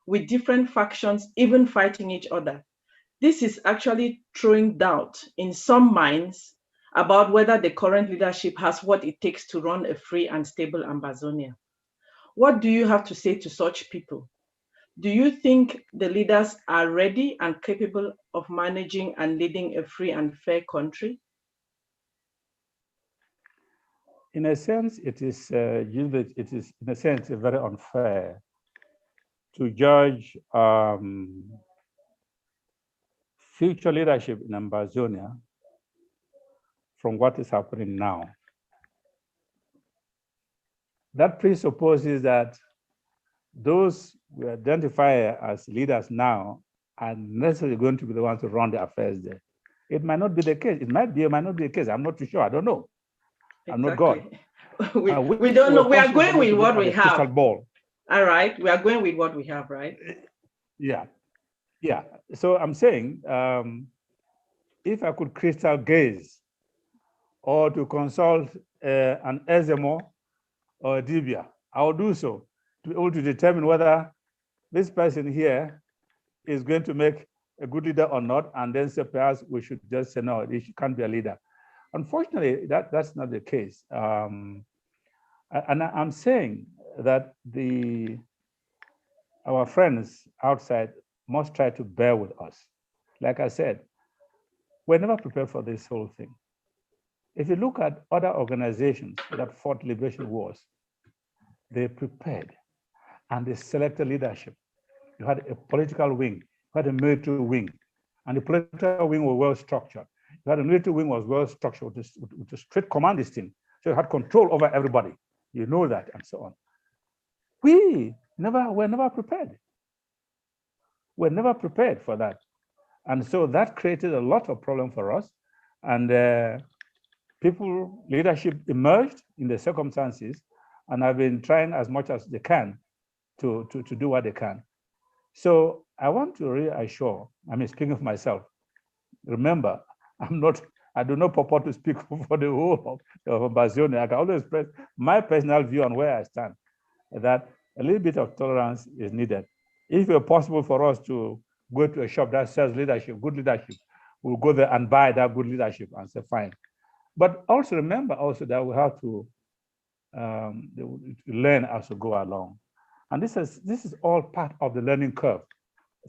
with different factions even fighting each other, this is actually throwing doubt in some minds about whether the current leadership has what it takes to run a free and stable Ambazonia. What do you have to say to such people? Do you think the leaders are ready and capable of managing and leading a free and fair country? In a sense, it is in a sense very unfair to judge future leadership in Ambazonia from what is happening now. That presupposes that those we identify as leaders now are necessarily going to be the ones to run the affairs there. It might not be the case. It might be, it might not be the case. I'm not too sure. I don't know. I'm not God. we don't know. We are going with what we have. Crystal ball. All right, we are going with what we have, right? Yeah. So I'm saying, if I could crystal gaze or to consult an Ezemo or a Dibia, I will do so to be able to determine whether this person here is going to make a good leader or not, and then say perhaps we should just say no, he can't be a leader. Unfortunately, that's not the case. And I'm saying that our friends outside must try to bear with us. Like I said, we're never prepared for this whole thing. If you look at other organizations that fought liberation wars, they prepared and they selected leadership. You had a political wing, you had a military wing, and the political wing was well structured. You had a military wing was well structured with a straight command system. So you had control over everybody. You know that, and so on. We're never prepared. We're never prepared for that. And so that created a lot of problem for us. And leadership emerged in the circumstances and have been trying as much as they can to do what they can. So I want to reassure, speaking for myself, remember, I do not purport to speak for the whole of Bazione. I can always express my personal view on where I stand, that a little bit of tolerance is needed. If it's possible for us to go to a shop that sells leadership, good leadership, we'll go there and buy that good leadership and say, fine. But also remember that we have to learn as we go along. And this is all part of the learning curve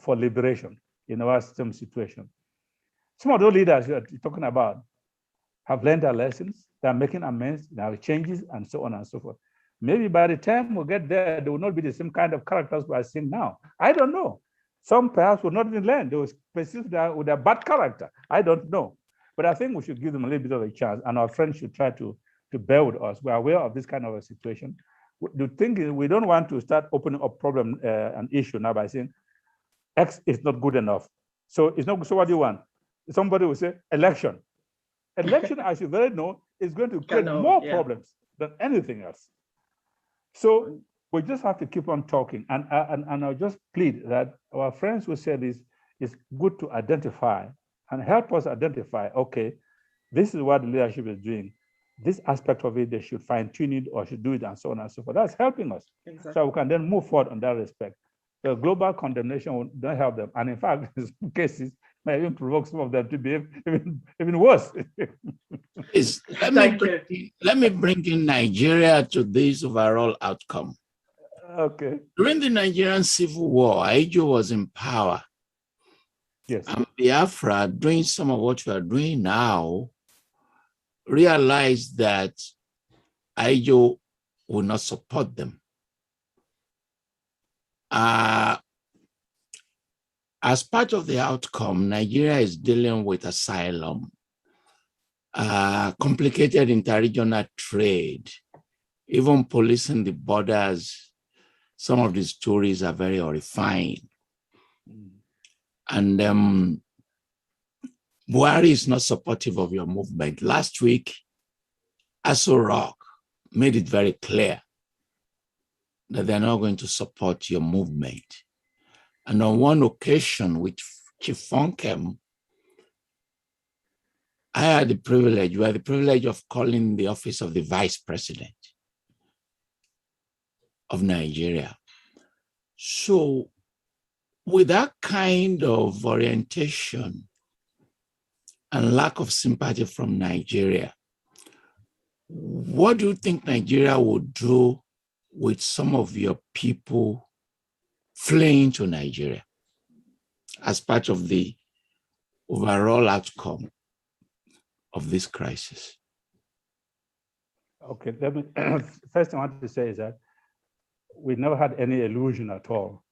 for liberation in our system situation. Some of those leaders you're talking about have learned their lessons, they're making amends, there are changes, and so on and so forth. Maybe by the time we get there, they will not be the same kind of characters we are seeing now. I don't know. Some perhaps will not even learn. They will persist with their bad character. I don't know. But I think we should give them a little bit of a chance, and our friends should try to bear with us. We are aware of this kind of a situation. The thing is, we don't want to start opening up problem and issue now by saying X is not good enough. So it's not. So what do you want? Somebody will say election. Election, as you very know, is going to create more problems than anything else. So we just have to keep on talking. And I'll just plead that our friends who say this is good to identify and help us identify, okay, this is what the leadership is doing. This aspect of it, they should fine tune it or should do it and so on and so forth. That's helping us. Exactly. So we can then move forward on that respect. The global condemnation will not help them. And in fact, in some cases, may even provoke some of them to be even worse. Let me bring in Nigeria to this overall outcome. Okay. During the Nigerian Civil War, Ajo was in power. Yes. And Biafra, doing some of what we are doing now, realized that Ajo will not support them. As part of the outcome, Nigeria is dealing with asylum, complicated interregional trade, even policing the borders. Some of the stories are very horrifying. And Buhari is not supportive of your movement. Last week, Aso Rock made it very clear that they're not going to support your movement. And on one occasion with Chief Fonkem, I had the privilege of calling the office of the Vice President of Nigeria. So with that kind of orientation and lack of sympathy from Nigeria, what do you think Nigeria would do with some of your people fleeing to Nigeria as part of the overall outcome of this crisis? Okay, first thing I want to say is that we never had any illusion at all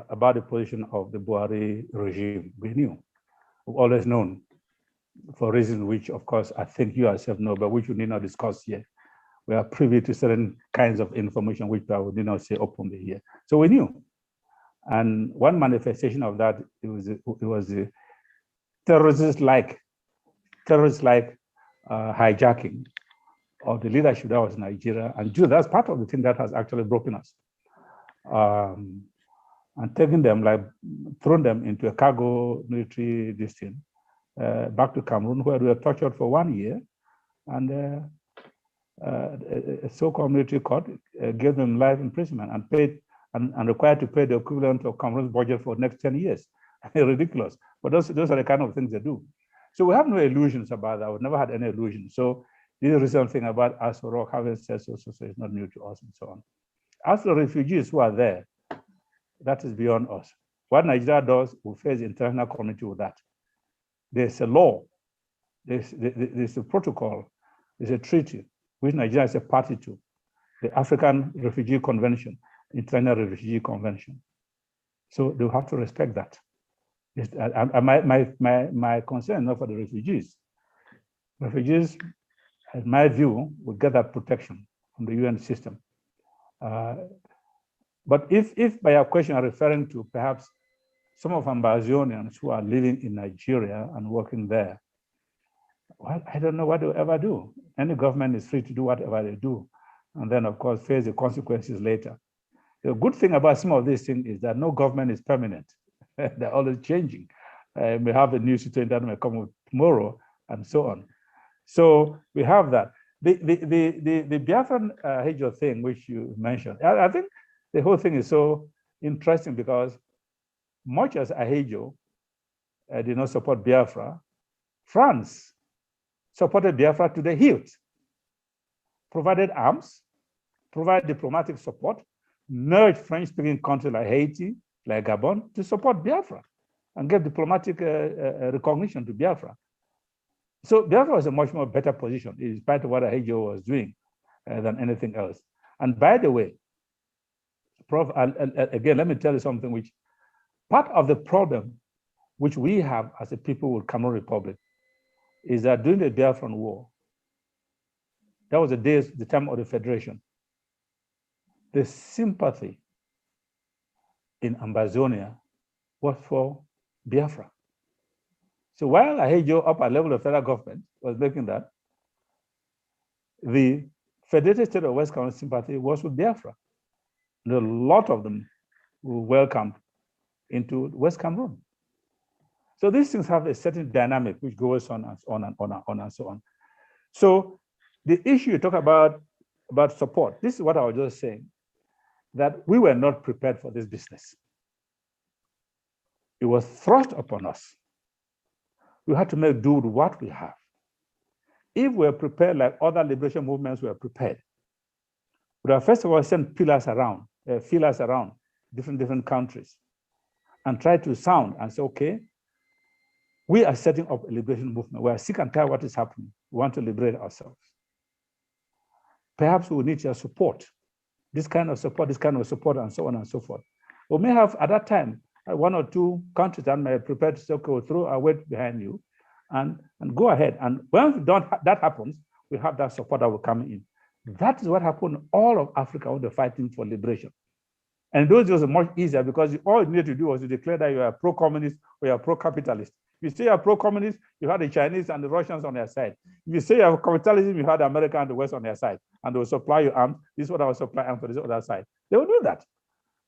about the position of the Buhari regime. We knew, we've always known, for reasons which, of course, I think you yourself know, but which we need not discuss here. We are privy to certain kinds of information which I would not say openly here. So we knew. And one manifestation of that, it was the terrorist-like hijacking of the leadership that was in Nigeria. And that's part of the thing that has actually broken us. And taking them, like thrown them into a cargo military district, back to Cameroon, where we were tortured for 1 year. And a so-called military court gave them life imprisonment and paid and required to pay the equivalent of Cameroon's budget for the next 10 years. Ridiculous. But those are the kind of things they do. So we have no illusions about that. We've never had any illusions. So this recent thing about Asoro having said so is not new to us and so on. As for refugees who are there, that is beyond us. What Nigeria does, we face the international community with that. There's a law, there's a protocol, there's a treaty, which Nigeria is a party to, the African Refugee Convention, International Refugee Convention. So they have to respect that. My concern is not for the refugees. Refugees, in my view, will get that protection from the UN system. But if by your question are referring to perhaps some of Ambazonians who are living in Nigeria and working there, well, I don't know what they'll ever do. Any government is free to do whatever they do, and then of course face the consequences later. The good thing about some of these things is that no government is permanent. They're always changing. We have a new situation that may come tomorrow and so on. So we have that. The Biafran Ahijo thing, which you mentioned, I think the whole thing is so interesting because much as Ahijo did not support Biafra, France supported Biafra to the hilt, provided arms, provided diplomatic support, nudged French-speaking countries like Haiti, like Gabon, to support Biafra and give diplomatic recognition to Biafra. So Biafra was a much more better position, in spite of what Ahijo was doing, than anything else. And by the way, Prof, again, let me tell you something which, part of the problem which we have as a people with Cameroon Republic is that during the Biafran War, that was the time of the Federation, the sympathy in Ambazonia was for Biafra. So while Ahijo up at level of federal government was making that, the Federated State of West Cameroon sympathy was with Biafra. And a lot of them were welcomed into West Cameroon. So these things have a certain dynamic which goes on and on and on and on and so on. So the issue you talk about support, this is what I was just saying, that we were not prepared for this business. It was thrust upon us. We had to make do with what we have. If we're prepared like other liberation movements were prepared, we have first of all sent feelers around different countries and try to sound and say, okay, we are setting up a liberation movement. We are sick and tired of what is happening. We want to liberate ourselves. Perhaps we need your support, this kind of support, and so on and so forth. We may have at that time one or two countries that may prepare to say, okay, we'll throw our weight behind you and go ahead. And when that happens, we have that support that will come in. That is what happened in all of Africa when they're fighting for liberation. And those days were much easier because all you needed to do was to declare that you are pro-communist or you are pro-capitalist. If you say you are pro-communist, you had the Chinese and the Russians on their side. If you say you have capitalism, you had America and the West on their side. And they will supply you arms. This is what I will supply arms for this other side. They will do that.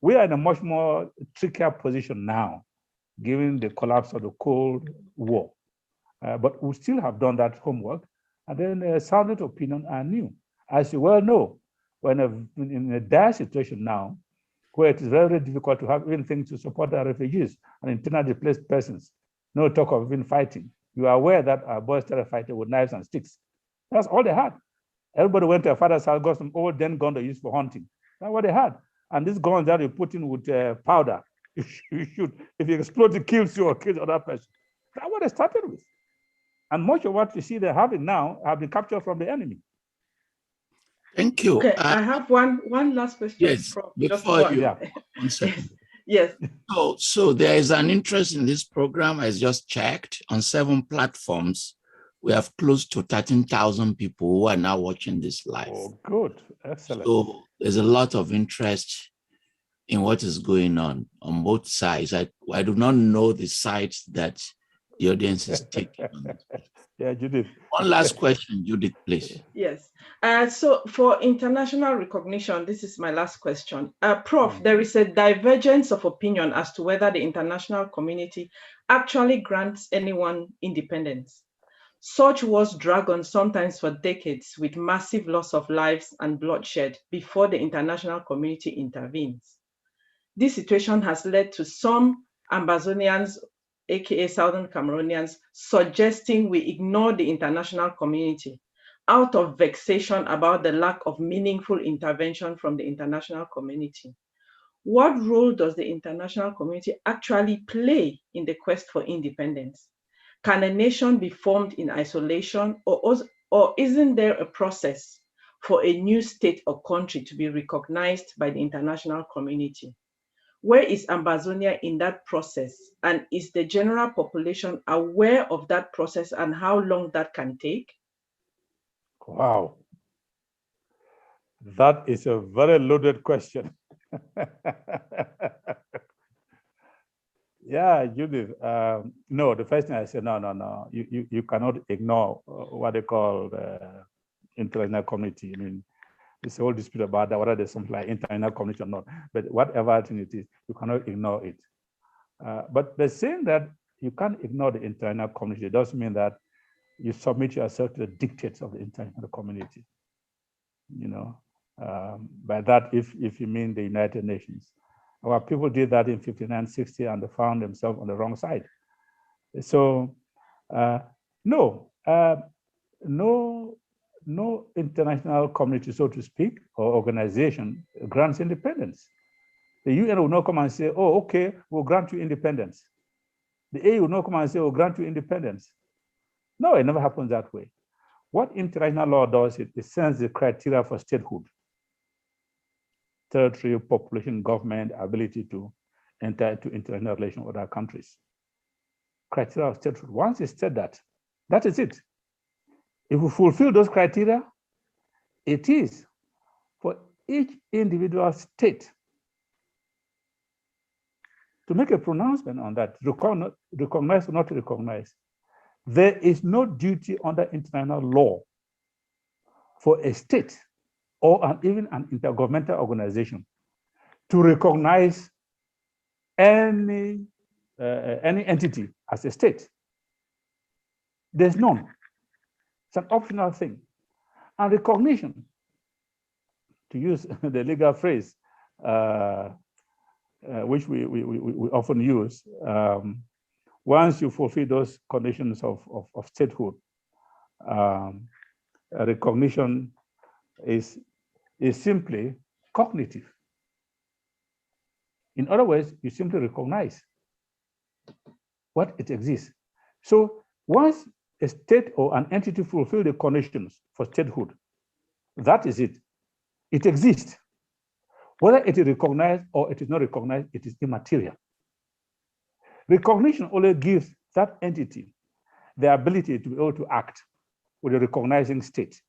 We are in a much more trickier position now, given the collapse of the Cold War. But we still have done that homework. And then sounded opinion are new. As you well know, we're in a dire situation now, where it is very, very difficult to have even things to support our refugees and internally displaced persons. No talk of even fighting. You are aware that our boys started fighting with knives and sticks. That's all they had. Everybody went to their father's house, got some old den gun they used for hunting. That's what they had. And these guns that you put in with powder, you shoot. If you explode, it kills you or kills other person. That's what they started with. And much of what you see they're having now have been captured from the enemy. Thank you. Okay, I have one last question. Yes, before you. Yeah. One second. Yes. So there is an interest in this program. I just checked on 7 platforms. We have close to 13,000 people who are now watching this live. Oh, good. Excellent. So there's a lot of interest in what is going on both sides. I do not know the sides that The audience is taking. Yeah, Judith. One last question, Judith, please. Yes. So for international recognition, this is my last question. Prof, there is a divergence of opinion as to whether the international community actually grants anyone independence. Such wars drag on sometimes for decades with massive loss of lives and bloodshed before the international community intervenes. This situation has led to some Ambazonians, aka Southern Cameroonians, suggesting we ignore the international community out of vexation about the lack of meaningful intervention from the international community. What role does the international community actually play in the quest for independence? Can a nation be formed in isolation, or isn't there a process for a new state or country to be recognized by the international community? Where is Ambazonia in that process? And is the general population aware of that process and how long that can take? Wow. That is a very loaded question. Yeah, Judith. No, the first thing I said, no. You cannot ignore what they call the international community. I mean, it's a whole dispute about that, whether there's something like international community or not. But whatever thing it is, you cannot ignore it. But the saying that you can't ignore the international community doesn't mean that you submit yourself to the dictates of the international community. You know, by that, if you mean the United Nations. Our people did that in 5960 and they found themselves on the wrong side. So no international community, so to speak, or organization grants independence. The UN will not come and say, oh, okay, we'll grant you independence. The AU will not come and say, we'll grant you independence. No, it never happens that way. What international law does, it sends the criteria for statehood. Territory, population, government, ability to enter into international relations with other countries. Criteria of statehood. Once it's said that, that is it. If we fulfill those criteria, it is for each individual state to make a pronouncement on that, recognize or not to recognize. There is no duty under international law for a state or even an intergovernmental organization to recognize any entity as a state. There's none. It's an optional thing. And recognition, to use the legal phrase, which we often use, once you fulfill those conditions of statehood, recognition is simply cognitive. In other words, you simply recognize what it exists. So once a state or an entity fulfills the conditions for statehood, that is it. It exists. Whether it is recognized or it is not recognized, it is immaterial. Recognition only gives that entity the ability to be able to act with a recognizing state.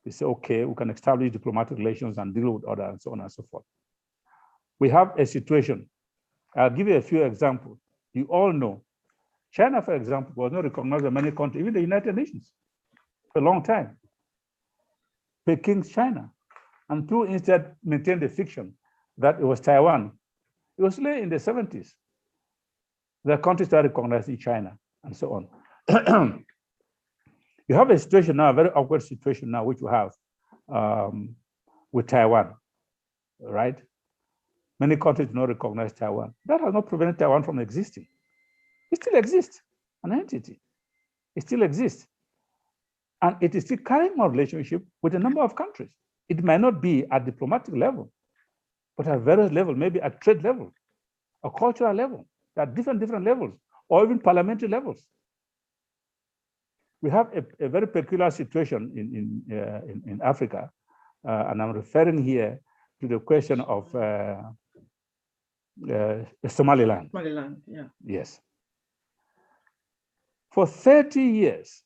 We say, okay, we can establish diplomatic relations and deal with others and so on and so forth. We have a situation. I'll give you a few examples. You all know, China, for example, was not recognized by many countries, even the United Nations, for a long time. Peking's China, until instead maintained the fiction that it was Taiwan. It was late in the 70s. The countries started recognizing China and so on. You have a situation now, a very awkward situation now, which you have with Taiwan, right? Many countries do not recognize Taiwan. That has not prevented Taiwan from existing. It still exists, an entity. It still exists. And it is still carrying on relationship with a number of countries. It might not be at diplomatic level, but at various levels, maybe at trade level, a cultural level, at different levels, or even parliamentary levels. We have a very peculiar situation in Africa, and I'm referring here to the question of Somaliland. Somaliland, yeah. Yes. For 30 years,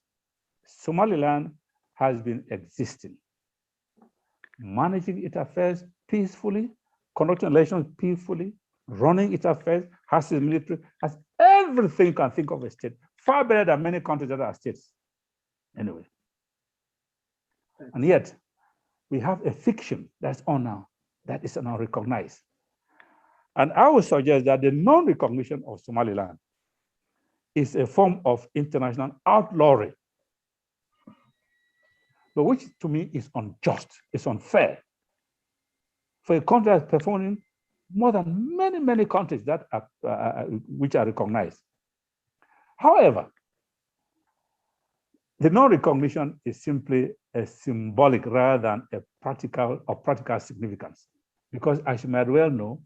Somaliland has been existing, managing its affairs peacefully, conducting elections peacefully, running its affairs, has its military, has everything you can think of a state far better than many countries that are states. Anyway. And yet, we have a fiction that's on now, that is now recognized. And I would suggest that the non-recognition of Somaliland is a form of international outlawry, but which to me is unjust, it's unfair. For a country that's performing more than many, many countries that are, which are recognized. However, the non-recognition is simply a symbolic rather than a practical significance. Because as you might well know,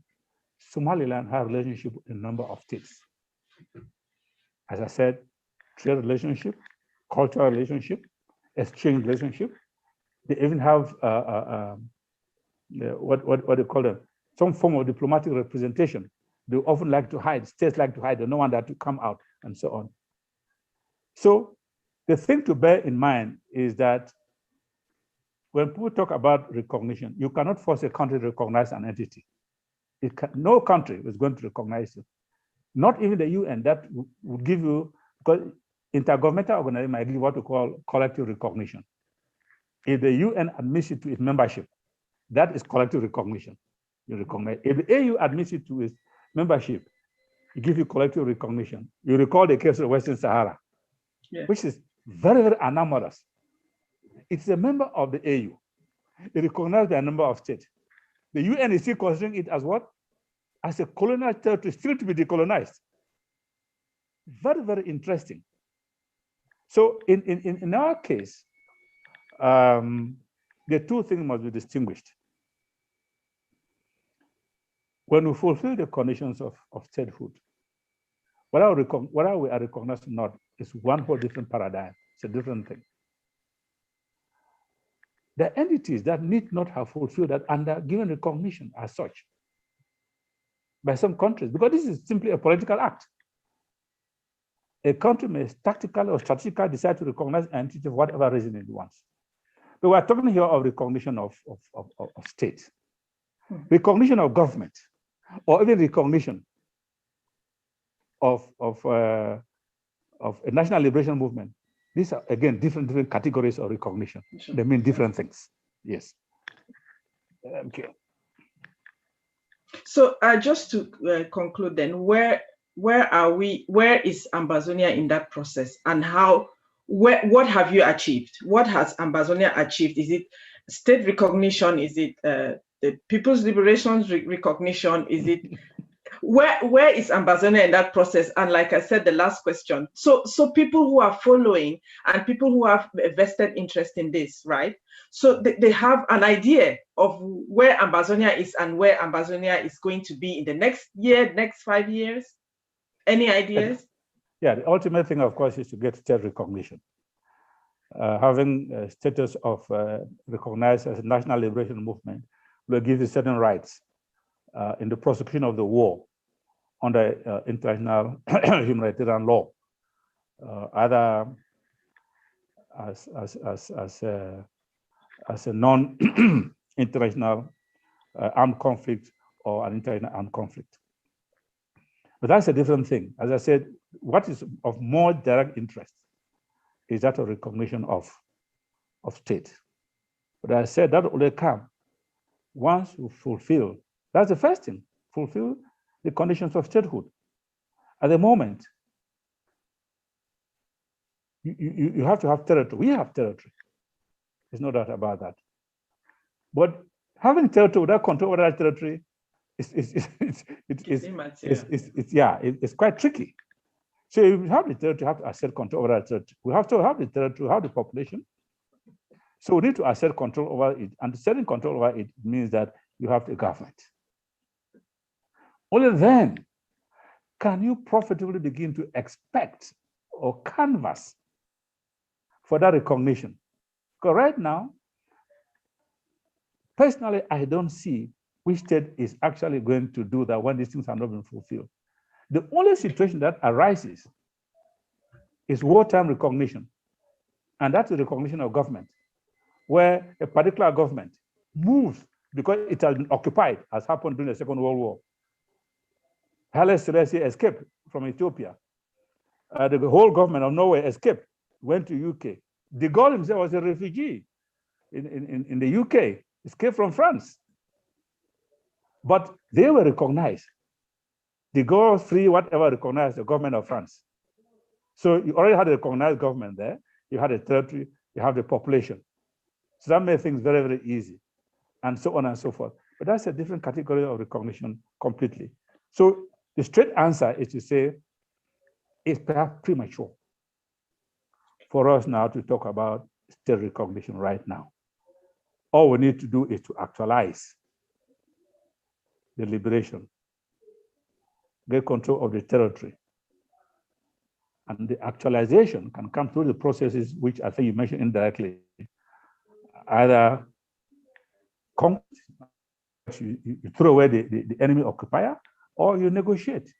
Somaliland has a relationship with a number of states. As I said, trade relationship, cultural relationship, exchange relationship. They even have what they call them, some form of diplomatic representation. They often like to hide, states like to hide, they don't want that to come out, and so on. So the thing to bear in mind is that when people talk about recognition, you cannot force a country to recognize an entity. No country is going to recognize you. Not even the UN, that would give you, because intergovernmental organization might give what we call collective recognition. If the UN admits it to its membership, that is collective recognition. You recognize. If the AU admits it to its membership, it gives you collective recognition. You recall the case of Western Sahara, which is very, very anomalous. It's a member of the AU. It recognized by a number of states. The UN is still considering it as what? As a colonial territory, still to be decolonized. Very, very interesting. So in our case, the two things must be distinguished. When we fulfill the conditions of statehood, whether we are recognized or not is one whole different paradigm. It's a different thing. There are entities that need not have fulfilled that and are given recognition as such by some countries, because this is simply a political act. A country may tactically or strategically decide to recognize an entity for whatever reason it wants. But we're talking here of recognition of states, recognition of government, or even recognition of a national liberation movement. These are, again, different categories of recognition. Sure. They mean different things. Yes. Okay. So just to conclude then, where are we, where is Ambazonia in that process, and what have you achieved? What has Ambazonia achieved? Is it state recognition? Is it the People's Liberation recognition? Is it, where is Ambazonia in that process? And like I said, the last question, so people who are following and people who have a vested interest in this, right? So they have an idea of where Ambazonia is and where Ambazonia is going to be in the next year, next 5 years. Any ideas? Yeah, the ultimate thing, of course, is to get state recognition. Having status of recognized as a national liberation movement will give you certain rights in the prosecution of the war under international humanitarian law, either as a non-international armed conflict or an international armed conflict. But that's a different thing. As I said, what is of more direct interest is that of recognition of state. But as I said, that will come once you fulfill, that's the first thing, fulfill the conditions of statehood. At the moment, you have to have territory. We have territory. There's no doubt about that. But having territory without control over that territory it's quite tricky. So if you have the territory, you have to assert control over that territory. We have to have the territory, have the population. So we need to assert control over it. And asserting control over it means that you have the government. Only then can you profitably begin to expect or canvass for that recognition. Because right now, personally, I don't see which state is actually going to do that when these things have not been fulfilled. The only situation that arises is wartime recognition. And that's the recognition of government, where a particular government moves because it has been occupied, as happened during the Second World War. Haile Selassie escaped from Ethiopia. The whole government of Norway escaped, went to UK. De Gaulle himself was a refugee in the UK, escaped from France. But they were recognized. De Gaulle, free, whatever, recognized the government of France. So you already had a recognized government there. You had a territory, you have the population. So that made things very, very easy, and so on and so forth. But that's a different category of recognition completely. So the straight answer is to say it's perhaps premature for us now to talk about state recognition right now. All we need to do is to actualize the liberation, get control of the territory. And the actualization can come through the processes which I think you mentioned indirectly. Either you throw away the enemy occupier, or you negotiate.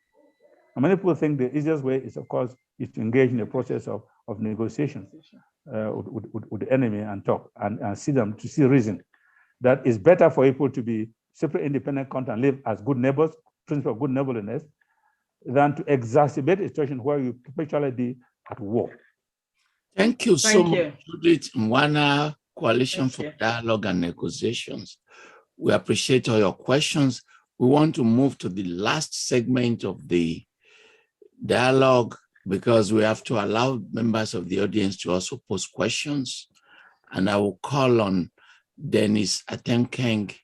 And many people think the easiest way is, of course, is to engage in a process of negotiation with the enemy and talk and see them, to see reason. That it's better for people to be separate, independent countries and live as good neighbors, principle of good neighborliness, than to exacerbate a situation where you perpetually be at war. Thank you so much, Judith Mwana, Coalition for Dialogue and Negotiations. We appreciate all your questions. We want to move to the last segment of the dialogue because we have to allow members of the audience to also pose questions. And I will call on Dennis Atenkeng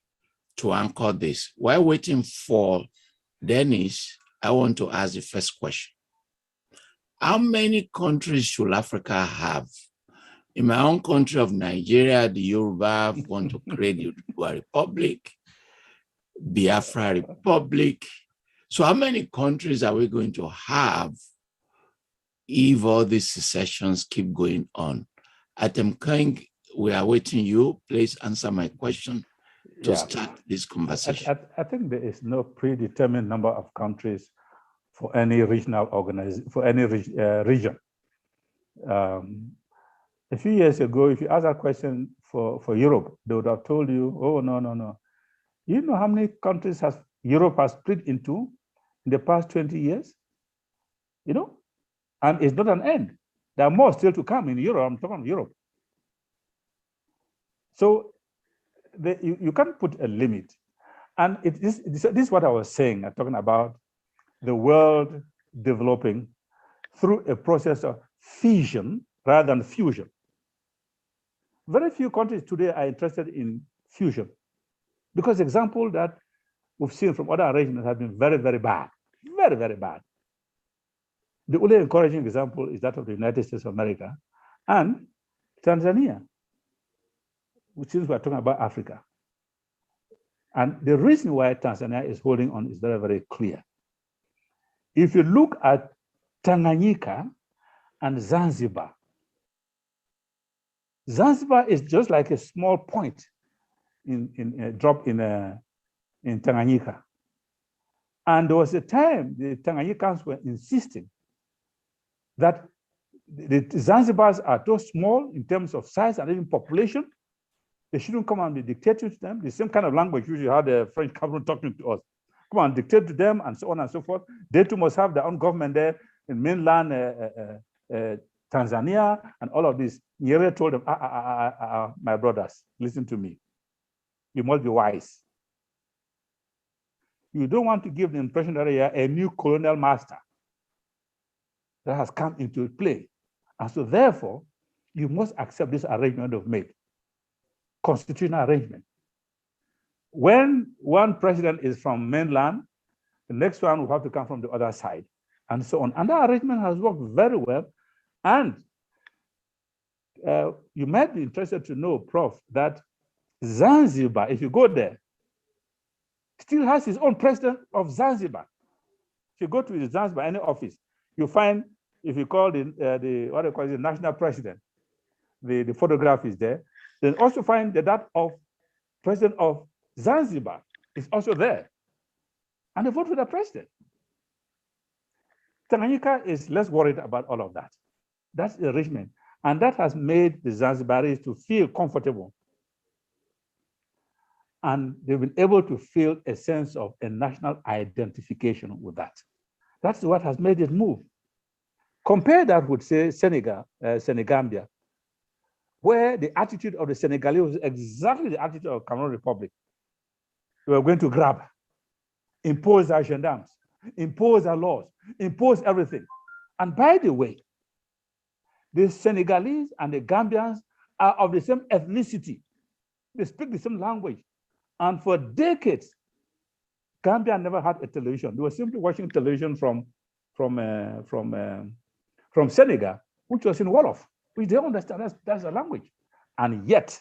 to anchor this. While waiting for Dennis, I want to ask the first question. How many countries should Africa have? In my own country of Nigeria, the Yoruba want to create the Yoruba Republic, Biafra Republic. So how many countries are we going to have if all these secessions keep going on? Atenkeng, we are waiting you. Please answer my question to start this conversation. I think there is no predetermined number of countries for any regional organization, for any region. A few years ago, if you ask that question for Europe, they would have told you, oh, no. You know how many countries Europe has split into in the past 20 years? You know? And it's not an end. There are more still to come in Europe. I'm talking about Europe. So you can't put a limit. And this is what I was saying. I'm talking about the world developing through a process of fission rather than fusion. Very few countries today are interested in fusion because the example that we've seen from other arrangements have been very, very bad, very, very bad. The only encouraging example is that of the United States of America and Tanzania, since we're talking about Africa. And the reason why Tanzania is holding on is very, very clear. If you look at Tanganyika and Zanzibar, Zanzibar is just like a small point in a drop in Tanganyika. And there was a time the Tanganyikans were insisting that the Zanzibars are too small in terms of size and even population. They shouldn't come and be dictated to them. The same kind of language usually had the French Cameroon talking to us. Come on, dictate to them and so on and so forth. They too must have their own government there in mainland Tanzania and all of this. Nyerere told them, my brothers, listen to me. You must be wise. You don't want to give the impression that you are a new colonial master that has come into play. And so therefore, you must accept this arrangement of made, constitutional arrangement. When one president is from mainland, the next one will have to come from the other side, and so on. And that arrangement has worked very well. And you might be interested to know, Prof, that Zanzibar, if you go there, still has his own president of Zanzibar. If you go to the Zanzibar, any office, you find, if you call what they call the national president, the photograph is there. Then also find that of president of Zanzibar is also there. And they vote for the president. Tanganyika is less worried about all of that. That's the arrangement. And that has made the Zanzibaris to feel comfortable. And they've been able to feel a sense of a national identification with that. That's what has made it move. Compare that with, say, Senegambia, where the attitude of the Senegalese was exactly the attitude of Cameroon Republic. We were going to grab, impose our gendarmes, impose our laws, impose everything. And by the way, the Senegalese and the Gambians are of the same ethnicity. They speak the same language. And for decades, Gambia never had a television. They were simply watching television from Senegal, which was in Wolof, which they understand. That's a language. And yet,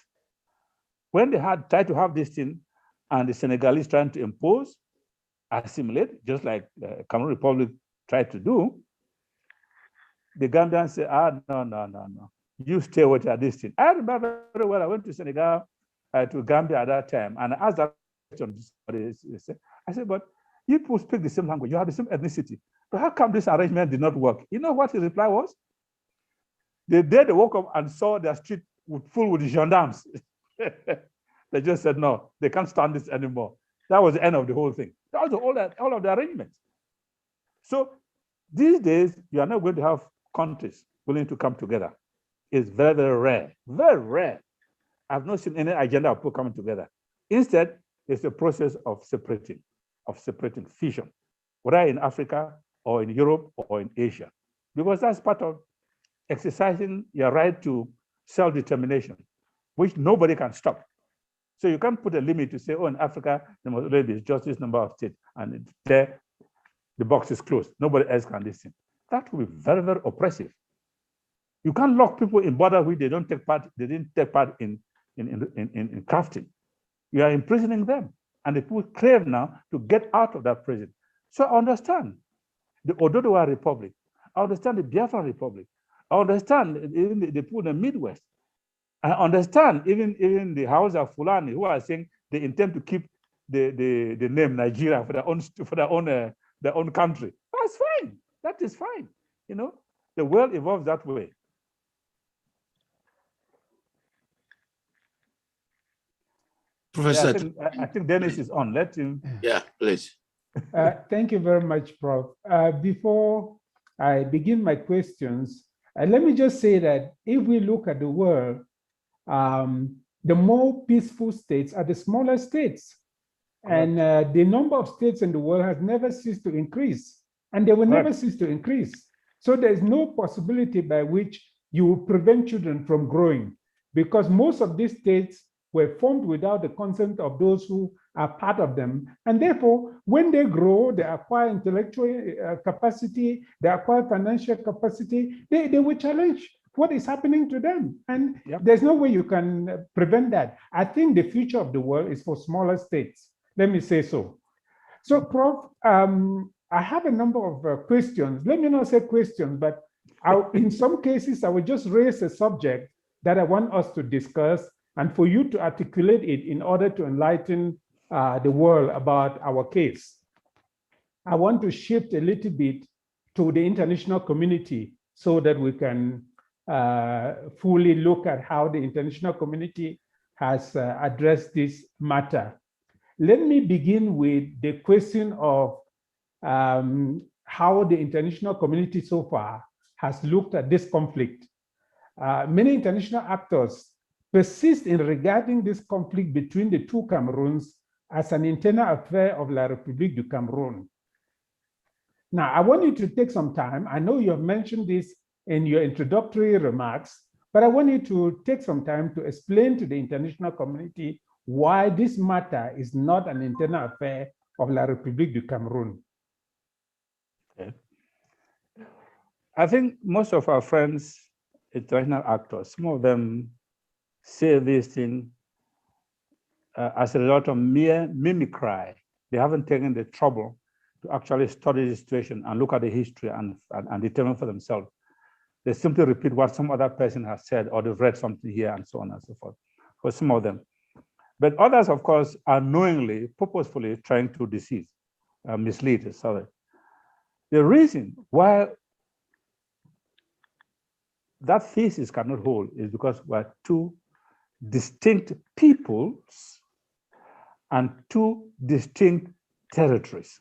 when they had tried to have this thing, and the Senegalese trying to impose, assimilate, just like the Cameroon Republic tried to do, the Gambians say, no. You stay with your this thing. I remember very well, I went to Senegal, to Gambia at that time, and I asked that question. I said, but you people speak the same language, you have the same ethnicity. But how come this arrangement did not work? You know what his reply was? The day they woke up and saw their street full with gendarmes, they just said, no, they can't stand this anymore. That was the end of the whole thing. That was all of the arrangements. So these days, you are not going to have countries willing to come together. It's very, very rare, very rare. I've not seen any agenda of people coming together. Instead, it's a process of separating, fission, whether in Africa or in Europe or in Asia, because that's part of exercising your right to self-determination, which nobody can stop. So you can't put a limit to say, oh, in Africa, there must be just this number of states, and there the box is closed. Nobody else can listen. That will be very, very oppressive. You can't lock people in border which they didn't take part in crafting. You are imprisoning them. And the people crave now to get out of that prison. So I understand the Ododowa Republic. I understand the Biafra Republic. I understand even the people in the Midwest. I understand even the House of Fulani who are saying they intend to keep the name Nigeria for their own country. That's fine. That is fine. You know, the world evolves that way. Professor, yeah, I think Dennis is on. Let him. Yeah, please. Thank you very much, Prof. Before I begin my questions, let me just say that if we look at the world, the more peaceful states are the smaller states. And the number of states in the world has never ceased to increase, and they will never cease to increase. So there's no possibility by which you will prevent children from growing, because most of these states were formed without the consent of those who are part of them. And therefore, when they grow, they acquire intellectual capacity, they acquire financial capacity, they will challenge what is happening to them. And there's no way you can prevent that. I think the future of the world is for smaller states. Let me say so. So, Prof, I have a number of questions. Let me not say questions, but in some cases, I will just raise a subject that I want us to discuss and for you to articulate it in order to enlighten the world about our case. I want to shift a little bit to the international community so that we can fully look at how the international community has addressed this matter. Let me begin with the question of how the international community so far has looked at this conflict. Many international actors persist in regarding this conflict between the two Cameroons as an internal affair of La République du Cameroun. Now, I want you to take some time. I know you have mentioned this in your introductory remarks, but I want you to take some time to explain to the international community why this matter is not an internal affair of La République du Cameroun. Okay. I think most of our friends, international actors, some of them say this thing as a result of mere mimicry. They haven't taken the trouble to actually study the situation and look at the history and determine for themselves. They simply repeat what some other person has said, or they've read something here and so on and so forth, for some of them. But others, of course, are knowingly, purposefully trying to deceive, mislead, sorry. The reason why that thesis cannot hold is because we're two distinct peoples and two distinct territories.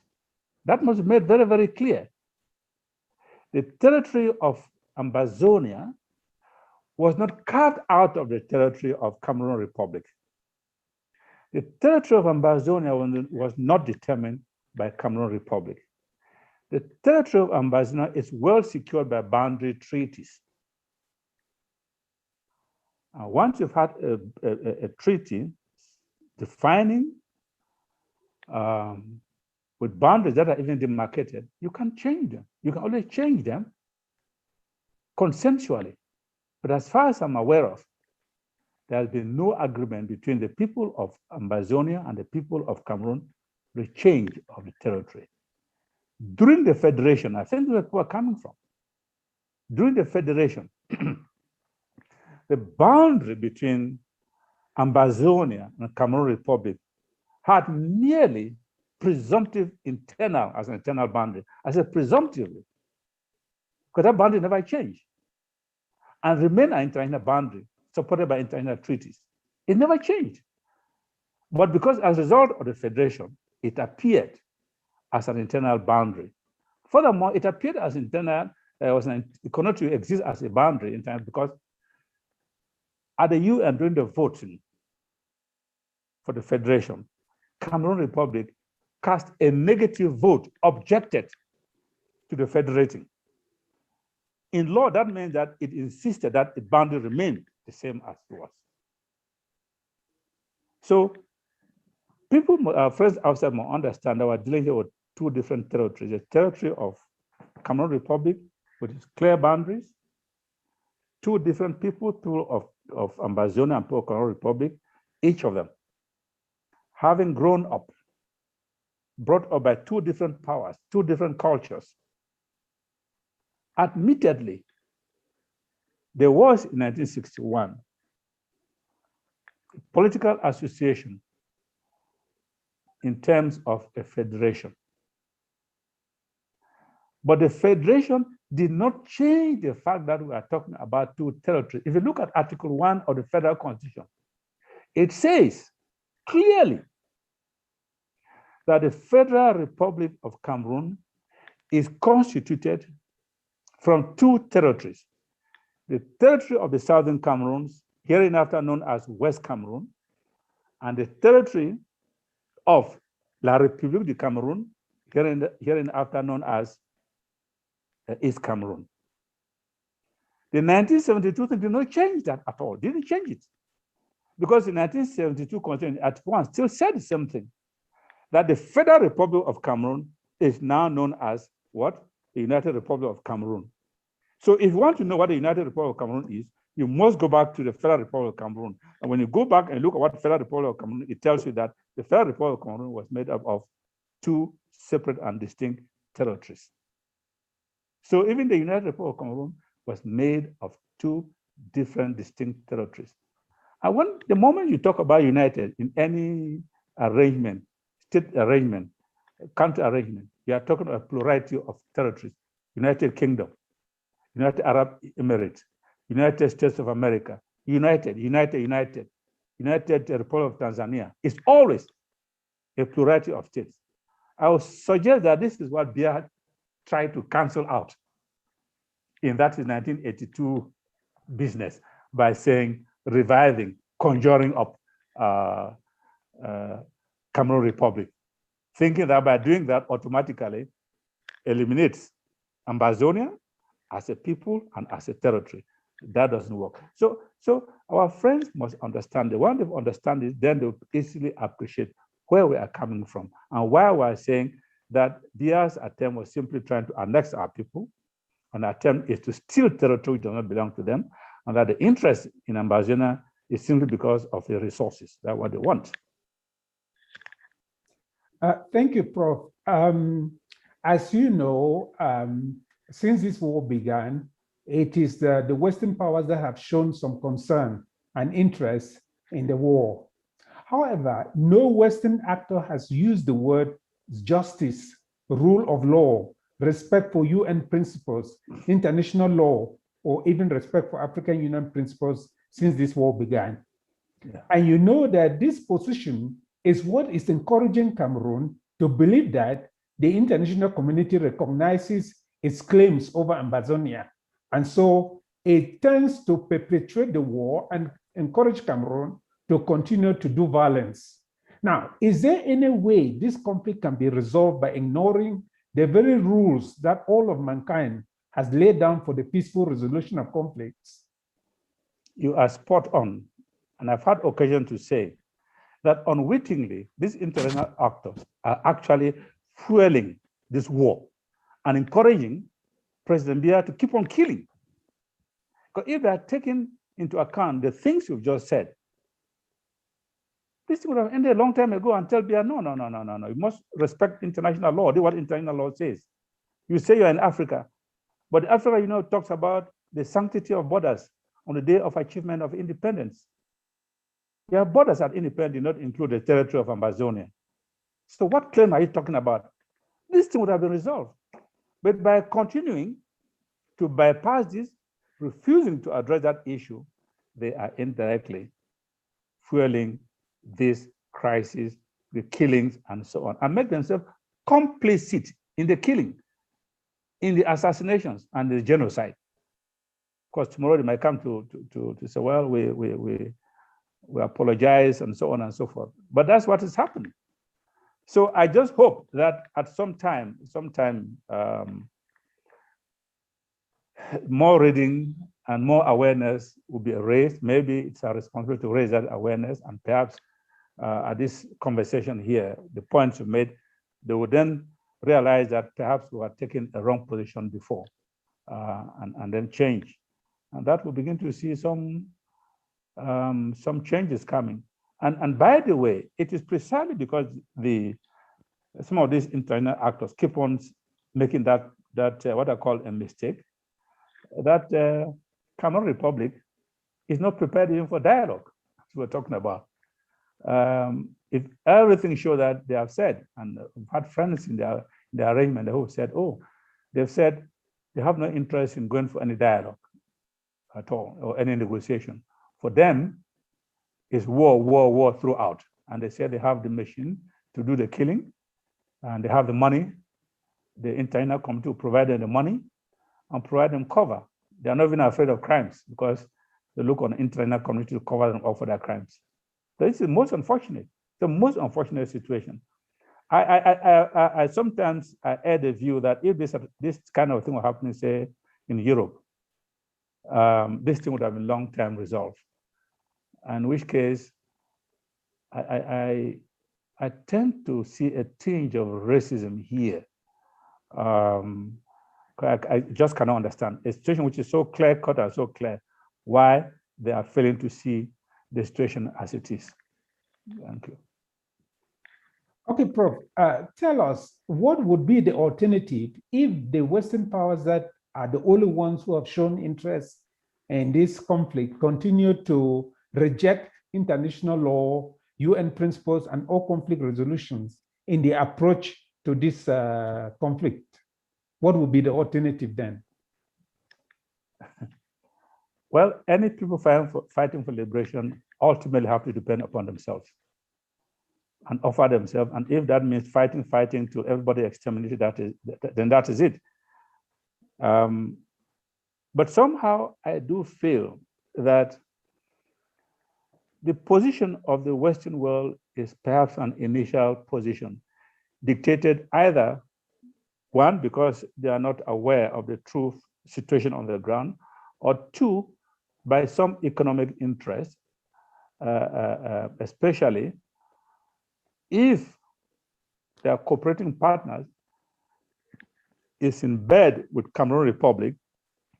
That must be made very, very clear. The territory of Ambazonia was not carved out of the territory of Cameroon Republic. The territory of Ambazonia was not determined by Cameroon Republic. The territory of Ambazonia is well secured by boundary treaties. And once you've had a treaty defining with boundaries that are even demarcated, you can change them. You can always change them consensually. But as far as I'm aware of, there has been no agreement between the people of Ambazonia and the people of Cameroon the change of the territory. During the Federation, I think where people are coming from. During the Federation, the boundary between Ambazonia and Cameroon Republic had merely presumptive internal, as an internal boundary. I said presumptively, because that boundary never changed and remained an international boundary supported by international treaties. It never changed. But because as a result of the Federation, it appeared as an internal boundary. Furthermore, it appeared as internal, it could not exist as a boundary in time because at the UN during the voting for the Federation, Cameroon Republic cast a negative vote, objected to the federating. In law, that means that it insisted that the boundary remained the same as it was. So people, friends outside may understand that we're dealing here with two different territories. The territory of Cameroon Republic, with its clear boundaries, two different people, two of Ambazonia and Cameroon Republic, each of them having grown up, brought up by two different powers, two different cultures. Admittedly, there was in 1961 political association in terms of a federation. But the federation did not change the fact that we are talking about two territories. If you look at Article 1 of the Federal Constitution, it says clearly that the Federal Republic of Cameroon is constituted from two territories. The territory of the Southern Cameroons, hereinafter known as West Cameroon, and the territory of La République du Cameroun, hereinafter known as East Cameroon. The 1972 thing did not change that at all, didn't change it. Because the 1972 Constitution, Article 1 still said the same thing, that the Federal Republic of Cameroon is now known as what? The United Republic of Cameroon. So if you want to know what the United Republic of Cameroon is, you must go back to the Federal Republic of Cameroon. And when you go back and look at what the Federal Republic of Cameroon, it tells you that the Federal Republic of Cameroon was made up of two separate and distinct territories. So even the United Republic of Cameroon was made of two different distinct territories. And when the moment you talk about united in any arrangement, state arrangement, country arrangement, you are talking about a plurality of territories. United Kingdom, United Arab Emirates, United States of America, United Republic of Tanzania. It's always a plurality of states. I would suggest that this is what Biya tried to cancel out in that 1982 business by saying, reviving, conjuring up Cameroon Republic, thinking that by doing that automatically eliminates Ambazonia as a people and as a territory. That doesn't work. So our friends must understand. The one they understand is then they'll easily appreciate where we are coming from and why we are saying that Biya's attempt was simply trying to annex our people. An attempt is to steal territory which does not belong to them, and that the interest in Ambazonia is simply because of the resources. That's what they want. Thank you, Prof. As you know, since this war began, it is the Western powers that have shown some concern and interest in the war. However, no Western actor has used the word justice, rule of law, respect for UN principles, international law, or even respect for African Union principles since this war began. Yeah. And you know that this position is what is encouraging Cameroon to believe that the international community recognizes its claims over Amazonia. And so it tends to perpetuate the war and encourage Cameroon to continue to do violence. Now, is there any way this conflict can be resolved by ignoring the very rules that all of mankind has laid down for the peaceful resolution of conflicts? You are spot on. And I've had occasion to say that unwittingly, these international actors are actually fueling this war and encouraging President Biya to keep on killing. Because if they are taking into account the things you've just said, this would have ended a long time ago and tell Biya, no, you must respect international law, do what international law says. You say you're in Africa, but Africa, you know, talks about the sanctity of borders on the day of achievement of independence. Your borders are independent, do not include the territory of Amazonia. So what claim are you talking about? This thing would have been resolved. But by continuing to bypass this, refusing to address that issue, they are indirectly fueling this crisis, the killings and so on, and make themselves complicit in the killing, in the assassinations and the genocide. Of course, tomorrow they might come to say, well, we apologize and so on and so forth. But that's what is happening. So I just hope that at some time, more reading and more awareness will be raised. Maybe it's our responsibility to raise that awareness, and perhaps at this conversation here, the points you made, they would then realize that perhaps we were taking a wrong position before, and then change. And that will begin to see some changes coming. And by the way, it is precisely because some of these international actors keep on making that what I call a mistake, that Cameroon Republic is not prepared even for dialogue, as we're talking about. If everything shows that they have said, and we've had friends in the arrangement who said, they've said they have no interest in going for any dialogue at all, or any negotiation. For them, it's war throughout. And they said they have the machine to do the killing, and they have the money. The international committee will provide them the money and provide them cover. They are not even afraid of crimes because they look on the international community to cover them up for their crimes. So it's the most unfortunate situation. I sometimes add the view that if this kind of thing were happening, say, in Europe, this thing would have been long-term resolved. In which case, I tend to see a tinge of racism here. I just cannot understand a situation which is so clear-cut and so clear, why they are failing to see the situation as it is. Thank you. Okay, Prof, tell us, what would be the alternative if the Western powers that are the only ones who have shown interest in this conflict continue to reject international law, UN principles, and all conflict resolutions in the approach to this conflict? What would be the alternative then? Well, any people fighting for liberation ultimately have to depend upon themselves and offer themselves. And if that means fighting till everybody exterminated, then that is it. But somehow I do feel that the position of the Western world is perhaps an initial position dictated either, one, because they are not aware of the true situation on the ground, or two, by some economic interest, especially if their cooperating partners is in bed with Cameroon Republic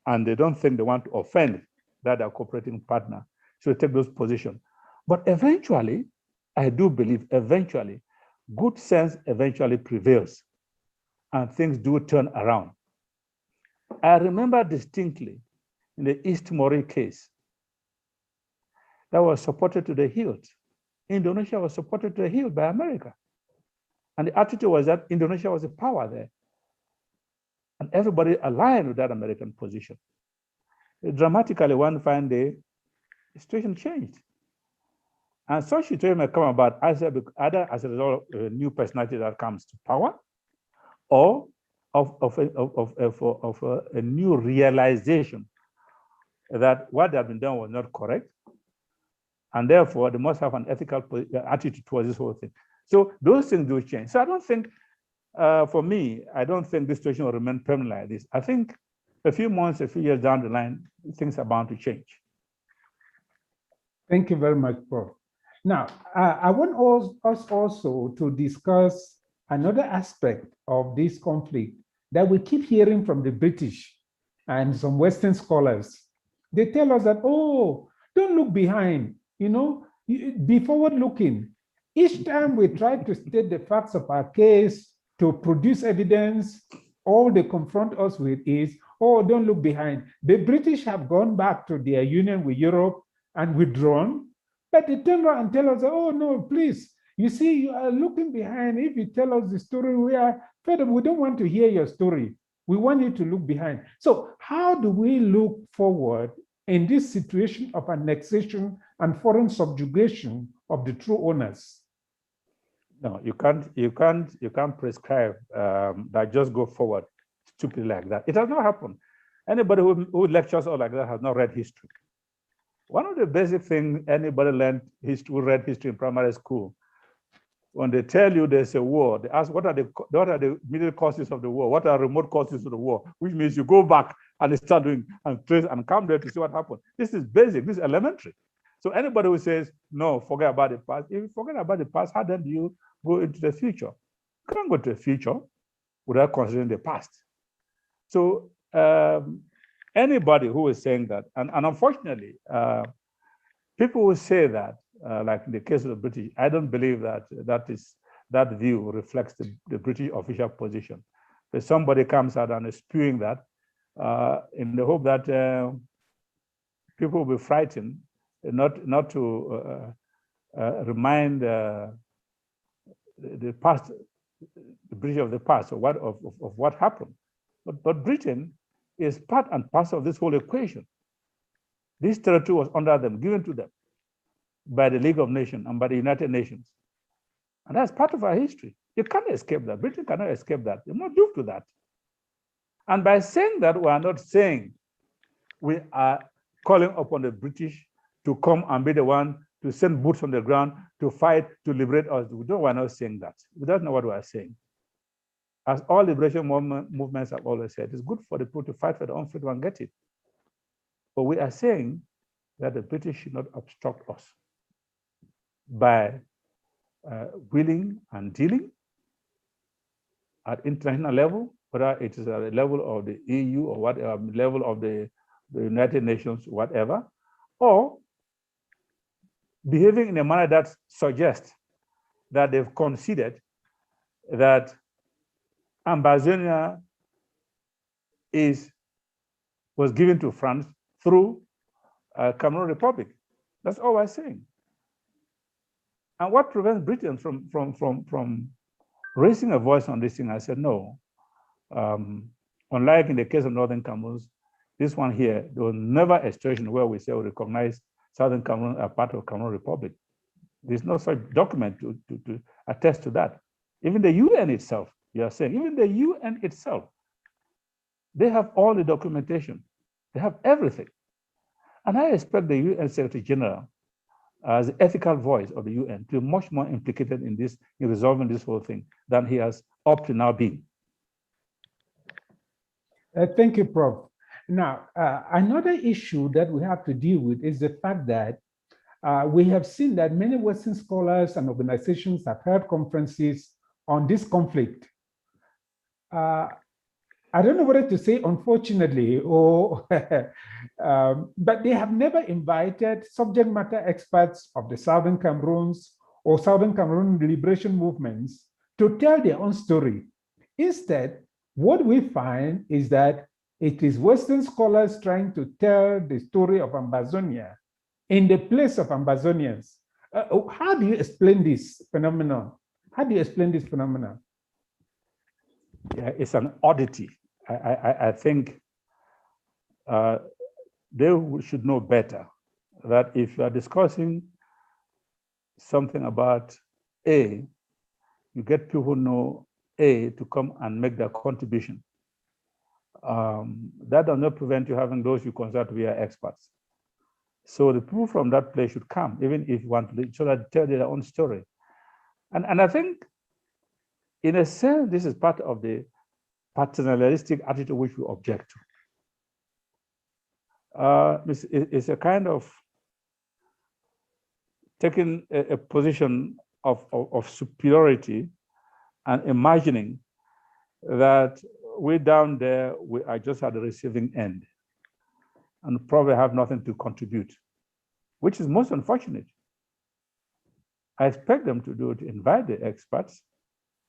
and they don't think they want to offend that their cooperating partner, so they take those positions. But eventually, I do believe eventually, good sense eventually prevails and things do turn around. I remember distinctly in the East Timor case that was supported to the hilt. Indonesia was supported to the hilt by America. And the attitude was that Indonesia was a power there. And everybody aligned with that American position. Dramatically, one fine day, the situation changed. And such situation may come about either as a result of a new personality that comes to power, or of a new realization that what had been done was not correct, and therefore they must have an ethical attitude towards this whole thing. So those things do change. So I don't think, for me, I don't think this situation will remain permanent like this. I think a few months, a few years down the line, things are bound to change. Thank you very much, Prof. Now, I want us also to discuss another aspect of this conflict that we keep hearing from the British and some Western scholars. They tell us that, oh, don't look behind, you know, be forward looking. Each time we try to state the facts of our case, to produce evidence, all they confront us with is, oh, don't look behind. The British have gone back to their union with Europe and withdrawn, but they turn around and tell us, oh, no, please, you see, you are looking behind. If you tell us the story, we don't want to hear your story. We want you to look behind. So how do we look forward in this situation of annexation and foreign subjugation of the true owners? No, you can't prescribe that just go forward stupidly like that. It has not happened. Anybody who lectures all like that has not read history. One of the basic things anybody who read history in primary school, when they tell you there's a war, they ask what are the middle causes of the war, what are remote causes of the war, which means you go back and start doing and trace and come there to see what happened. This is basic, this is elementary. So anybody who says, no, forget about the past, if you forget about the past, how then do you go into the future? You can't go to the future without considering the past. So anybody who is saying that, and unfortunately, people will say that, like in the case of the British, I don't believe that that view reflects the British official position. If somebody comes out and is spewing that in the hope that people will be frightened, not to remind the past, the British of the past, or what happened. But Britain is part and parcel of this whole equation. This territory was under them, given to them by the League of Nations and by the United Nations. And that's part of our history. You can't escape that. Britain cannot escape that. You're not due to that. And by saying that, we are not saying we are calling upon the British to come and be the one to send boots on the ground to fight to liberate us. We're not saying that. That's not what we are saying. As all liberation movements have always said, it's good for the people to fight for their own freedom and get it. But we are saying that the British should not obstruct us by willing and dealing at international level, whether it is at the level of the EU or whatever, level of the United Nations, whatever, or behaving in a manner that suggests that they've conceded that Ambazonia was given to France through Cameroon Republic. That's all we're saying. And what prevents Britain from raising a voice on this thing? I said, no. Unlike in the case of Northern Cameroons, this one here, there was never a situation where we say we recognize Southern Cameroon as part of Cameroon Republic. There's no such document to attest to that. Even the UN itself, you are saying, even the UN itself, they have all the documentation. They have everything. And I expect the UN Secretary General, as the ethical voice of the UN, to be much more implicated in resolving this whole thing than he has up to now been. Thank you, Prof. Now, another issue that we have to deal with is the fact that we have seen that many Western scholars and organizations have held conferences on this conflict. I don't know whether to say unfortunately or, but they have never invited subject matter experts of the Southern Cameroons or Southern Cameroon liberation movements to tell their own story. Instead, what we find is that it is Western scholars trying to tell the story of Ambazonia in the place of Ambazonians. How do you explain this phenomenon? How do you explain this phenomenon? Yeah, it's an oddity. I think they should know better that if you are discussing something about A, you get people who know A to come and make their contribution. That does not prevent you having those you consider to be experts. So the people from that place should come, even if you want to so that tell their own story. And I think, in a sense, this is part of the paternalistic attitude which we object to. It's a kind of taking a position of superiority and imagining that we down there, we are just at the receiving end and probably have nothing to contribute, which is most unfortunate. I expect them to do it, invite the experts,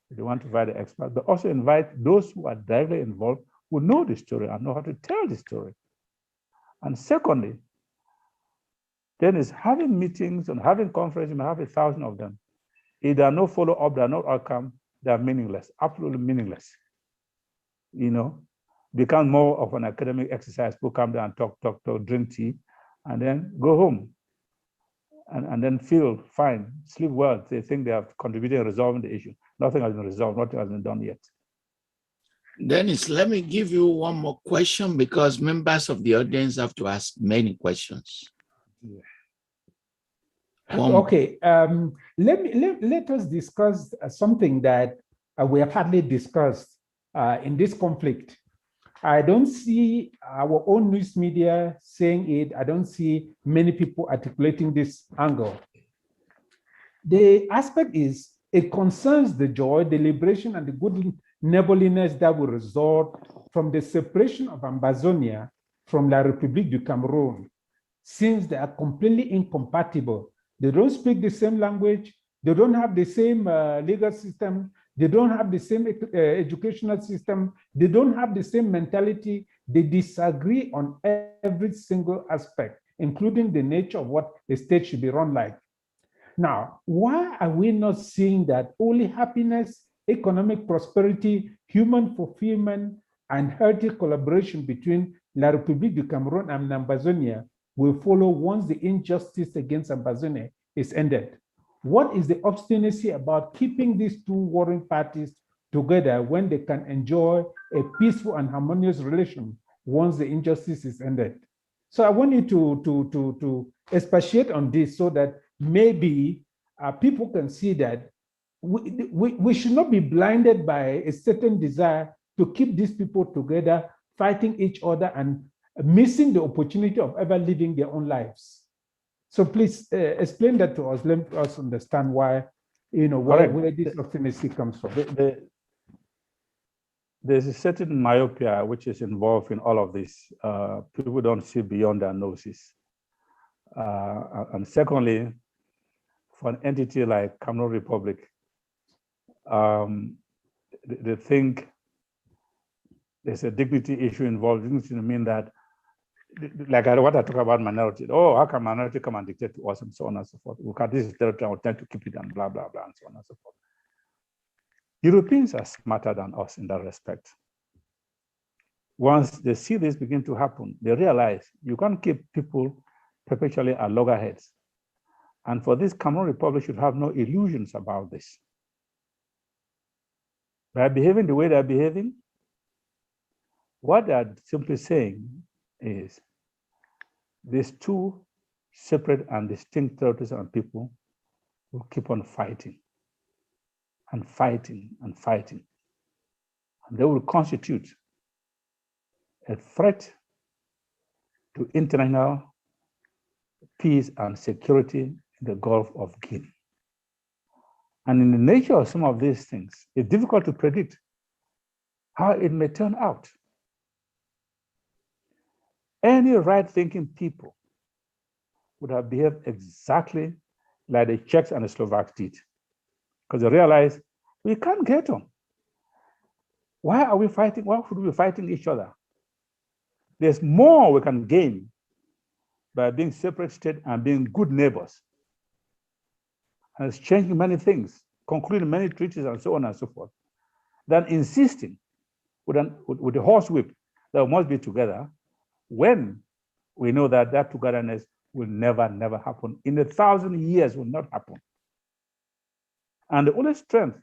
if they want to invite the experts, but also invite those who are directly involved, who know the story and know how to tell the story. And secondly, then is having meetings and having conferences, you may have 1,000 of them. If there are no follow-up, there are no outcome, they are meaningless, absolutely meaningless. You know, become more of an academic exercise. People come down and talk, drink tea, and then go home. And then feel fine, sleep well. They think they have contributed in resolving the issue. Nothing has been resolved, nothing has been done yet. Dennis, let me give you one more question because members of the audience have to ask many questions. Yeah. Okay, let us discuss something that we have hardly discussed in this conflict. I don't see our own news media saying it. I don't see many people articulating this angle. The aspect is, it concerns the joy, the liberation, and the good neighborliness that will result from the separation of Ambazonia from La République du Cameroon, since they are completely incompatible. They don't speak the same language. They don't have the same legal system. They don't have the same educational system. They don't have the same mentality. They disagree on every single aspect, including the nature of what a state should be run like. Now, why are we not seeing that only happiness, economic prosperity, human fulfillment, and healthy collaboration between La République du Cameroon and Ambazonia will follow once the injustice against Ambazonia is ended? What is the obstinacy about keeping these two warring parties together when they can enjoy a peaceful and harmonious relation once the injustice is ended? So I want you to expatiate on this so that maybe people can see that we should not be blinded by a certain desire to keep these people together, fighting each other and missing the opportunity of ever living their own lives. So please explain that to us. Let us understand why, where this obstinacy comes from. There's a certain myopia which is involved in all of this. People don't see beyond their noses. And secondly, for an entity like Cameroon Republic, they think there's a dignity issue involved. Dignity mean that, like what I talk about minority. Oh, how can minority come and dictate to us and so on and so forth? Look at this territory, we tend to keep it and blah, blah, blah, and so on and so forth. Europeans are smarter than us in that respect. Once they see this begin to happen, they realize you can't keep people perpetually at loggerheads. And for this, Cameroon Republic should have no illusions about this. By behaving the way they're behaving, what they're simply saying is these two separate and distinct territories and people will keep on fighting and fighting and fighting. And they will constitute a threat to international peace and security in the Gulf of Guinea. And in the nature of some of these things, it's difficult to predict how it may turn out. Any right-thinking people would have behaved exactly like the Czechs and the Slovaks did, because they realized we can't get on. Why are we fighting? Why should we be fighting each other? There's more we can gain by being separate states and being good neighbors. And it's changing many things, concluding many treaties and so on and so forth, than insisting with the horsewhip that we must be together when we know that that togetherness will never, never happen. In 1,000 years will not happen. And the only strength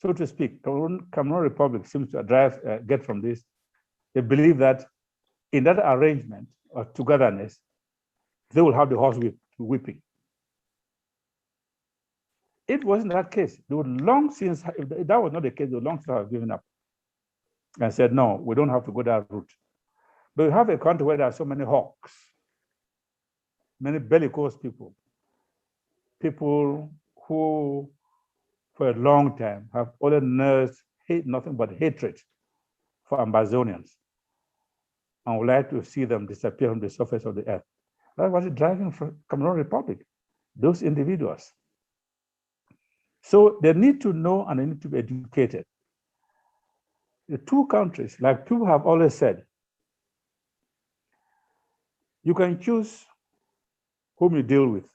so to speak, Cameroon Republic seems to get from this. They believe that in that arrangement of togetherness, they will have the horse whipping. It wasn't that case. They would long since, if that was not the case, they would long since have given up and said, no, we don't have to go that route. But we have a country where there are so many hawks, many bellicose people, people who for a long time have only nursed nothing but hatred for Ambazonians and would like to see them disappear from the surface of the earth. That was driving for Cameroon Republic, those individuals. So they need to know and they need to be educated. The two countries, like people have always said, you can choose whom you deal with.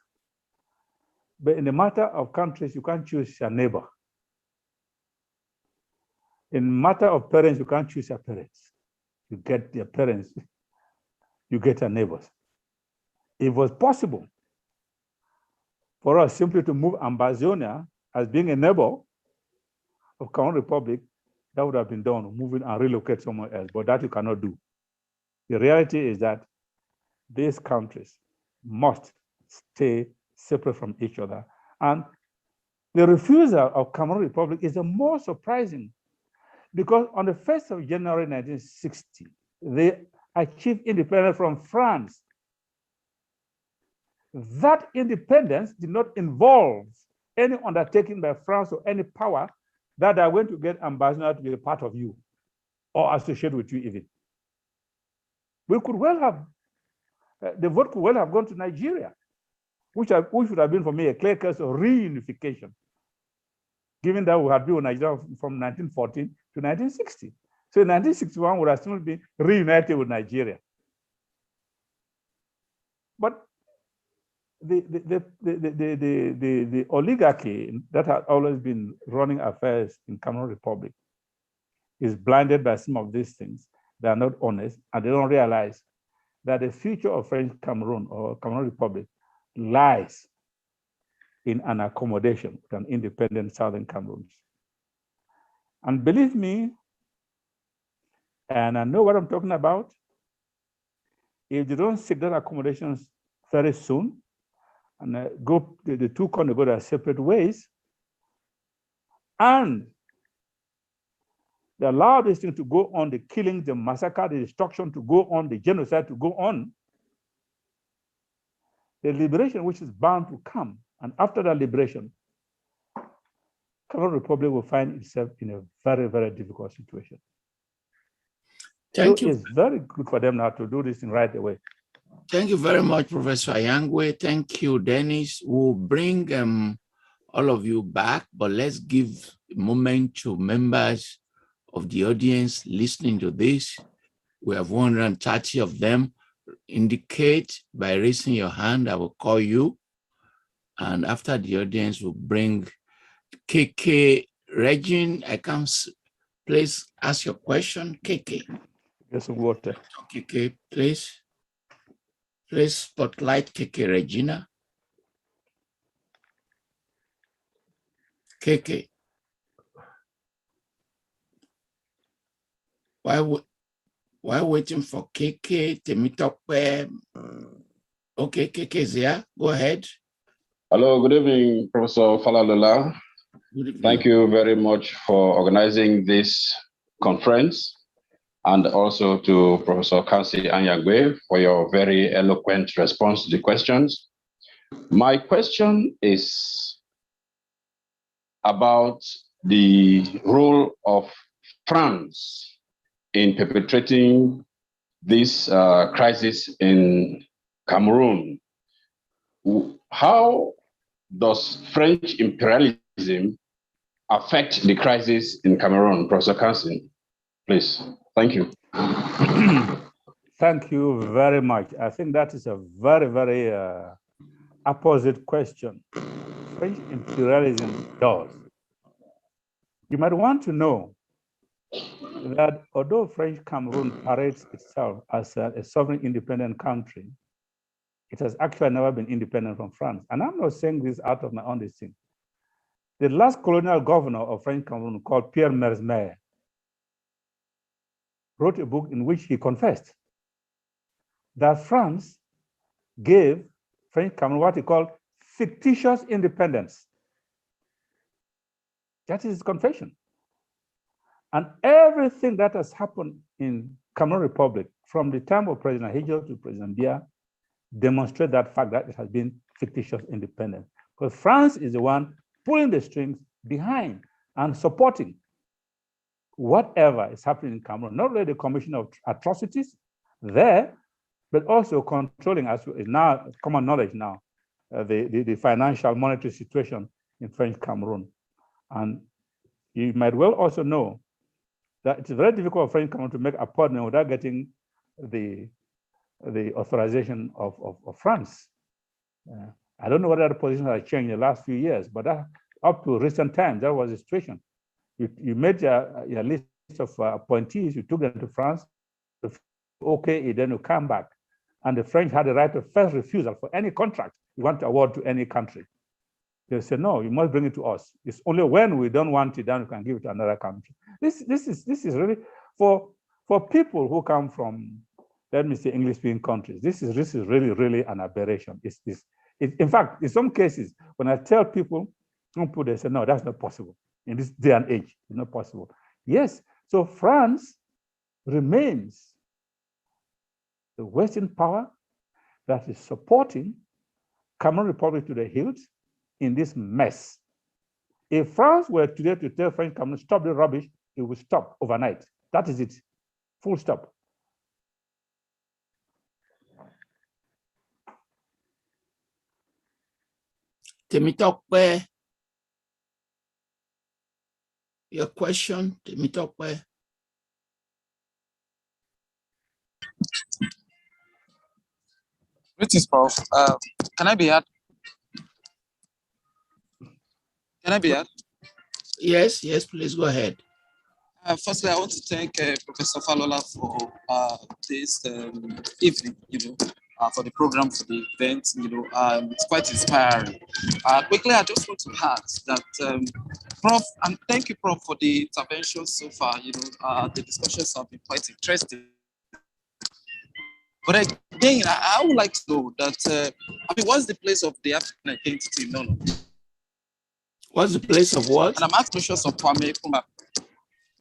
But in the matter of countries, you can't choose your neighbor. In matter of parents, you can't choose your parents. You get your parents, you get your neighbors. If it was possible for us simply to move Ambazonia as being a neighbor of Cameroon Republic, that would have been done, moving and relocate somewhere else, but that you cannot do. The reality is that these countries must stay separate from each other. And the refusal of Cameroon Republic is the more surprising because on the 1st of January 1960, they achieved independence from France. That independence did not involve any undertaking by France or any power that are going to get Ambazonian to be a part of you or associate with you even. We could well have, the vote could well have gone to Nigeria, which would have been for me a clear case of reunification, given that we had been in Nigeria from 1914 to 1960. So in 1961 would have still been reunited with Nigeria. But the oligarchy that had always been running affairs in Cameroon Republic is blinded by some of these things. They are not honest, and they don't realize that the future of French Cameroon or Cameroon Republic lies in an accommodation with an independent Southern Cameroon. And believe me, and I know what I'm talking about, if they don't seek that accommodations very soon, and the two countries go their separate ways, and they allow this thing to go on, the killing, the massacre, the destruction to go on, the genocide to go on, the liberation which is bound to come, and after that liberation, Cameroon Republic will find itself in a very, very difficult situation. Thank you. It's very good for them now to do this thing right away. Thank you very much, Professor Anyangwe. Thank you, Dennis. We'll bring all of you back, but let's give a moment to members of the audience listening to this. We have 130 of them. Indicate by raising your hand, I will call you. And after the audience, will bring KK Regine. I can please ask your question, KK. Get some water. KK, please. Please spotlight KK Regina. KK. While waiting for KK, Temitope. Okay, KK is here. Go ahead. Hello, good evening, Professor Falalola. Good evening. Thank you very much for organizing this conference, and also to Professor Carlson Anyangwe for your very eloquent response to the questions. My question is about the role of France in perpetrating this crisis in Cameroon. How does French imperialism affect the crisis in Cameroon? Professor Carlson, please. Thank you. Thank you very much. I think that is a very, very opposite question. French imperialism does. You might want to know that although French Cameroon parades itself as a sovereign independent country, it has actually never been independent from France. And I'm not saying this out of my own thing. The last colonial governor of French Cameroon, called Pierre Mersmer, wrote a book in which he confessed that France gave French Cameroon what he called fictitious independence. That is his confession. And everything that has happened in Cameroon Republic from the time of President Hijo to President Biya demonstrate that fact that it has been fictitious independence. Because France is the one pulling the strings behind and supporting whatever is happening in Cameroon, not only the commission of atrocities there, but also controlling, as is now common knowledge now, the financial monetary situation in French Cameroon. And you might well also know that it's very difficult for French Cameroon to make appointment without getting the authorization of France. I don't know whether the position has changed in the last few years, but up to recent times, that was the situation. You made your list of appointees, you took them to France, okay, then you come back. And the French had the right of first refusal for any contract you want to award to any country. They said, no, you must bring it to us. It's only when we don't want it, then we can give it to another country. This is really, for people who come from, let me say, English-speaking countries, this is really, really an aberration. In fact, in some cases, when I tell people, they say, no, that's not possible. In this day and age, it's not possible. Yes, so France remains the Western power that is supporting Cameroon Republic to the hilt in this mess. If France were today to tell French Cameroon, stop the rubbish, it will stop overnight. That is it, full stop. Temitokwe, your question, Temitokwe. Greetings, Prof. Can I be heard? Can I be heard? Yes, please go ahead. Firstly, I want to thank Professor Falola for this evening, for the program, for the event. It's quite inspiring. Quickly, I just want to add that, Prof, and thank you, Prof, for the intervention so far. The discussions have been quite interesting. But again, I would like to know that, what's the place of the African identity in all of this? What's the place of what? And I'm asking questions of Kwame Nkrumah.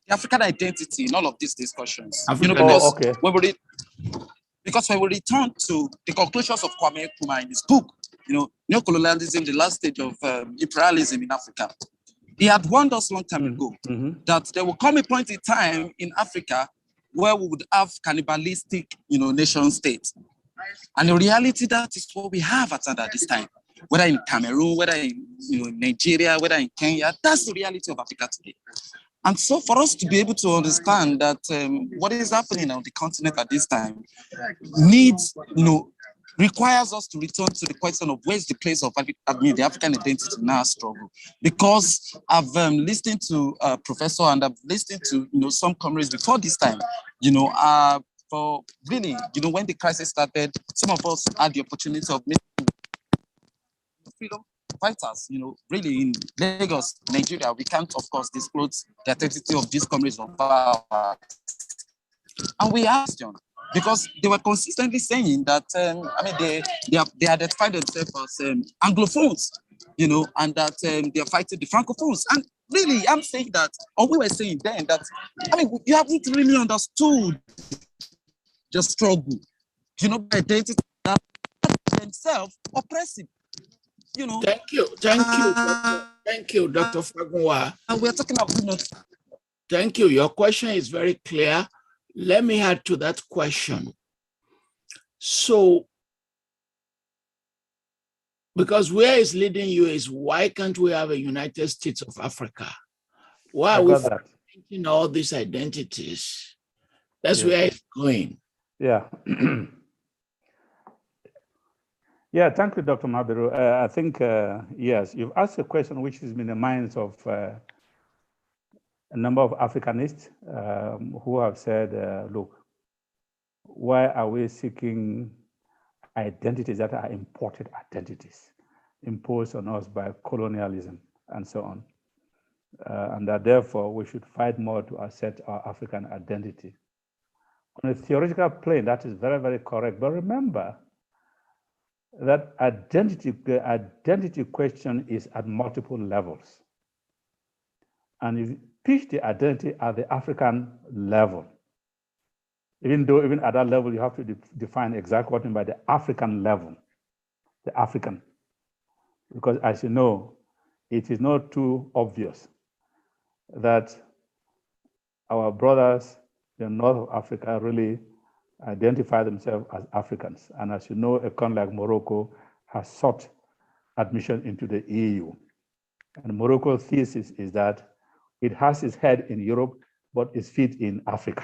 The African identity in all of these discussions. Because when we return to the conclusions of Kwame Nkrumah in his book, Neocolonialism, the last stage of imperialism in Africa, he had warned us long time ago that there will come a point in time in Africa where we would have cannibalistic, nation states. And in reality, that is what we have at this time. Whether in Cameroon, whether in Nigeria, whether in Kenya, that's the reality of Africa today. And so for us to be able to understand that what is happening on the continent at this time requires us to return to the question of where's the place of the African identity in our struggle. Because I've listened to Professor and I've listened to some comrades before this time, for really, when the crisis started, some of us had the opportunity of meeting freedom fighters, really in Lagos, Nigeria. We can't, of course, disclose the identity of these comrades of power. And we asked them, because they were consistently saying that, they identified themselves as Anglophones, and that they are fighting the Francophones. And really, I'm saying that, or we were saying then that, you haven't really understood the struggle, identity that themselves oppressive. Thank you, Dr. Fagunwa. And we're talking about Thank you. Your question is very clear. Let me add to that question. So, because where it's leading you is why can't we have a United States of Africa? Why are we thinking all these identities? That's where it's going. Yeah. Yeah, thank you, Dr. Mabiru. I think, yes, you've asked a question which is in the minds of a number of Africanists who have said, look, why are we seeking identities that are imported identities imposed on us by colonialism? and so on. And that therefore we should fight more to assert our African identity. On a theoretical plane, that is very, very correct. But remember that identity question is at multiple levels. And if you pitch the identity at the African level, even though even at that level, you have to define exactly what you mean by the African level, the African. Because as you know, it is not too obvious that our brothers in North Africa really identify themselves as Africans. And as you know, a country like Morocco has sought admission into the EU. And Morocco's thesis is that it has its head in Europe, but its feet in Africa,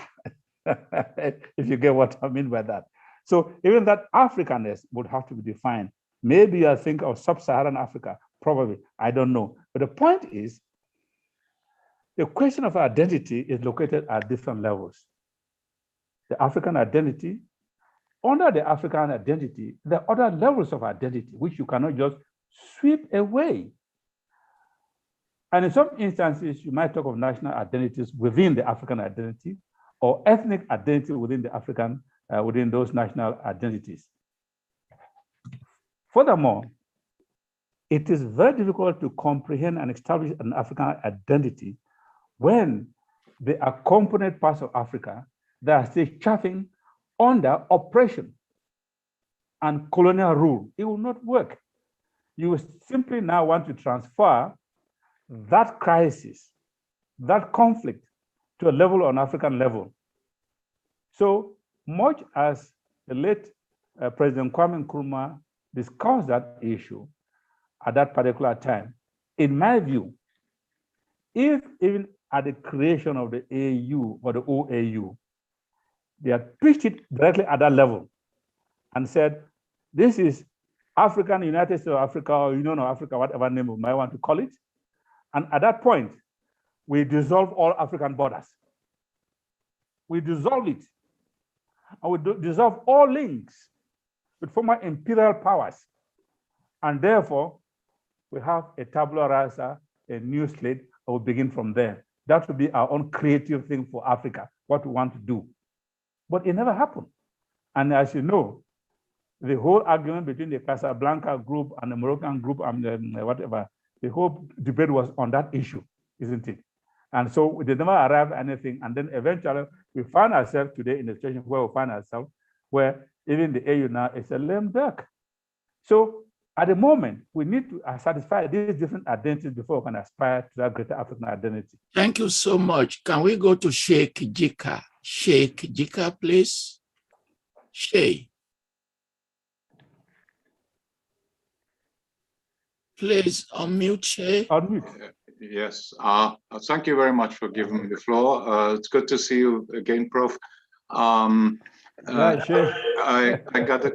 if you get what I mean by that. So even that Africanness would have to be defined. Maybe you think of sub-Saharan Africa, probably, I don't know. But the point is, the question of identity is located at different levels. The African identity, under the African identity, there are other levels of identity which you cannot just sweep away. And in some instances, you might talk of national identities within the African identity or ethnic identity within the African, within those national identities. Furthermore, it is very difficult to comprehend and establish an African identity when there are component parts of Africa that are still chafing under oppression and colonial rule. It will not work. You will simply now want to transfer that crisis, that conflict, to a level on African level. So much as the late President Kwame Nkrumah discussed that issue at that particular time, in my view, if even at the creation of the AU or the OAU, they had pitched it directly at that level and said, this is African United States of Africa, or Union of Africa, whatever name we might want to call it. And at that point, we dissolve all African borders. We dissolve it. And we dissolve all links with former imperial powers. And therefore, we have a tabula rasa, a new slate, and we begin from there. That would be our own creative thing for Africa, what we want to do. But it never happened. And as you know, the whole argument between the Casablanca group and the Moroccan group and whatever, the whole debate was on that issue, isn't it? And so we did never arrive at anything. And then eventually we find ourselves today in a situation where we find ourselves, where even the AU now is a lame duck. So at the moment, we need to satisfy these different identities before we can aspire to that greater African identity. Thank you so much. Can we go to Sheikh Jika? Sheikh Jika, please. Sheikh. Please unmute, Sheikh. Unmute. Yes. Thank you very much for giving me the floor. It's good to see you again, Prof. I got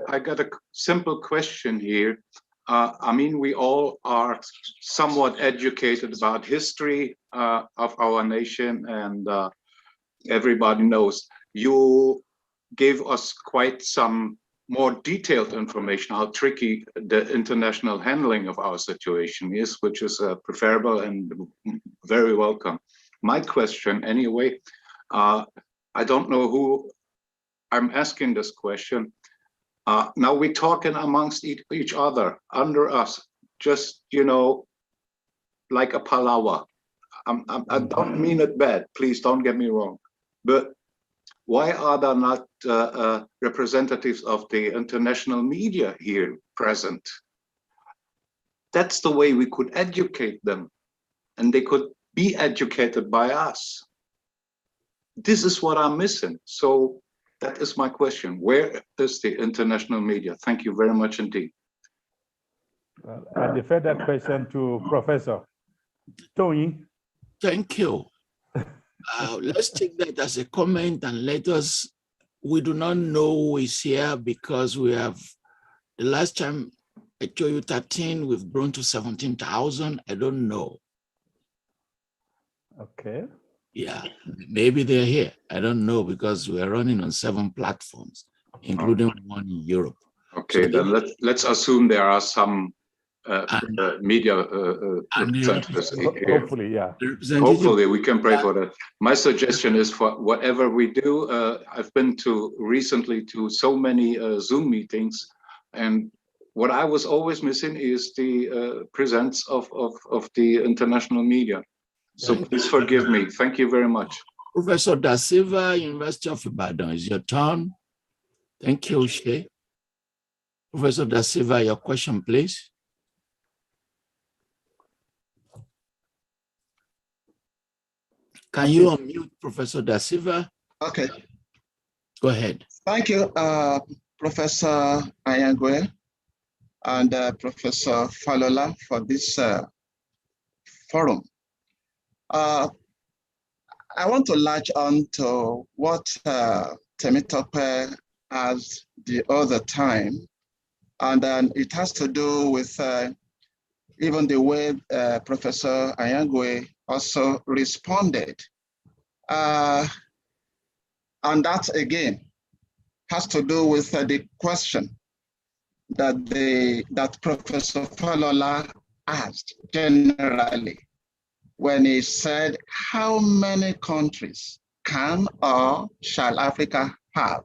a simple question here. I mean, we all are somewhat educated about history of our nation, and everybody knows. You gave us quite some more detailed information how tricky the international handling of our situation is, which is preferable and very welcome. My question, anyway, I don't know who I'm asking this question. Now we're talking amongst each other, under us, just, you know, like a palaver. I don't mean it bad, please don't get me wrong, but why are there not representatives of the international media here present? That's the way we could educate them, and they could be educated by us. This is what I'm missing. So that is my question. Where is the international media? Thank you very much indeed. Well, I defer that question to Professor Tony. Thank you. Let's take that as a comment and let us, we do not know who is here because we have, the last time I told you 13, we've grown to 17,000. I don't know. Okay. Yeah, maybe they're here. I don't know because we're running on 7 platforms, including one in Europe. Okay, so then let's assume there are some media centers here. Hopefully, yeah. Hopefully, we can pray for that. My suggestion is for whatever we do. I've been recently to so many Zoom meetings, and what I was always missing is the presence of the international media. So please forgive me. Thank you very much. Professor Da Silva, University of Ibadan, is your turn. Thank you, Shay. Professor Da Silva, your question, please. Can you unmute Professor Da Silva? Okay. Go ahead. Thank you, Professor Anyangwe and Professor Falola for this forum. I want to latch on to what Temitope asked the other time, and then it has to do with even the way Professor Anyangwe also responded. And that again has to do with the question that Professor Falola asked generally when he said, how many countries can or shall Africa have?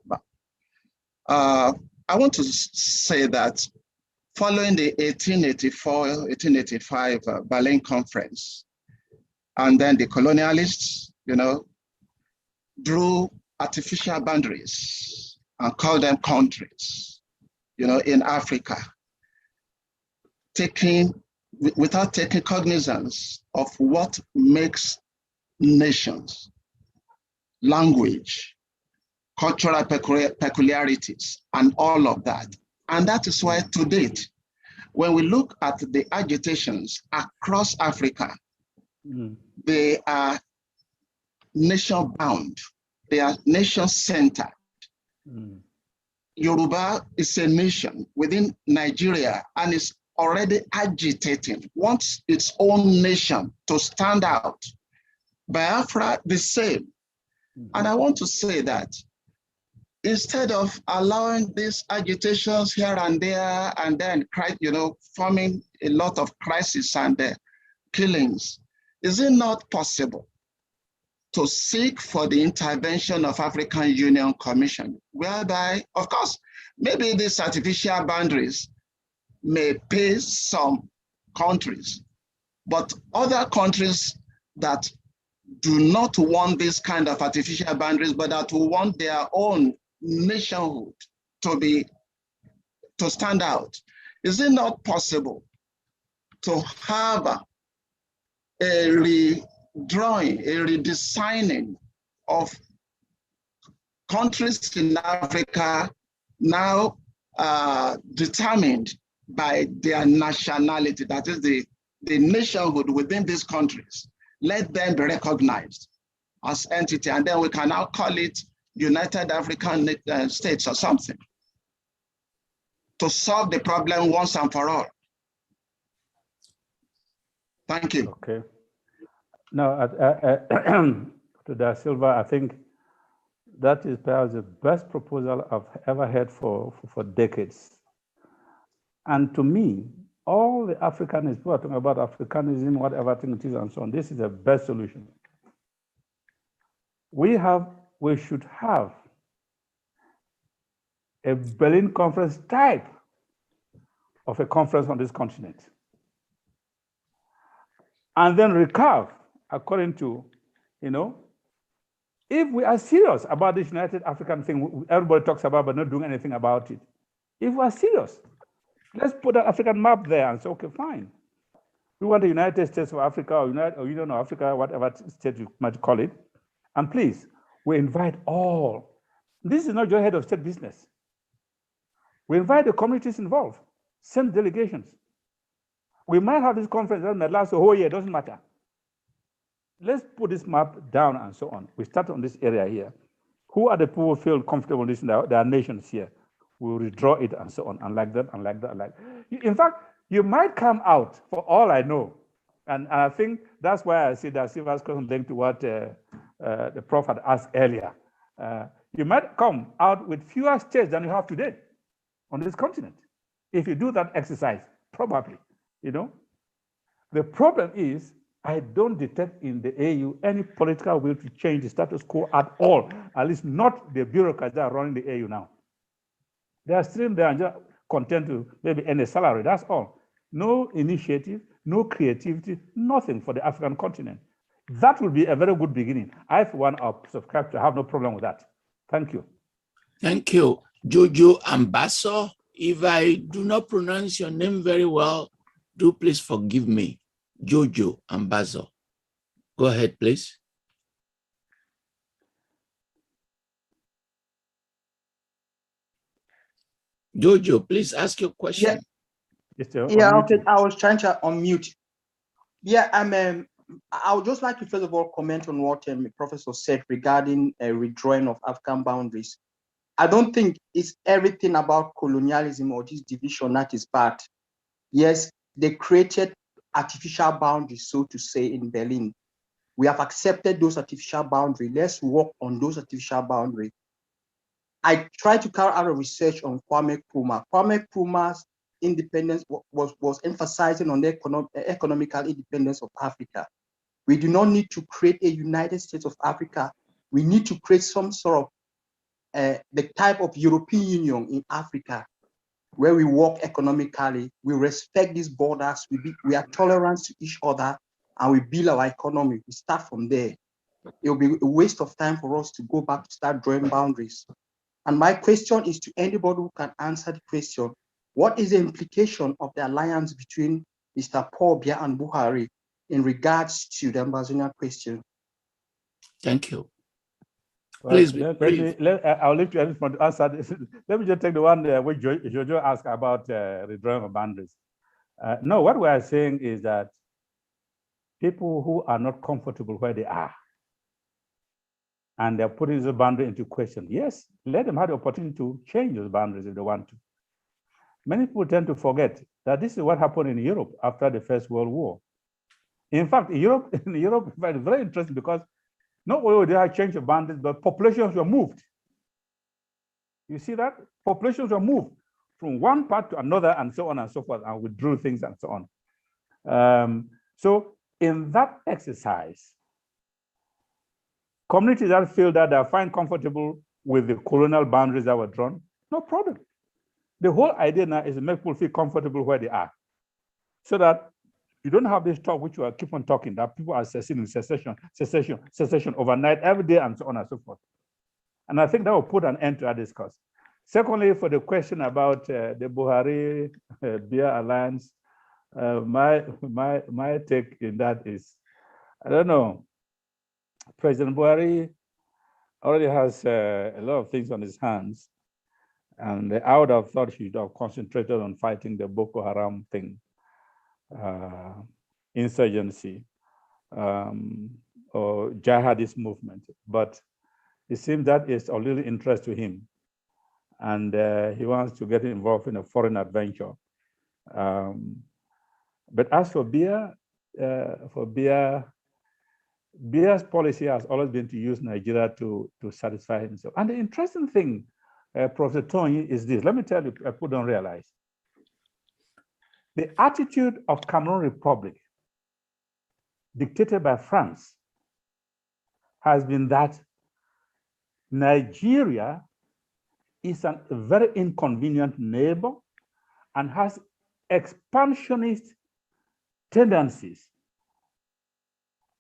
I want to say that following the 1884-1885 Berlin Conference, and then the colonialists, drew artificial boundaries and called them countries, in Africa, without taking cognizance of what makes nations, language, cultural peculiarities, and all of that. And that is why to date, when we look at the agitations across Africa, they are nation-bound, they are nation-centered. Yoruba is a nation within Nigeria and is already agitating, wants its own nation to stand out. Biafra, the same. And I want to say that instead of allowing these agitations here and there, and then, forming a lot of crises and killings, is it not possible to seek for the intervention of African Union Commission, whereby, of course, maybe these artificial boundaries may pay some countries, but other countries that do not want this kind of artificial boundaries, but that want their own nationhood to stand out. Is it not possible to have a redrawing, a redesigning of countries in Africa now determined by their nationality, that is the nationhood within these countries? Let them be recognized as entity, and then we can now call it United African States or something, to solve the problem once and for all. Thank you. Okay. Now, to Da Silva, I think that is perhaps the best proposal I've ever heard for decades. And to me, all the Africanists, people are talking about Africanism, whatever thing it is, and so on, this is the best solution. We should have a Berlin Conference type of a conference on this continent. And then recurve according to, if we are serious about this United African thing, everybody talks about, but not doing anything about it. If we are serious, let's put an African map there and say, okay, fine. We want the United States of Africa or Union of Africa, whatever state you might call it. And please, we invite all. This is not your head of state business. We invite the communities involved, send delegations. We might have this conference that may last a whole year, doesn't matter. Let's put this map down and so on. We start on this area here. Who are the people who feel comfortable in this? There are nations here. We will redraw it and so on, and like that, and like that, and like that. In fact, you might come out, for all I know. And I think that's why I see that Silva's question linked to what the Prof had asked earlier. You might come out with fewer states than you have today on this continent. If you do that exercise, probably. you know. The problem is, I don't detect in the AU any political will to change the status quo at all, at least not the bureaucrats that are running the AU now. They are still there and just content to maybe earn a salary, that's all. No initiative, no creativity, nothing for the African continent. That will be a very good beginning. I, for one, I'll subscribe to have no problem with that. Thank you. Thank you. Jojo Ambaso, if I do not pronounce your name very well, do please forgive me. Jojo Ambaso. Go ahead, please. Jojo, please ask your question. Yeah, okay. I was trying to unmute. Yeah, I would just like to first of all comment on what the professor said regarding a redrawing of African boundaries. I don't think it's everything about colonialism or this division that is bad. Yes, they created artificial boundaries, so to say, in Berlin. We have accepted those artificial boundaries. Let's work on those artificial boundaries. I tried to carry out a research on Kwame Nkrumah. Kwame Nkrumah's independence was emphasizing on the economical independence of Africa. We do not need to create a United States of Africa. We need to create some sort of the type of European Union in Africa, where we work economically, we respect these borders, we are tolerant to each other, and we build our economy. We start from there. It will be a waste of time for us to go back to start drawing boundaries. And my question is to anybody who can answer the question, what is the implication of the alliance between Mr. Paul Biya and Buhari in regards to the Amazonian question? Thank you. Well, please, I'll leave you to answer this. Let me just take the one which Jojo asked about redrawing of boundaries. No, what we are saying is that people who are not comfortable where they are, and they're putting the boundary into question, yes, let them have the opportunity to change those boundaries if they want to. Many people tend to forget that this is what happened in Europe after the First World War. In fact, in Europe, it's very interesting because not only did they have change of boundaries, but populations were moved. You see that? Populations were moved from one part to another and so on and so forth, and withdrew things and so on. So in that exercise, communities that feel that they find comfortable with the colonial boundaries that were drawn, no problem. The whole idea now is to make people feel comfortable where they are, so that you don't have this talk which you keep on talking, that people are secession overnight, every day, and so on and so forth. And I think that will put an end to our discourse. Secondly, for the question about the Buhari-Biya alliance, my take in that is, I don't know, President Buhari already has a lot of things on his hands, and I would have thought he should have concentrated on fighting the Boko Haram thing, insurgency, or jihadist movement. But it seems that is of little interest to him, and he wants to get involved in a foreign adventure. But as for Biya, Biya's policy has always been to use Nigeria to satisfy himself. And the interesting thing, Professor Tony, is this. Let me tell you, people don't realize. The attitude of Cameroon Republic, dictated by France, has been that Nigeria is a very inconvenient neighbor and has expansionist tendencies.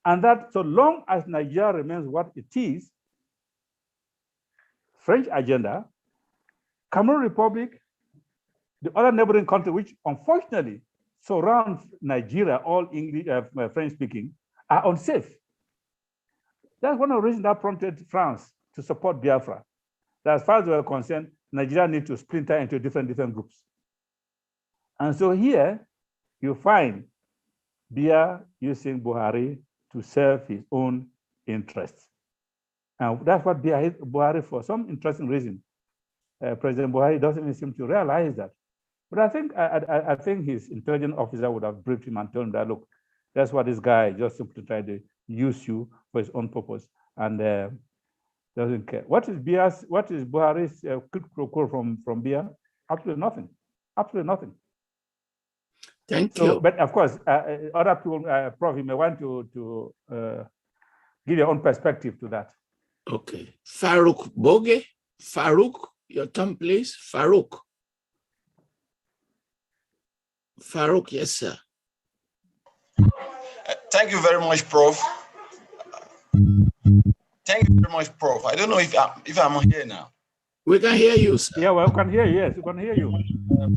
And that so long as Nigeria remains what it is, French agenda, Cameroon Republic, the other neighboring country, which unfortunately surround Nigeria, all English, French speaking, are unsafe. That's one of the reasons that prompted France to support Biafra. That as far as we are concerned, Nigeria needs to splinter into different groups. And so here you find Biya using Buhari to serve his own interests. And that's what Buhari, for some interesting reason, President Buhari doesn't even seem to realize that. But I think his intelligence officer would have briefed him and told him that, look, that's what this guy just simply tried to use you for his own purpose and doesn't care. What is Buhari's quid pro quo from Biya? Absolutely nothing. Absolutely nothing. Thank you. But of course, other people, Prof, you may want to give your own perspective to that. Okay. Farouk Boge. Farouk, your turn, please. Farouk. Farouk, yes, sir. Thank you very much, Prof. Thank you very much, Prof. I don't know if I'm here now. We can hear you, sir. Yeah, well, we can hear you. Yes, we can hear you.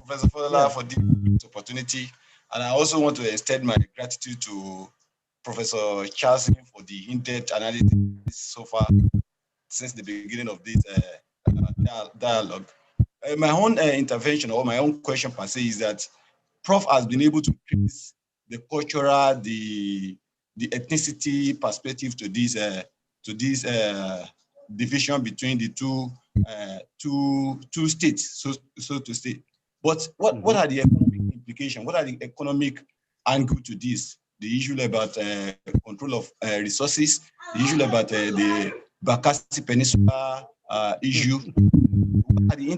Professor Falola, for this opportunity. And I also want to extend my gratitude to Professor Carlson for the in-depth analysis so far since the beginning of this dialogue. My own intervention or my own question per se is that Prof has been able to increase the cultural, the ethnicity perspective to this division between the two states, so to say. But what are the economic implications? What are the economic angle to this? The issue about control of resources, the issue about the Bakassi Peninsula issue. What are the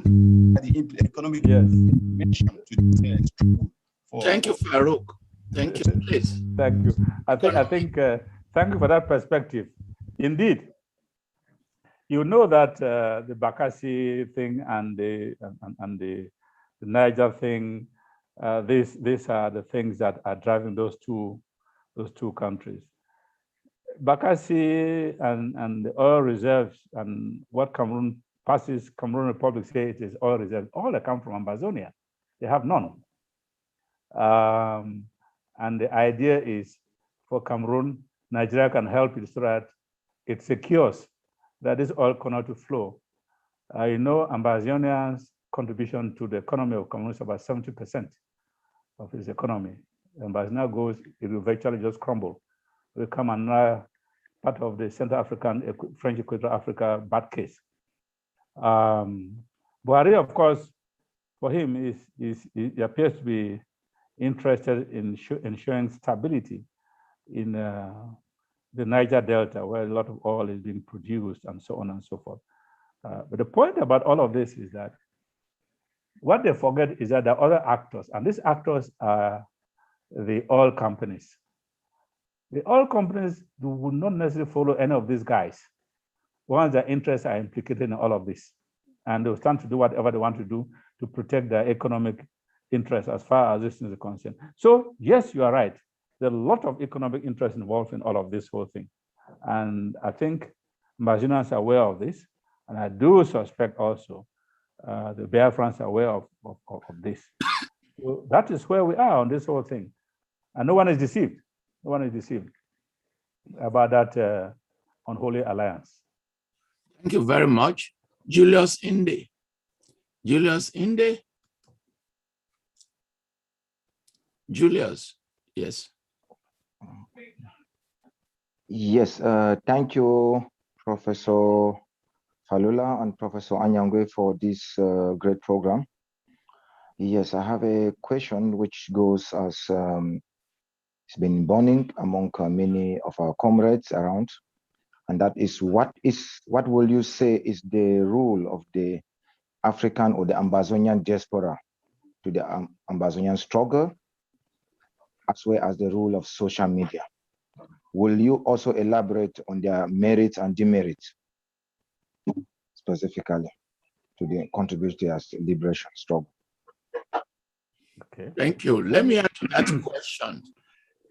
economic implications to this struggle? Thank you, Farouk. Thank you, please. Thank you. I think thank you for that perspective. Indeed, you know that the Bakassi thing and the Niger thing, these are the things that are driving those two countries. Bakassi and the oil reserves and what Cameroon Republic say it is oil reserves, all that come from Amazonia. They have none. And the idea is for Cameroon, Nigeria can help it so that it secures that this oil continue to flow. You know, Ambazonian's contribution to the economy of Cameroon is about 70% of its economy. And as now goes, it will virtually just crumble. It will become another part of the Central African, French Equatorial Africa bad case. Buhari, of course, for him, he appears to be interested in ensuring stability in the Niger Delta, where a lot of oil is being produced and so on and so forth. But the point about all of this is that what they forget is that there are other actors, and these actors are the oil companies. The oil companies would not necessarily follow any of these guys once their interests are implicated in all of this. And they'll stand to do whatever they want to do to protect their economic interests as far as this is concerned. So yes, you are right. There are a lot of economic interest involved in all of this whole thing. And I think Marginals are aware of this. And I do suspect also the Biafrans are aware of this. So that is where we are on this whole thing. And no one is deceived. No one is deceived about that unholy alliance. Thank you very much. Julius Inde. Julius Inde. Julius, yes. Yes, thank you, Professor Falola and Professor Anyangwe for this great program. Yes, I have a question which goes as it's been burning among many of our comrades around, and that is what will you say is the role of the African or the Ambazonian diaspora to the Ambazonian struggle, as well as the role of social media? Will you also elaborate on their merits and demerits, specifically to the contributors to the liberation struggle? Okay. Thank you. Let me add to that question.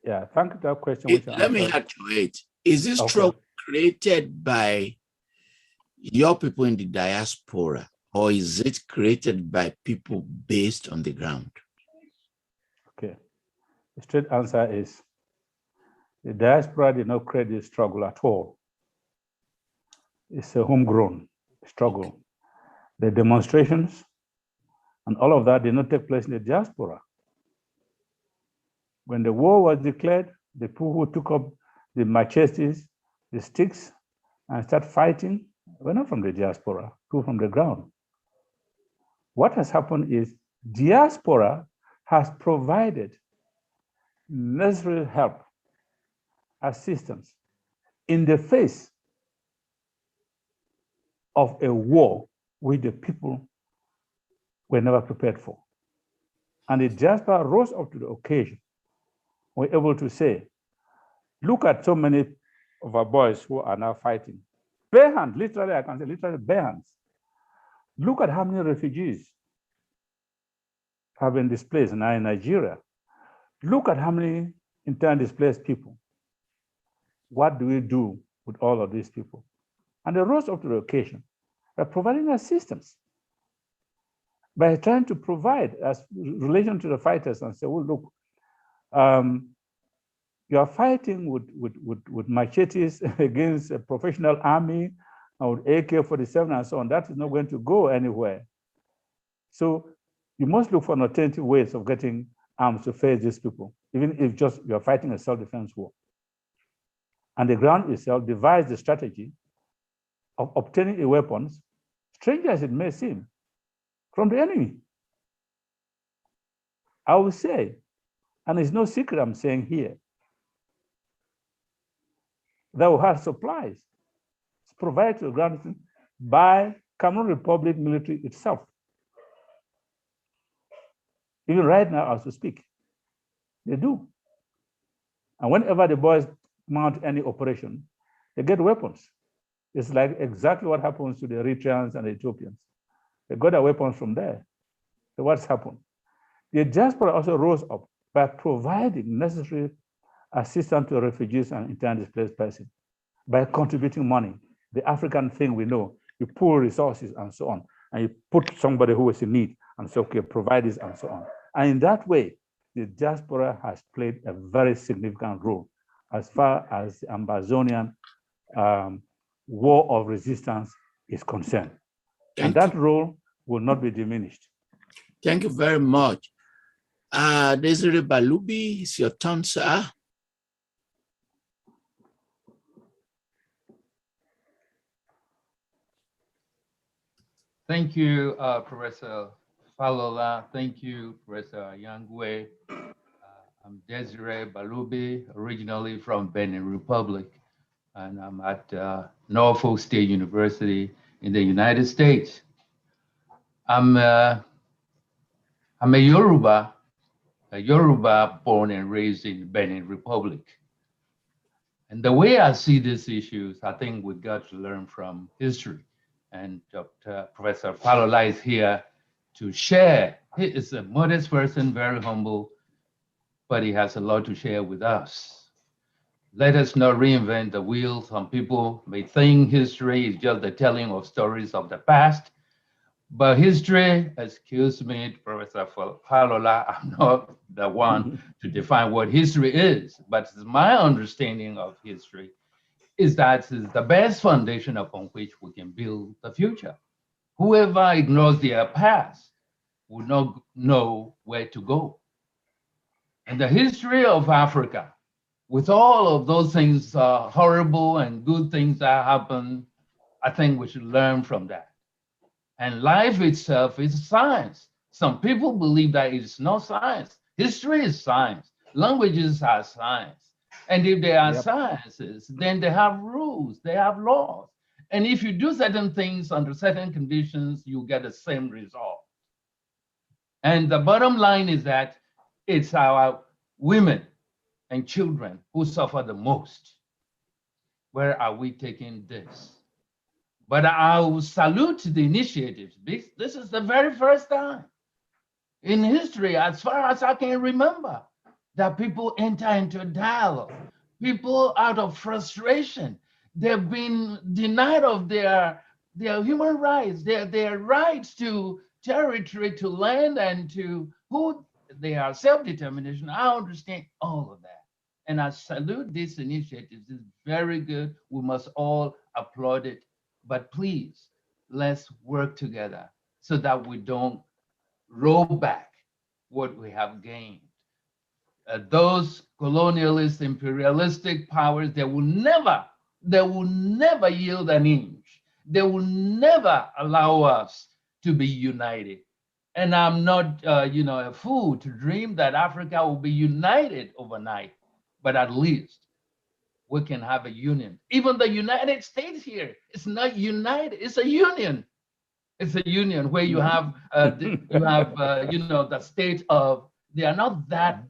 Yeah, thank you for that question. Let me add to it. Is this struggle created by your people in the diaspora, or is it created by people based on the ground? Okay. The straight answer is the diaspora did not create this struggle at all. It's a homegrown struggle. Okay. The demonstrations and all of that did not take place in the diaspora. When the war was declared, the people who took up the machetes, the sticks, and started fighting were not from the diaspora, people from the ground. What has happened is diaspora has provided necessary help, assistance in the face of a war which the people were never prepared for. And the diaspora rose up to the occasion. We're able to say, look at so many of our boys who are now fighting. Bare hands, literally, I can say literally bare hands. Look at how many refugees have been displaced now in Nigeria. Look at how many internally displaced people. What do we do with all of these people? And they rose up to the occasion by providing assistance, by trying to provide as relation to the fighters and say, well, look, you are fighting with machetes against a professional army and with AK-47 and so on. That is not going to go anywhere. So you must look for alternative ways of getting arms to face these people, even if just you are fighting a self-defense war. And the ground itself devised the strategy of obtaining a weapons, strange as it may seem, from the enemy. I will say, and it's no secret I'm saying here, that we have supplies provided to the ground by Cameroon Republic military itself. Even right now, as we speak, they do. And whenever the boys mount any operation, they get weapons. It's like exactly what happens to the Eritreans and the Ethiopians. They got their weapons from there. So what's happened? The diaspora also rose up by providing necessary assistance to refugees and internally displaced persons, by contributing money. The African thing we know, you pool resources and so on, and you put somebody who is in need and say, okay, provide this and so on. And in that way, the diaspora has played a very significant role as far as the Amazonian war of resistance is concerned. And that role will not be diminished. Thank you very much. Desiree Balubi, it's your turn, sir. Thank you, Professor Falola. Thank you, Professor Anyangwe. I'm Desiree Balubi, originally from Benin Republic, and I'm at Norfolk State University in the United States. I'm a Yoruba born and raised in Benin Republic. And the way I see these issues, I think we got to learn from history. And Dr. Professor Falola is here to share. He is a modest person, very humble, but he has a lot to share with us. Let us not reinvent the wheel. Some people may think history is just the telling of stories of the past, but history, excuse me, Professor Falola, I'm not the one to define what history is, but my understanding of history is that it's the best foundation upon which we can build the future. Whoever ignores their past will not know where to go. And the history of Africa, with all of those things, horrible and good things that happen, I think we should learn from that. And life itself is science. Some people believe that it's not science. History is science. Languages are science. And if they are sciences, then they have rules, they have laws. And if you do certain things under certain conditions, you get the same result. And the bottom line is that it's our women and children who suffer the most. Where are we taking this? But I will salute the initiatives. This is the very first time in history, as far as I can remember, that people enter into dialogue. People out of frustration, they've been denied of their human rights, their rights to territory, to land, and to who they are, self-determination. I understand all of that. And I salute these initiatives. It's very good. We must all applaud it. But please, let's work together so that we don't roll back what we have gained. Those colonialist, imperialistic powers, they will never yield an inch. They will never allow us to be united. And I'm not, a fool to dream that Africa will be united overnight, but at least we can have a union. Even the United States here is not united, it's a union. It's a union where you have the state of, they are not that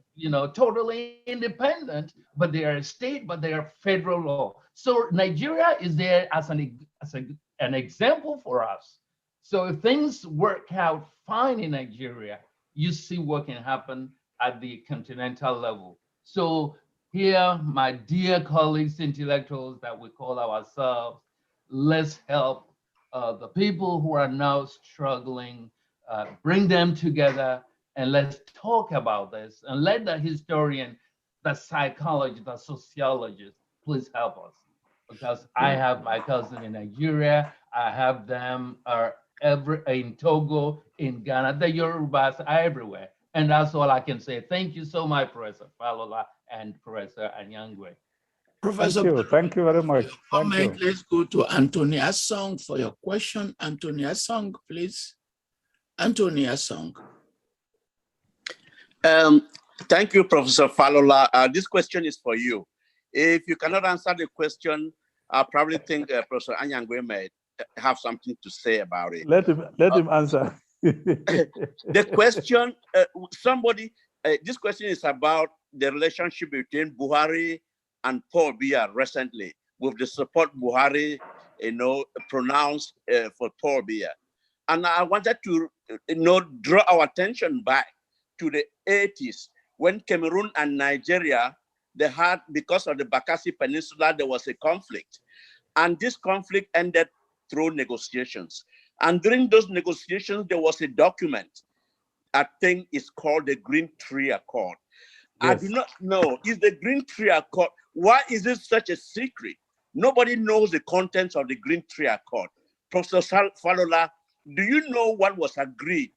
totally independent, but they are a state, but they are federal law. So Nigeria is there as an example for us. So if things work out fine in Nigeria, you see what can happen at the continental level. So here, my dear colleagues, intellectuals that we call ourselves, let's help the people who are now struggling, bring them together, and let's talk about this, and let the historian, the psychologist, the sociologist, please help us. Because I have my cousin in Nigeria, I have them in Togo, in Ghana, the Yorubas are everywhere. And that's all I can say. Thank you so much, Professor Falola and Professor Anyangwe. Professor, thank you very much. Thank you. Let's go to Anthony Asong for your question. Anthony Asong, please. Anthony Asong. Thank you, Professor Falola. This question is for you. If you cannot answer the question, I probably think Professor Anyangwe may have something to say about it. Let him answer. The question, this question is about the relationship between Buhari and Paul Biya recently, with the support Buhari, pronounced for Paul Biya. And I wanted to, draw our attention back to the 80s when Cameroon and Nigeria, they had, because of the Bakassi Peninsula, there was a conflict. And this conflict ended through negotiations. And during those negotiations, there was a document, I think it's called the Green Tree Accord. Yes. I do not know, is the Green Tree Accord, why is it such a secret? Nobody knows the contents of the Green Tree Accord. Professor Falola, do you know what was agreed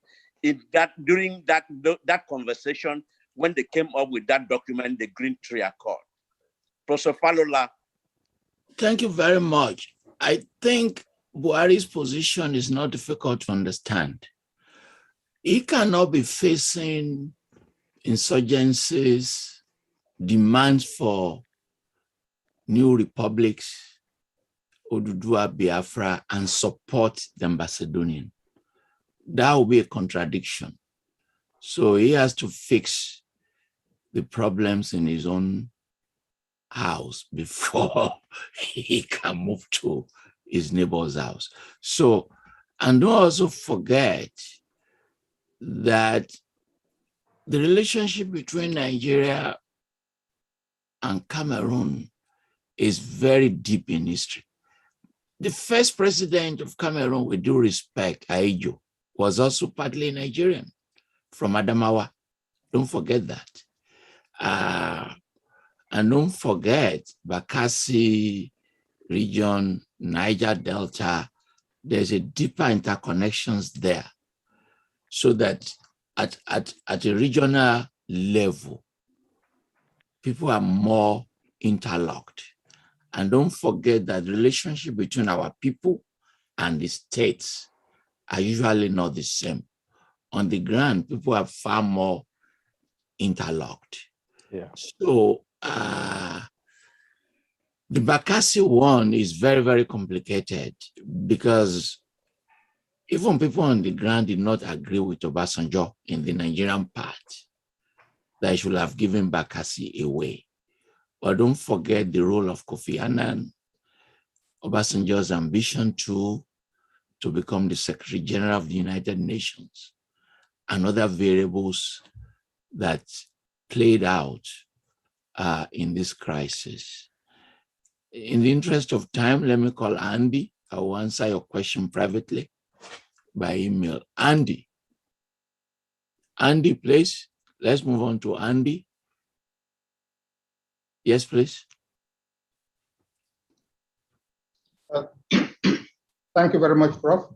in that during that conversation when they came up with that document, the Green Tree Accord? Professor Falola. Thank you very much. I think Buhari's position is not difficult to understand. He cannot be facing insurgencies, demands for new republics, Oduduwa, Biafra, and support the Macedonian. That will be a contradiction. So he has to fix the problems in his own house before he can move to his neighbor's house. So, and don't also forget that the relationship between Nigeria and Cameroon is very deep in history. The first president of Cameroon, with due respect, Aidjo, was also partly Nigerian from Adamawa. Don't forget that. And don't forget Bakassi region, Niger Delta, there's a deeper interconnections there. So that at a regional level, people are more interlocked. And don't forget that the relationship between our people and the states are usually not the same. On the ground, people are far more interlocked. Yeah. So the Bakassi one is very, very complicated because even people on the ground did not agree with Obasanjo in the Nigerian part that he should have given Bakassi away. But don't forget the role of Kofi Annan, Obasanjo's ambition to become the Secretary General of the United Nations, and other variables that played out in this crisis. In the interest of time, let me call Andy. I will answer your question privately by email. Andy, please. Let's move on to Andy. Yes, please. Thank you very much, Prof.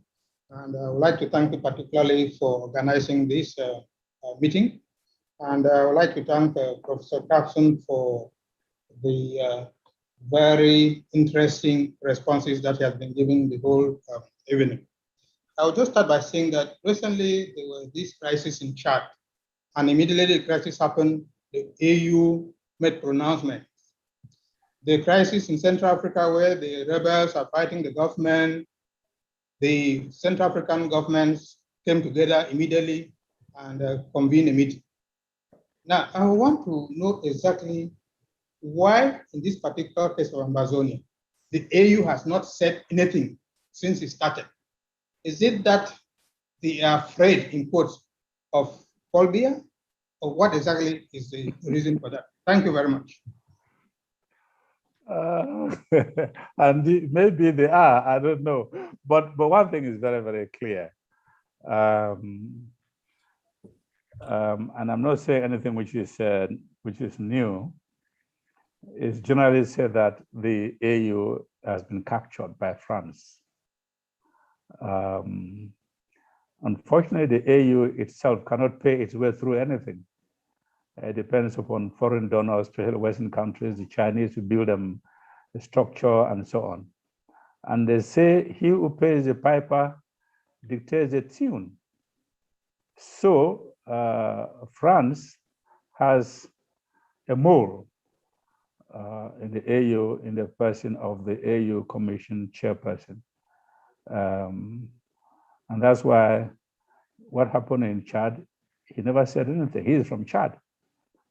And I would like to thank you particularly for organizing this meeting. And I would like to thank Professor Carlson for the very interesting responses that he has been giving the whole evening. I will just start by saying that recently there was this crisis in Chad, and immediately the crisis happened, the AU made pronouncements. The crisis in Central Africa, where the rebels are fighting the government, the Central African governments came together immediately and convened a meeting. Now, I want to know exactly why, in this particular case of Amazonia, the AU has not said anything since it started. Is it that they are afraid, in quotes, of Paul Biya? Or what exactly is the reason for that? Thank you very much. And maybe they are, I don't know. But one thing is very, very clear. And I'm not saying anything which is new. It's generally said that the AU has been captured by France. Unfortunately, the AU itself cannot pay its way through anything. It depends upon foreign donors, especially Western countries, the Chinese, to build them the structure and so on. And they say he who pays the piper dictates the tune. So France has a mole in the AU, in the person of the AU Commission chairperson. And that's why what happened in Chad, he never said anything. He's from Chad.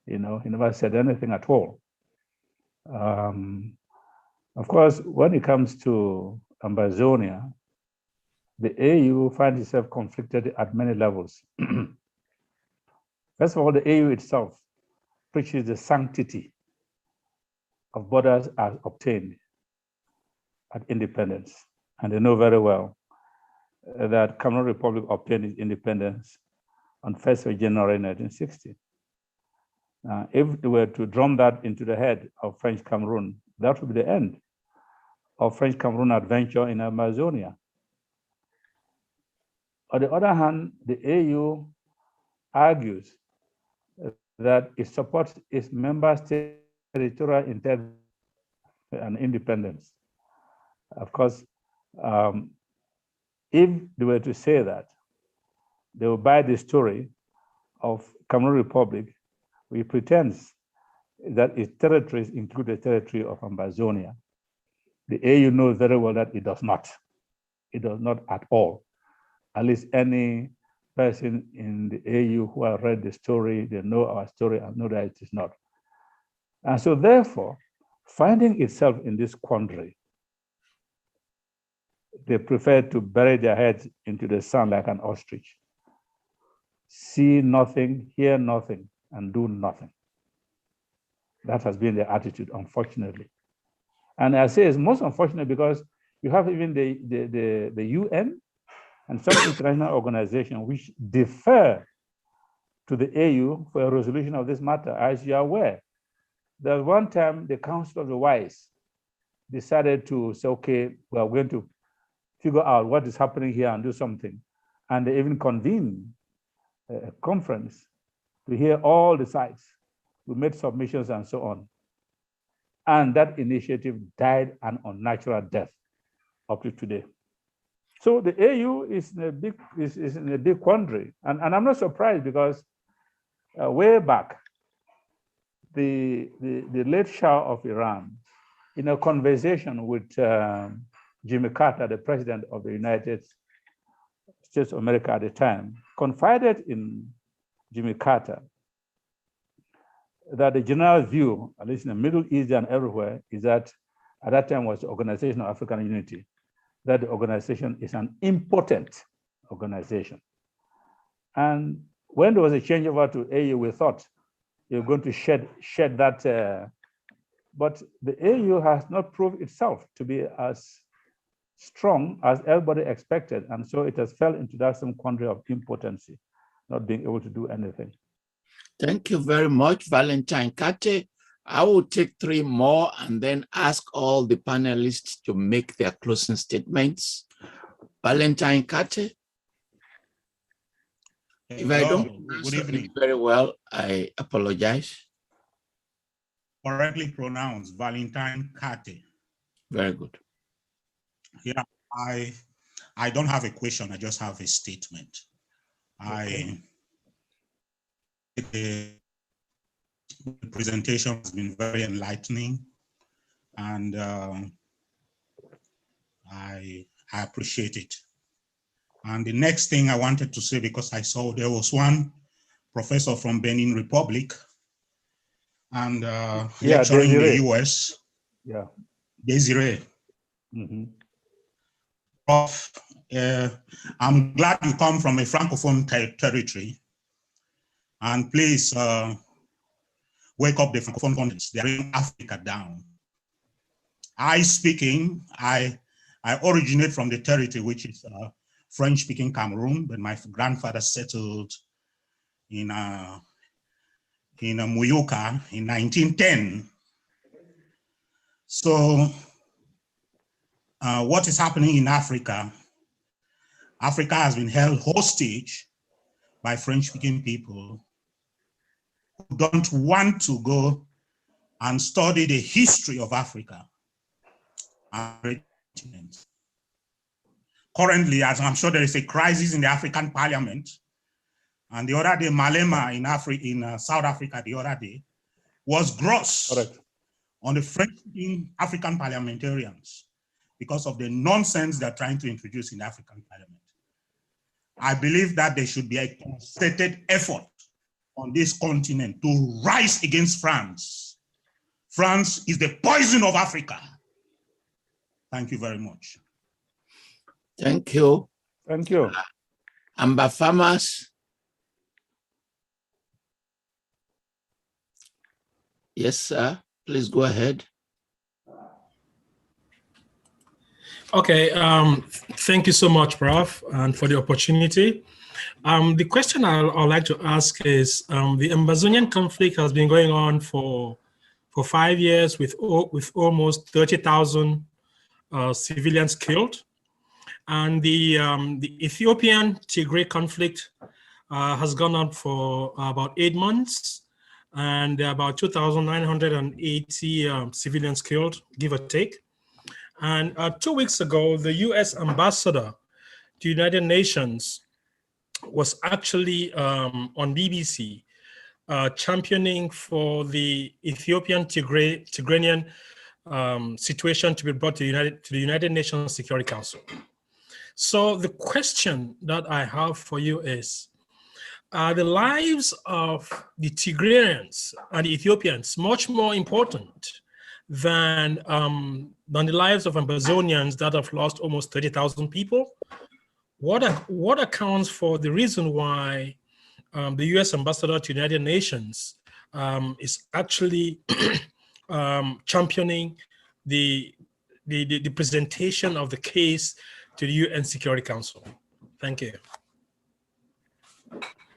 He never said anything at all. Of course, when it comes to Amazonia, the AU finds itself conflicted at many levels. First of all, the AU itself preaches the sanctity of borders as obtained at independence. And they know very well that Cameroon Republic obtained its independence on 1st of January 1960. If they were to drum that into the head of French Cameroon, that would be the end of French Cameroon adventure in Amazonia. On the other hand, the AU argues that it supports its member state territorial integrity and independence. Of course, if they were to say that, they will buy the story of Cameroon Republic, which pretends that its territories include the territory of Amazonia. The AU knows very well that it does not. It does not at all. At least any person in the AU who has read the story, they know our story and know that it is not. And so therefore, finding itself in this quandary, they prefer to bury their heads into the sand like an ostrich. See nothing, hear nothing, and do nothing. That has been their attitude, unfortunately. And I say it's most unfortunate because you have even the UN and some international organizations which defer to the AU for a resolution of this matter. As you are aware, there was one time the Council of the Wise decided to say, okay, we are going to figure out what is happening here and do something. And they even convened a conference to hear all the sides. We made submissions and so on. And that initiative died an unnatural death up to today. So the AU is in a big quandary. And I'm not surprised because way back, the late Shah of Iran, in a conversation with Jimmy Carter, the president of the United States of America at the time, confided in Jimmy Carter that the general view, at least in the Middle East and everywhere, is that at that time was the Organization of African Unity, that the organization is an impotent organization. And when there was a changeover to AU, we thought they were going to shed that, but the AU has not proved itself to be as strong as everybody expected. And so it has fell into that same quandary of impotency, not being able to do anything. Thank you very much, Valentine Kate. I will take 3 more and then ask all the panelists to make their closing statements. Valentine Kate. If I don't answer it very well, I apologize. Correctly pronounced, Valentine Kate. Very good. Yeah, I don't have a question, I just have a statement. Okay. The presentation has been very enlightening, and I appreciate it. And the next thing I wanted to say, because I saw there was one professor from Benin Republic and lecturing in the US. Yeah. Desiree. Prof, I'm glad you come from a Francophone territory. And please wake up the Francophone continents. They're bringing Africa down. I originate from the territory, which is French-speaking Cameroon, but my grandfather settled in Muyuka in 1910. So what is happening in Africa? Africa has been held hostage by French-speaking people who don't want to go and study the history of Africa. Currently, as I'm sure there is a crisis in the African Parliament, and the other day, Malema in South Africa the other day was gross on the French-speaking African parliamentarians because of the nonsense they're trying to introduce in the African Parliament. I believe that there should be a concerted effort on this continent to rise against France. France is the poison of Africa. Thank you very much. Thank you. Thank you. Amba Farmers. Yes, sir. Please go ahead. Okay, thank you so much, Prof, and for the opportunity. The question I'd like to ask is, the Amazonian conflict has been going on for 5 years with almost 30,000 civilians killed. And the Ethiopian Tigray conflict has gone on for about 8 months, and about 2,980 civilians killed, give or take. And 2 weeks ago, the US ambassador to the United Nations was actually on BBC championing for the Ethiopian Tigrayan situation to be brought to the United Nations Security Council. So the question that I have for you is, are the lives of the Tigrayans and the Ethiopians much more important than the lives of Amazonians that have lost almost 30,000 people? What accounts for the reason why the US ambassador to the United Nations is actually championing the presentation of the case to the UN Security Council? Thank you.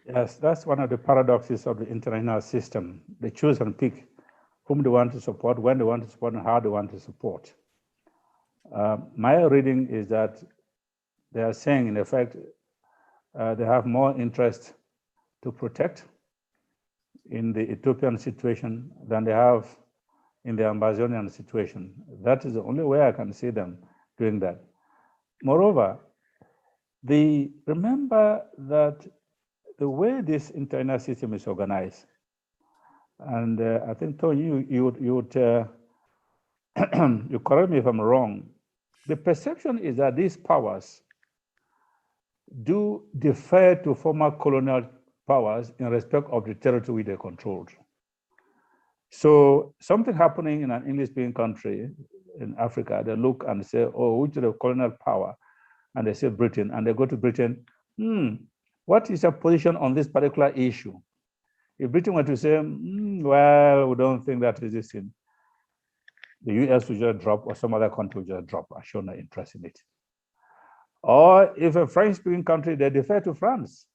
Yes, that's one of the paradoxes of the international system. They choose and pick whom they want to support, when they want to support, and how they want to support. My reading is that they are saying, in effect, they have more interest to protect in the Ethiopian situation than they have in the Amazonian situation. That is the only way I can see them doing that. Moreover, remember that the way this international system is organized, and I think, Tony, you correct me if I'm wrong, the perception is that these powers do defer to former colonial powers in respect of the territory they controlled. So something happening in an English-speaking country in Africa, they look and say, oh, which is the colonial power? And they say Britain, and they go to Britain, what is your position on this particular issue? If Britain were to say, well, we don't think that is this thing, the US will just drop, or some other country will just drop, show no interest in it. Or if a French-speaking country, they defer to France.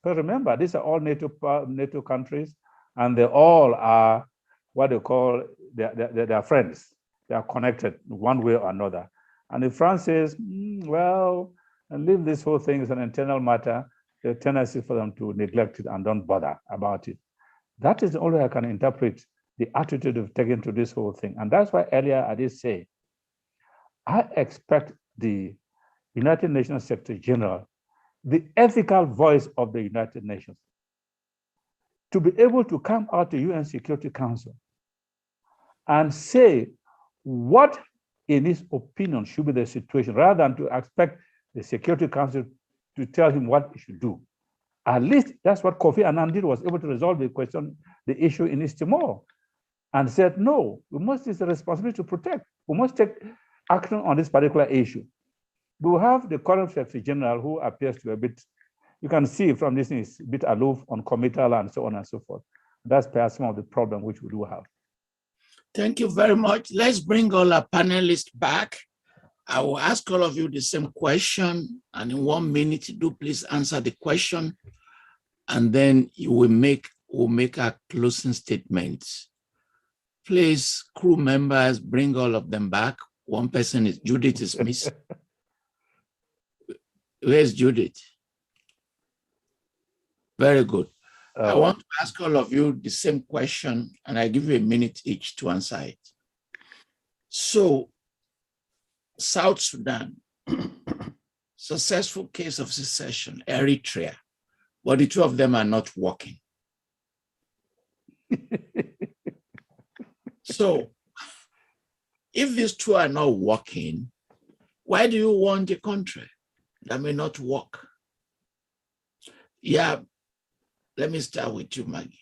Because remember, these are all NATO countries, and they all are what they call, they're friends. They are connected one way or another. And if France says, well, and leave this whole thing as an internal matter, the tendency for them to neglect it and don't bother about it. That is the only way I can interpret the attitude of taking to this whole thing. And that's why earlier I did say, I expect the United Nations Secretary General, the ethical voice of the United Nations, to be able to come out to UN Security Council and say what, in his opinion, should be the situation, rather than to expect the Security Council to tell him what he should do. At least that's what Kofi Annan did, was able to resolve the issue in East Timor, and said, no, we must, it's a responsibility to protect. We must take action on this particular issue. We have the current Secretary General who appears to be a bit, you can see from this, is a bit aloof, uncommittal, and so on and so forth. That's perhaps some of the problem which we do have. Thank you very much. Let's bring all our panelists back. I will ask all of you the same question, and in 1 minute, do please answer the question, and then we'll make our closing statements. Please, crew members, bring all of them back. One person is, Judith is missing. Where's Judith? Very good. I want to ask all of you the same question, and I give you a minute each to answer it. So, South Sudan, successful case of secession, Eritrea, but the two of them are not working. So, if these two are not working, why do you want a country that may not work? Yeah, let me start with you, Maggie.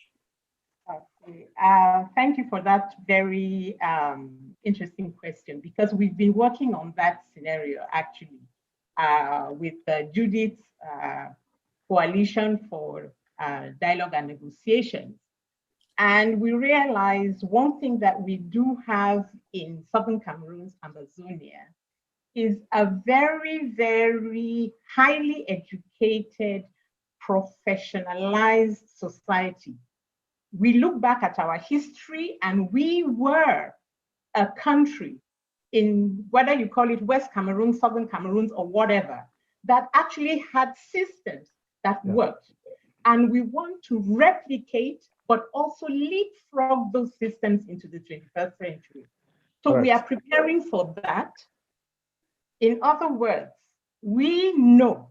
Okay. Thank you for that very interesting question, because we've been working on that scenario actually with Judith's Coalition for Dialogue and Negotiations. And we realized one thing that we do have in Southern Cameroon's Amazonia is a very, very highly educated, professionalized society. We look back at our history, and we were a country in, whether you call it West Cameroon, Southern Cameroon, or whatever, that actually had systems that worked. And we want to replicate, but also leapfrog those systems into the 21st century. So we are preparing for that. In other words, we know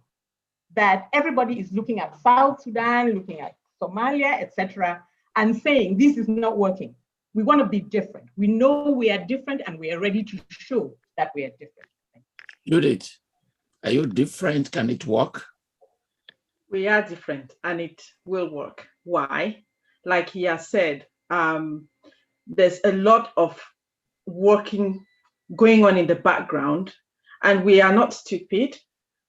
that everybody is looking at South Sudan, looking at Somalia, etc., and saying this is not working. We want to be different. We know we are different, and we are ready to show that we are different. Judith, are you different? Can it work? We are different, and it will work. Why? Like he has said, there's a lot of working going on in the background, and we are not stupid.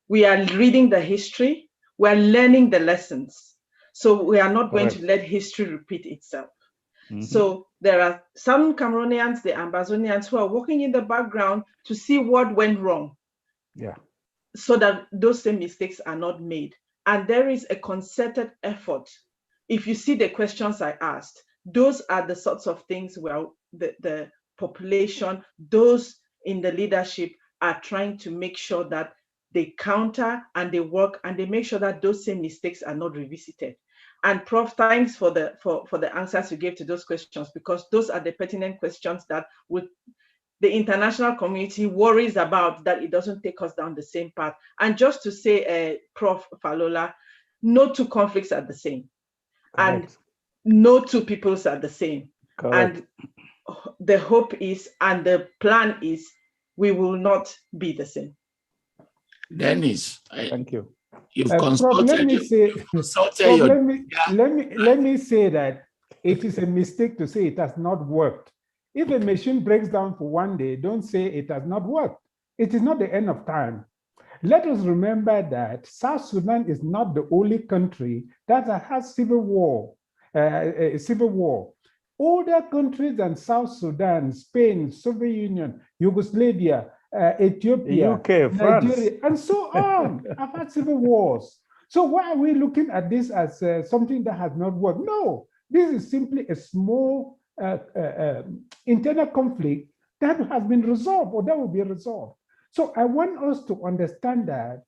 We are reading the history. We are learning the lessons. So we are not going to let history repeat itself. So there are some Cameroonians, the Ambazonians, who are working in the background to see what went wrong. So that those same mistakes are not made. And there is a concerted effort. If you see the questions I asked, those are the sorts of things where the population, those in the leadership, are trying to make sure that they counter and they work and they make sure that those same mistakes are not revisited. And Prof, thanks for the answers you gave to those questions, because those are the pertinent questions that the international community worries about, that it doesn't take us down the same path. And just to say, Prof Falola, no two conflicts are the same. And no two peoples are the same. And the hope is, and the plan is, we will not be the same. Dennis, thank you. You've consulted. Let me say, let me say that it is a mistake to say it has not worked. If a machine breaks down for one day, don't say it has not worked. It is not the end of time. Let us remember that South Sudan is not the only country that has civil war. Older countries than South Sudan, Spain, Soviet Union, Yugoslavia, Ethiopia, UK, Nigeria, France, and so on have had civil wars. So why are we looking at this as something that has not worked? No, this is simply a small internal conflict that has been resolved, or that will be resolved. So I want us to understand that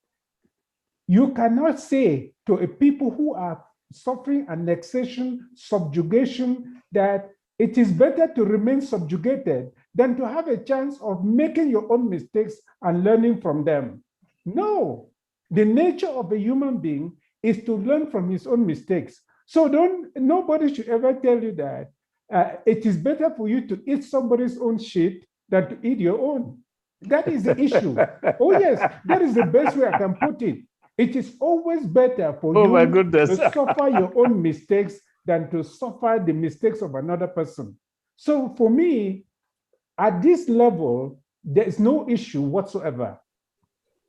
you cannot say to a people who are suffering annexation, subjugation, that it is better to remain subjugated than to have a chance of making your own mistakes and learning from them. No, the nature of a human being is to learn from his own mistakes. So nobody should ever tell you that it is better for you to eat somebody's own shit than to eat your own. That is the issue. Oh yes, that is the best way I can put it. It is always better for you to suffer your own mistakes than to suffer the mistakes of another person. So for me, at this level, there is no issue whatsoever.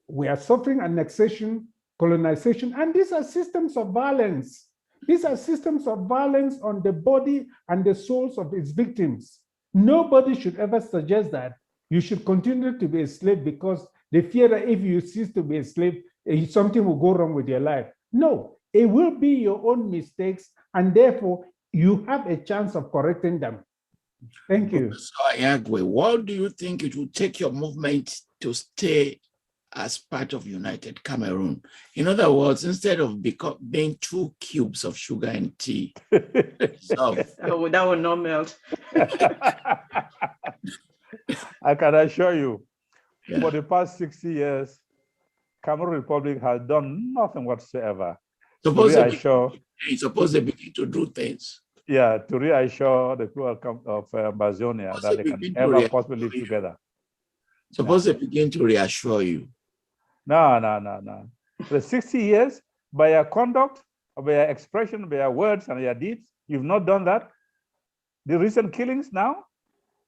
We are suffering annexation, colonization, and these are systems of violence. These are systems of violence on the body and the souls of its victims. Nobody should ever suggest that you should continue to be a slave because they fear that if you cease to be a slave, something will go wrong with your life. No, it will be your own mistakes, and therefore you have a chance of correcting them. Thank you. Professor Anyangwe, what do you think it will take your movement to stay as part of United Cameroon? In other words, instead of being 2 cubes of sugar and tea. Oh, that will not melt. I can assure you, for the past 60 years, Cameroon Republic has done nothing whatsoever. Suppose they begin to do things. Yeah, to reassure the people of Amazonia that they can ever possibly live together. Suppose they begin to reassure you. No. For 60 years, by your conduct, by your expression, by your words and your deeds, you've not done that. The recent killings now,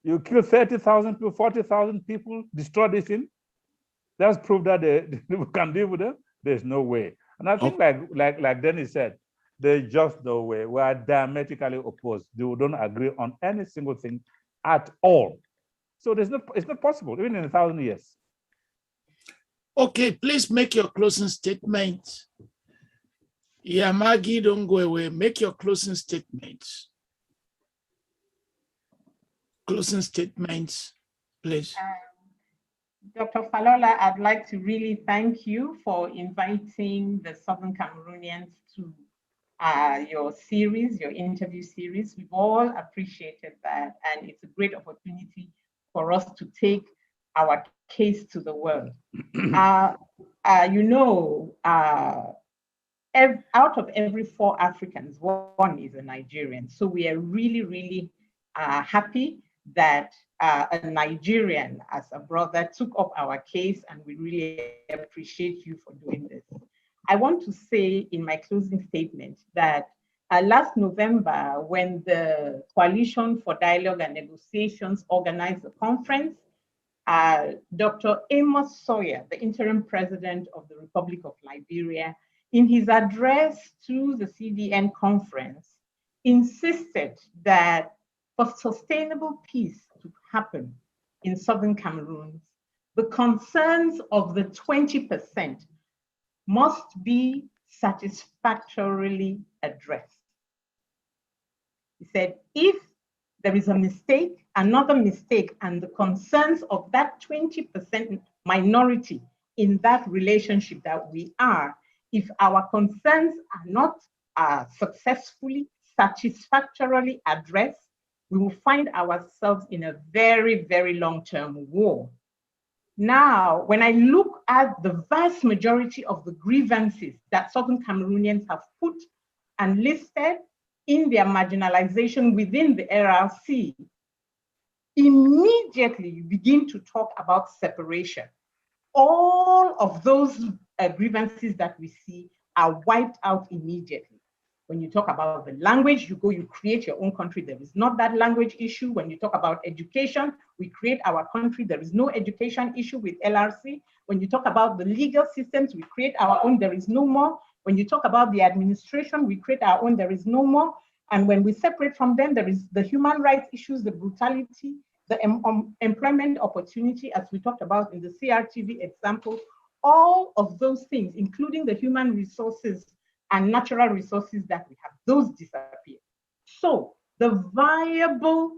you kill 30,000 to 40,000 people, destroy this thing. That's proof that they can live with them. There's no way. And I think like Dennis said, there's just no way. We are diametrically opposed. We don't agree on any single thing at all. So it's not possible, even in 1,000 years. Okay, please make your closing statement. Yamagi Dongwewe, make your closing statement. Closing statements, please. Dr. Falola, I'd like to really thank you for inviting the Southern Cameroonians to your series, your interview series. We've all appreciated that, and it's a great opportunity for us to take our case to the world. Out of every 4 Africans, 1 is a Nigerian. So we are really, really happy that a Nigerian as a brother took up our case, and we really appreciate you for doing this. I want to say in my closing statement that last November, when the Coalition for Dialogue and Negotiations organized a conference, Dr. Amos Sawyer, the interim president of the Republic of Liberia, in his address to the CDN conference, insisted that for sustainable peace to happen in Southern Cameroon, the concerns of the 20% must be satisfactorily addressed. He said, if there is a mistake, another mistake, and the concerns of that 20% minority in that relationship that we are, if our concerns are not successfully, satisfactorily addressed, we will find ourselves in a very, very long-term war. Now, when I look at the vast majority of the grievances that Southern Cameroonians have put and listed in their marginalization within the RRC, immediately you begin to talk about separation. All of those grievances that we see are wiped out immediately. When you talk about the language, you create your own country. There is not that language issue. When you talk about education, we create our country. There is no education issue with LRC. When you talk about the legal systems, we create our own. There is no more. When you talk about the administration, we create our own. There is no more. And when we separate from them, there is the human rights issues, the brutality, the employment opportunity, as we talked about in the CRTV example. All of those things, including the human resources and natural resources that we have, those disappear. So the viable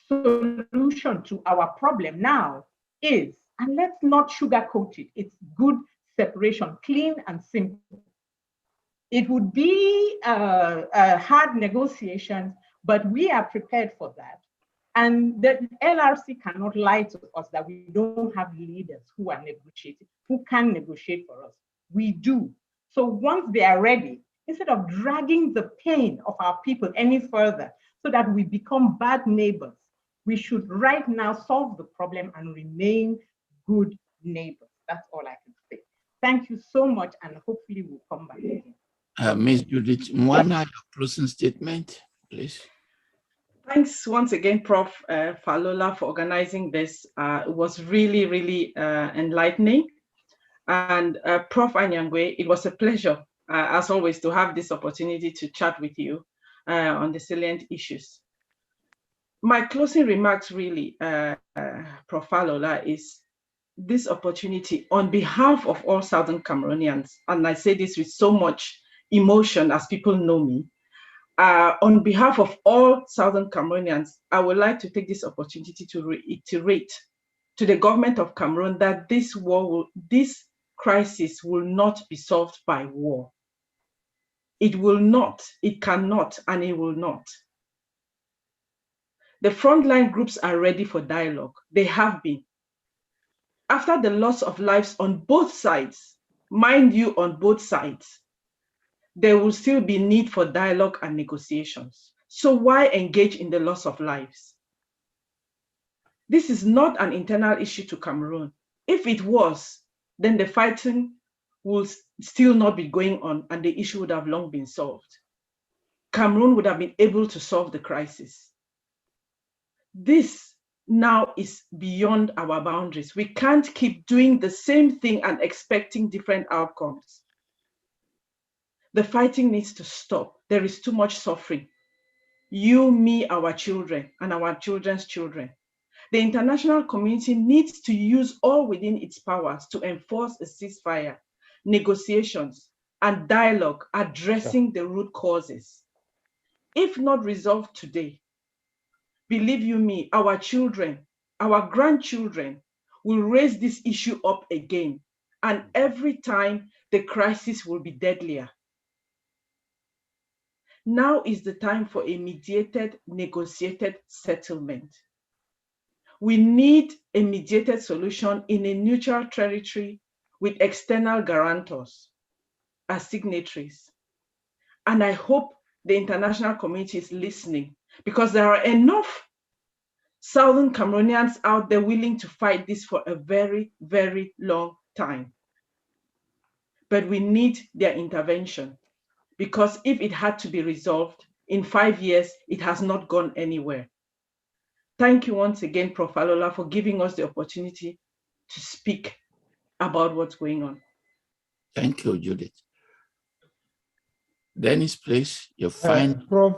solution to our problem now is, and let's not sugarcoat it, it's good separation, clean and simple. It would be a hard negotiation, but we are prepared for that. And the LRC cannot lie to us that we don't have leaders who are negotiating, who can negotiate for us. We do. So once they are ready, instead of dragging the pain of our people any further so that we become bad neighbors, we should right now solve the problem and remain good neighbors. That's all I can say. Thank you so much, and hopefully we'll come back again. Ms. Judith Mwana, your closing statement, please. Thanks once again, Prof. Falola, for organizing this. It was really, really enlightening. And Prof. Anyangwe, it was a pleasure, as always, to have this opportunity to chat with you on the salient issues. My closing remarks really, Prof. Falola, is this opportunity on behalf of all Southern Cameroonians, and I say this with so much emotion as people know me, on behalf of all Southern Cameroonians, I would like to take this opportunity to reiterate to the government of Cameroon that this crisis will not be solved by war. It will not, it cannot, and it will not. The frontline groups are ready for dialogue. They have been. After the loss of lives on both sides, mind you, on both sides, there will still be need for dialogue and negotiations. So why engage in the loss of lives? This is not an internal issue to Cameroon. If it was, then the fighting will still not be going on and the issue would have long been solved. Cameroon would have been able to solve the crisis. This now is beyond our boundaries. We can't keep doing the same thing and expecting different outcomes. The fighting needs to stop. There is too much suffering. You, me, our children, and our children's children. The international community needs to use all within its powers to enforce a ceasefire, negotiations, and dialogue addressing the root causes. If not resolved today, believe you me, our children, our grandchildren will raise this issue up again, and every time the crisis will be deadlier. Now is the time for a mediated, negotiated settlement. We need a mediated solution in a neutral territory with external guarantors as signatories. And I hope the international community is listening, because there are enough Southern Cameroonians out there willing to fight this for a very, very long time. But we need their intervention, because if it had to be resolved in 5 years, it has not gone anywhere. Thank you once again, Prof. Falola, for giving us the opportunity to speak about what's going on. Thank you, Judith. Dennis, please, your final. Prof,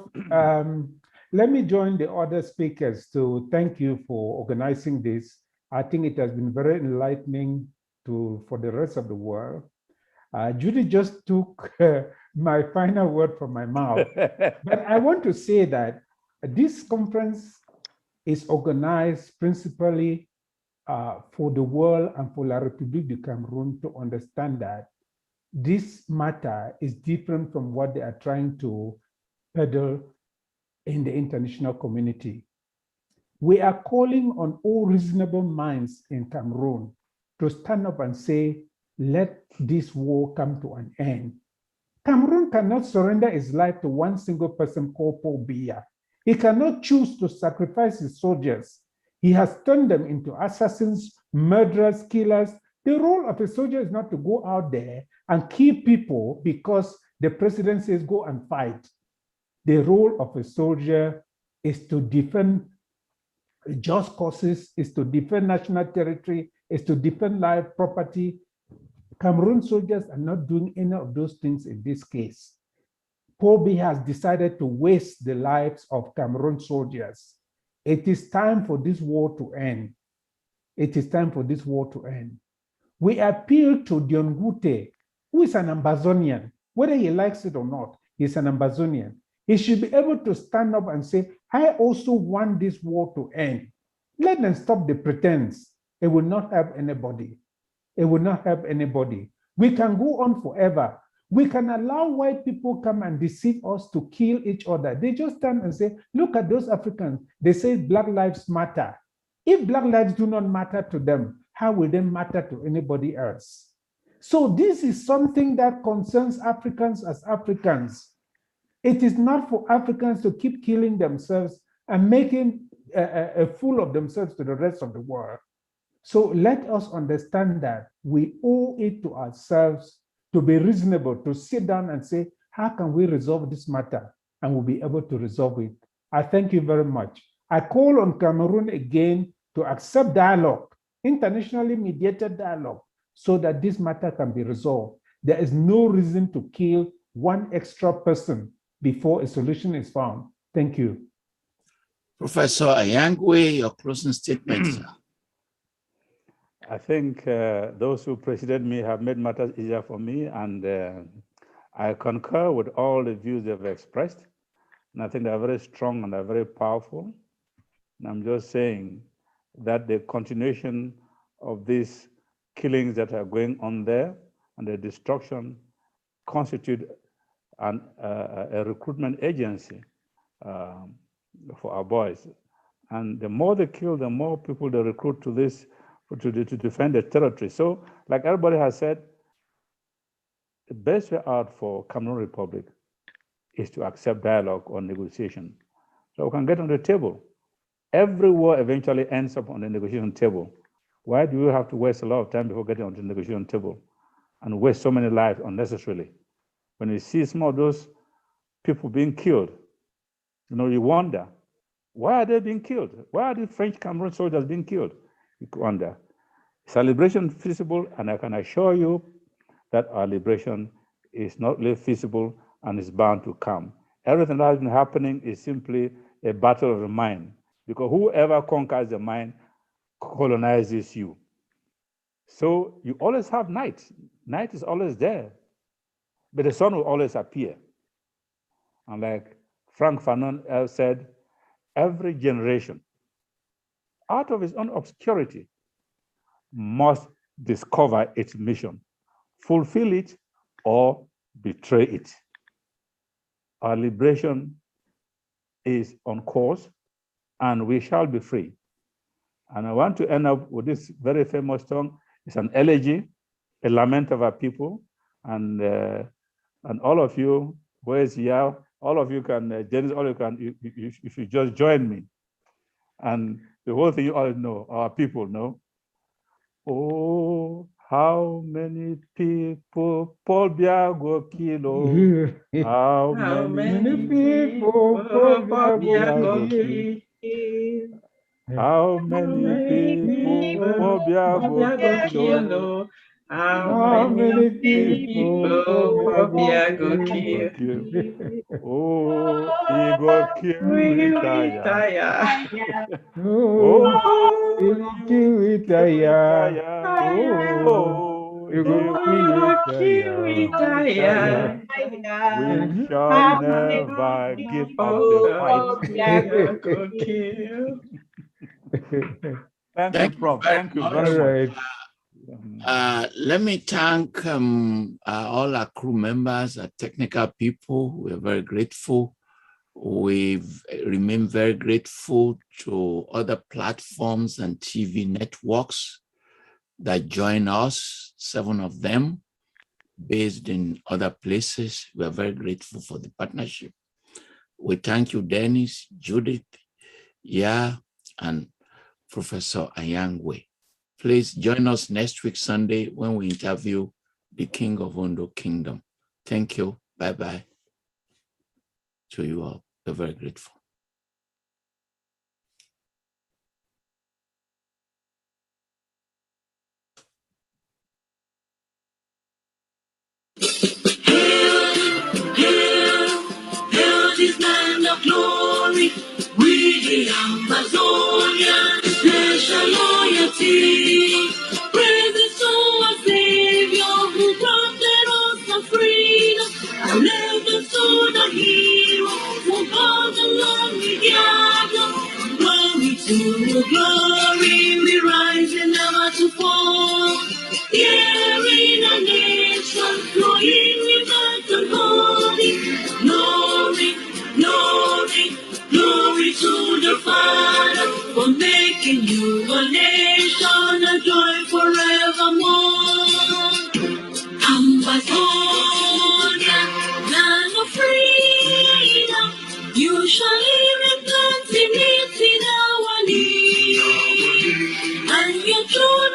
let me join the other speakers to thank you for organizing this. I think it has been very enlightening for the rest of the world. Judy just took my final word from my mouth. But I want to say that this conference is organized principally for the world and for La République du Cameroon to understand that this matter is different from what they are trying to peddle in the international community. We are calling on all reasonable minds in Cameroon to stand up and say, let this war come to an end. Cameroon cannot surrender its life to one single person called Paul Biya. He cannot choose to sacrifice his soldiers. He has turned them into assassins, murderers, killers. The role of a soldier is not to go out there and kill people because the president says go and fight. The role of a soldier is to defend just causes, is to defend national territory, is to defend life, property. Cameroon soldiers are not doing any of those things in this case. Paul Biya has decided to waste the lives of Cameroon soldiers. It is time for this war to end. It is time for this war to end. We appeal to Dion Gute, who is an Ambazonian, whether he likes it or not, he's an Ambazonian. He should be able to stand up and say, I also want this war to end. Let them stop the pretense. It will not help anybody. It will not help anybody. We can go on forever. We can allow white people come and deceive us to kill each other. They just stand and say, look at those Africans. They say Black lives matter. If Black lives do not matter to them, how will they matter to anybody else? So this is something that concerns Africans as Africans. It is not for Africans to keep killing themselves and making a fool of themselves to the rest of the world. So let us understand that we owe it to ourselves to be reasonable, to sit down and say, how can we resolve this matter? And we'll be able to resolve it. I thank you very much. I call on Cameroon again to accept dialogue, internationally mediated dialogue, so that this matter can be resolved. There is no reason to kill one extra person before a solution is found. Thank you. Professor Anyangwe, your closing statement, sir. I think those who preceded me have made matters easier for me, and I concur with all the views they've expressed. And I think they're very strong and they're very powerful. And I'm just saying that the continuation of these killings that are going on there and the destruction constitute a recruitment agency for our boys. And the more they kill, the more people they recruit to this, to defend the territory. So, like everybody has said, the best way out for Cameroon Republic is to accept dialogue or negotiation. So we can get on the table. Every war eventually ends up on the negotiation table. Why do we have to waste a lot of time before getting on the negotiation table and waste so many lives unnecessarily? When you see some of those people being killed, you wonder, why are they being killed? Why are the French Cameroon soldiers being killed? You wonder. Is our liberation feasible? And I can assure you that our liberation is not only feasible and is bound to come. Everything that has been happening is simply a battle of the mind, because whoever conquers the mind colonizes you. So you always have night. Night is always there, but the sun will always appear. And like Frank Fanon said, every generation, out of its own obscurity, must discover its mission, fulfill it, or betray it. Our liberation is on course, and we shall be free. And I want to end up with this very famous song. It's an elegy, a lament of our people, and all of you, where's here? All of you can, Dennis, all you can, if you just join me. And the whole thing you all know, our people know. Oh, how many people Paul Biago kilo? How many people Paul Biago kilo? How many people Paul Biago kilo? How many people Paul kilo? Oh, Igor retire. Oh, retire. Oh, retire. We shall never give up the fight. Thank you, Prof. Thank you very much. Let me thank all our crew members, our technical people. We're very grateful. We've remained very grateful to other platforms and TV networks that join us, 7 of them based in other places. We're very grateful for the partnership. We thank you, Dennis, Judith, and Professor Anyangwe. Please join us next week, Sunday, when we interview the King of Ondo Kingdom. Thank you. Bye-bye to you all. We're very grateful. Hail this land of glory, we the Amazonians, nation loyalty. Praises to our Savior who granted us the freedom, and legends to the heroes who called the Lord we gather. Glory to glory, we rise and never to fall. Here in a nation, flowing with the glory. Glory, glory, glory to the Father for making you a nation, a joy forevermore. Ambazonia, land of freedom, you shall live in plenty in our need, and your true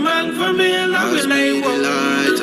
Man for me, love will I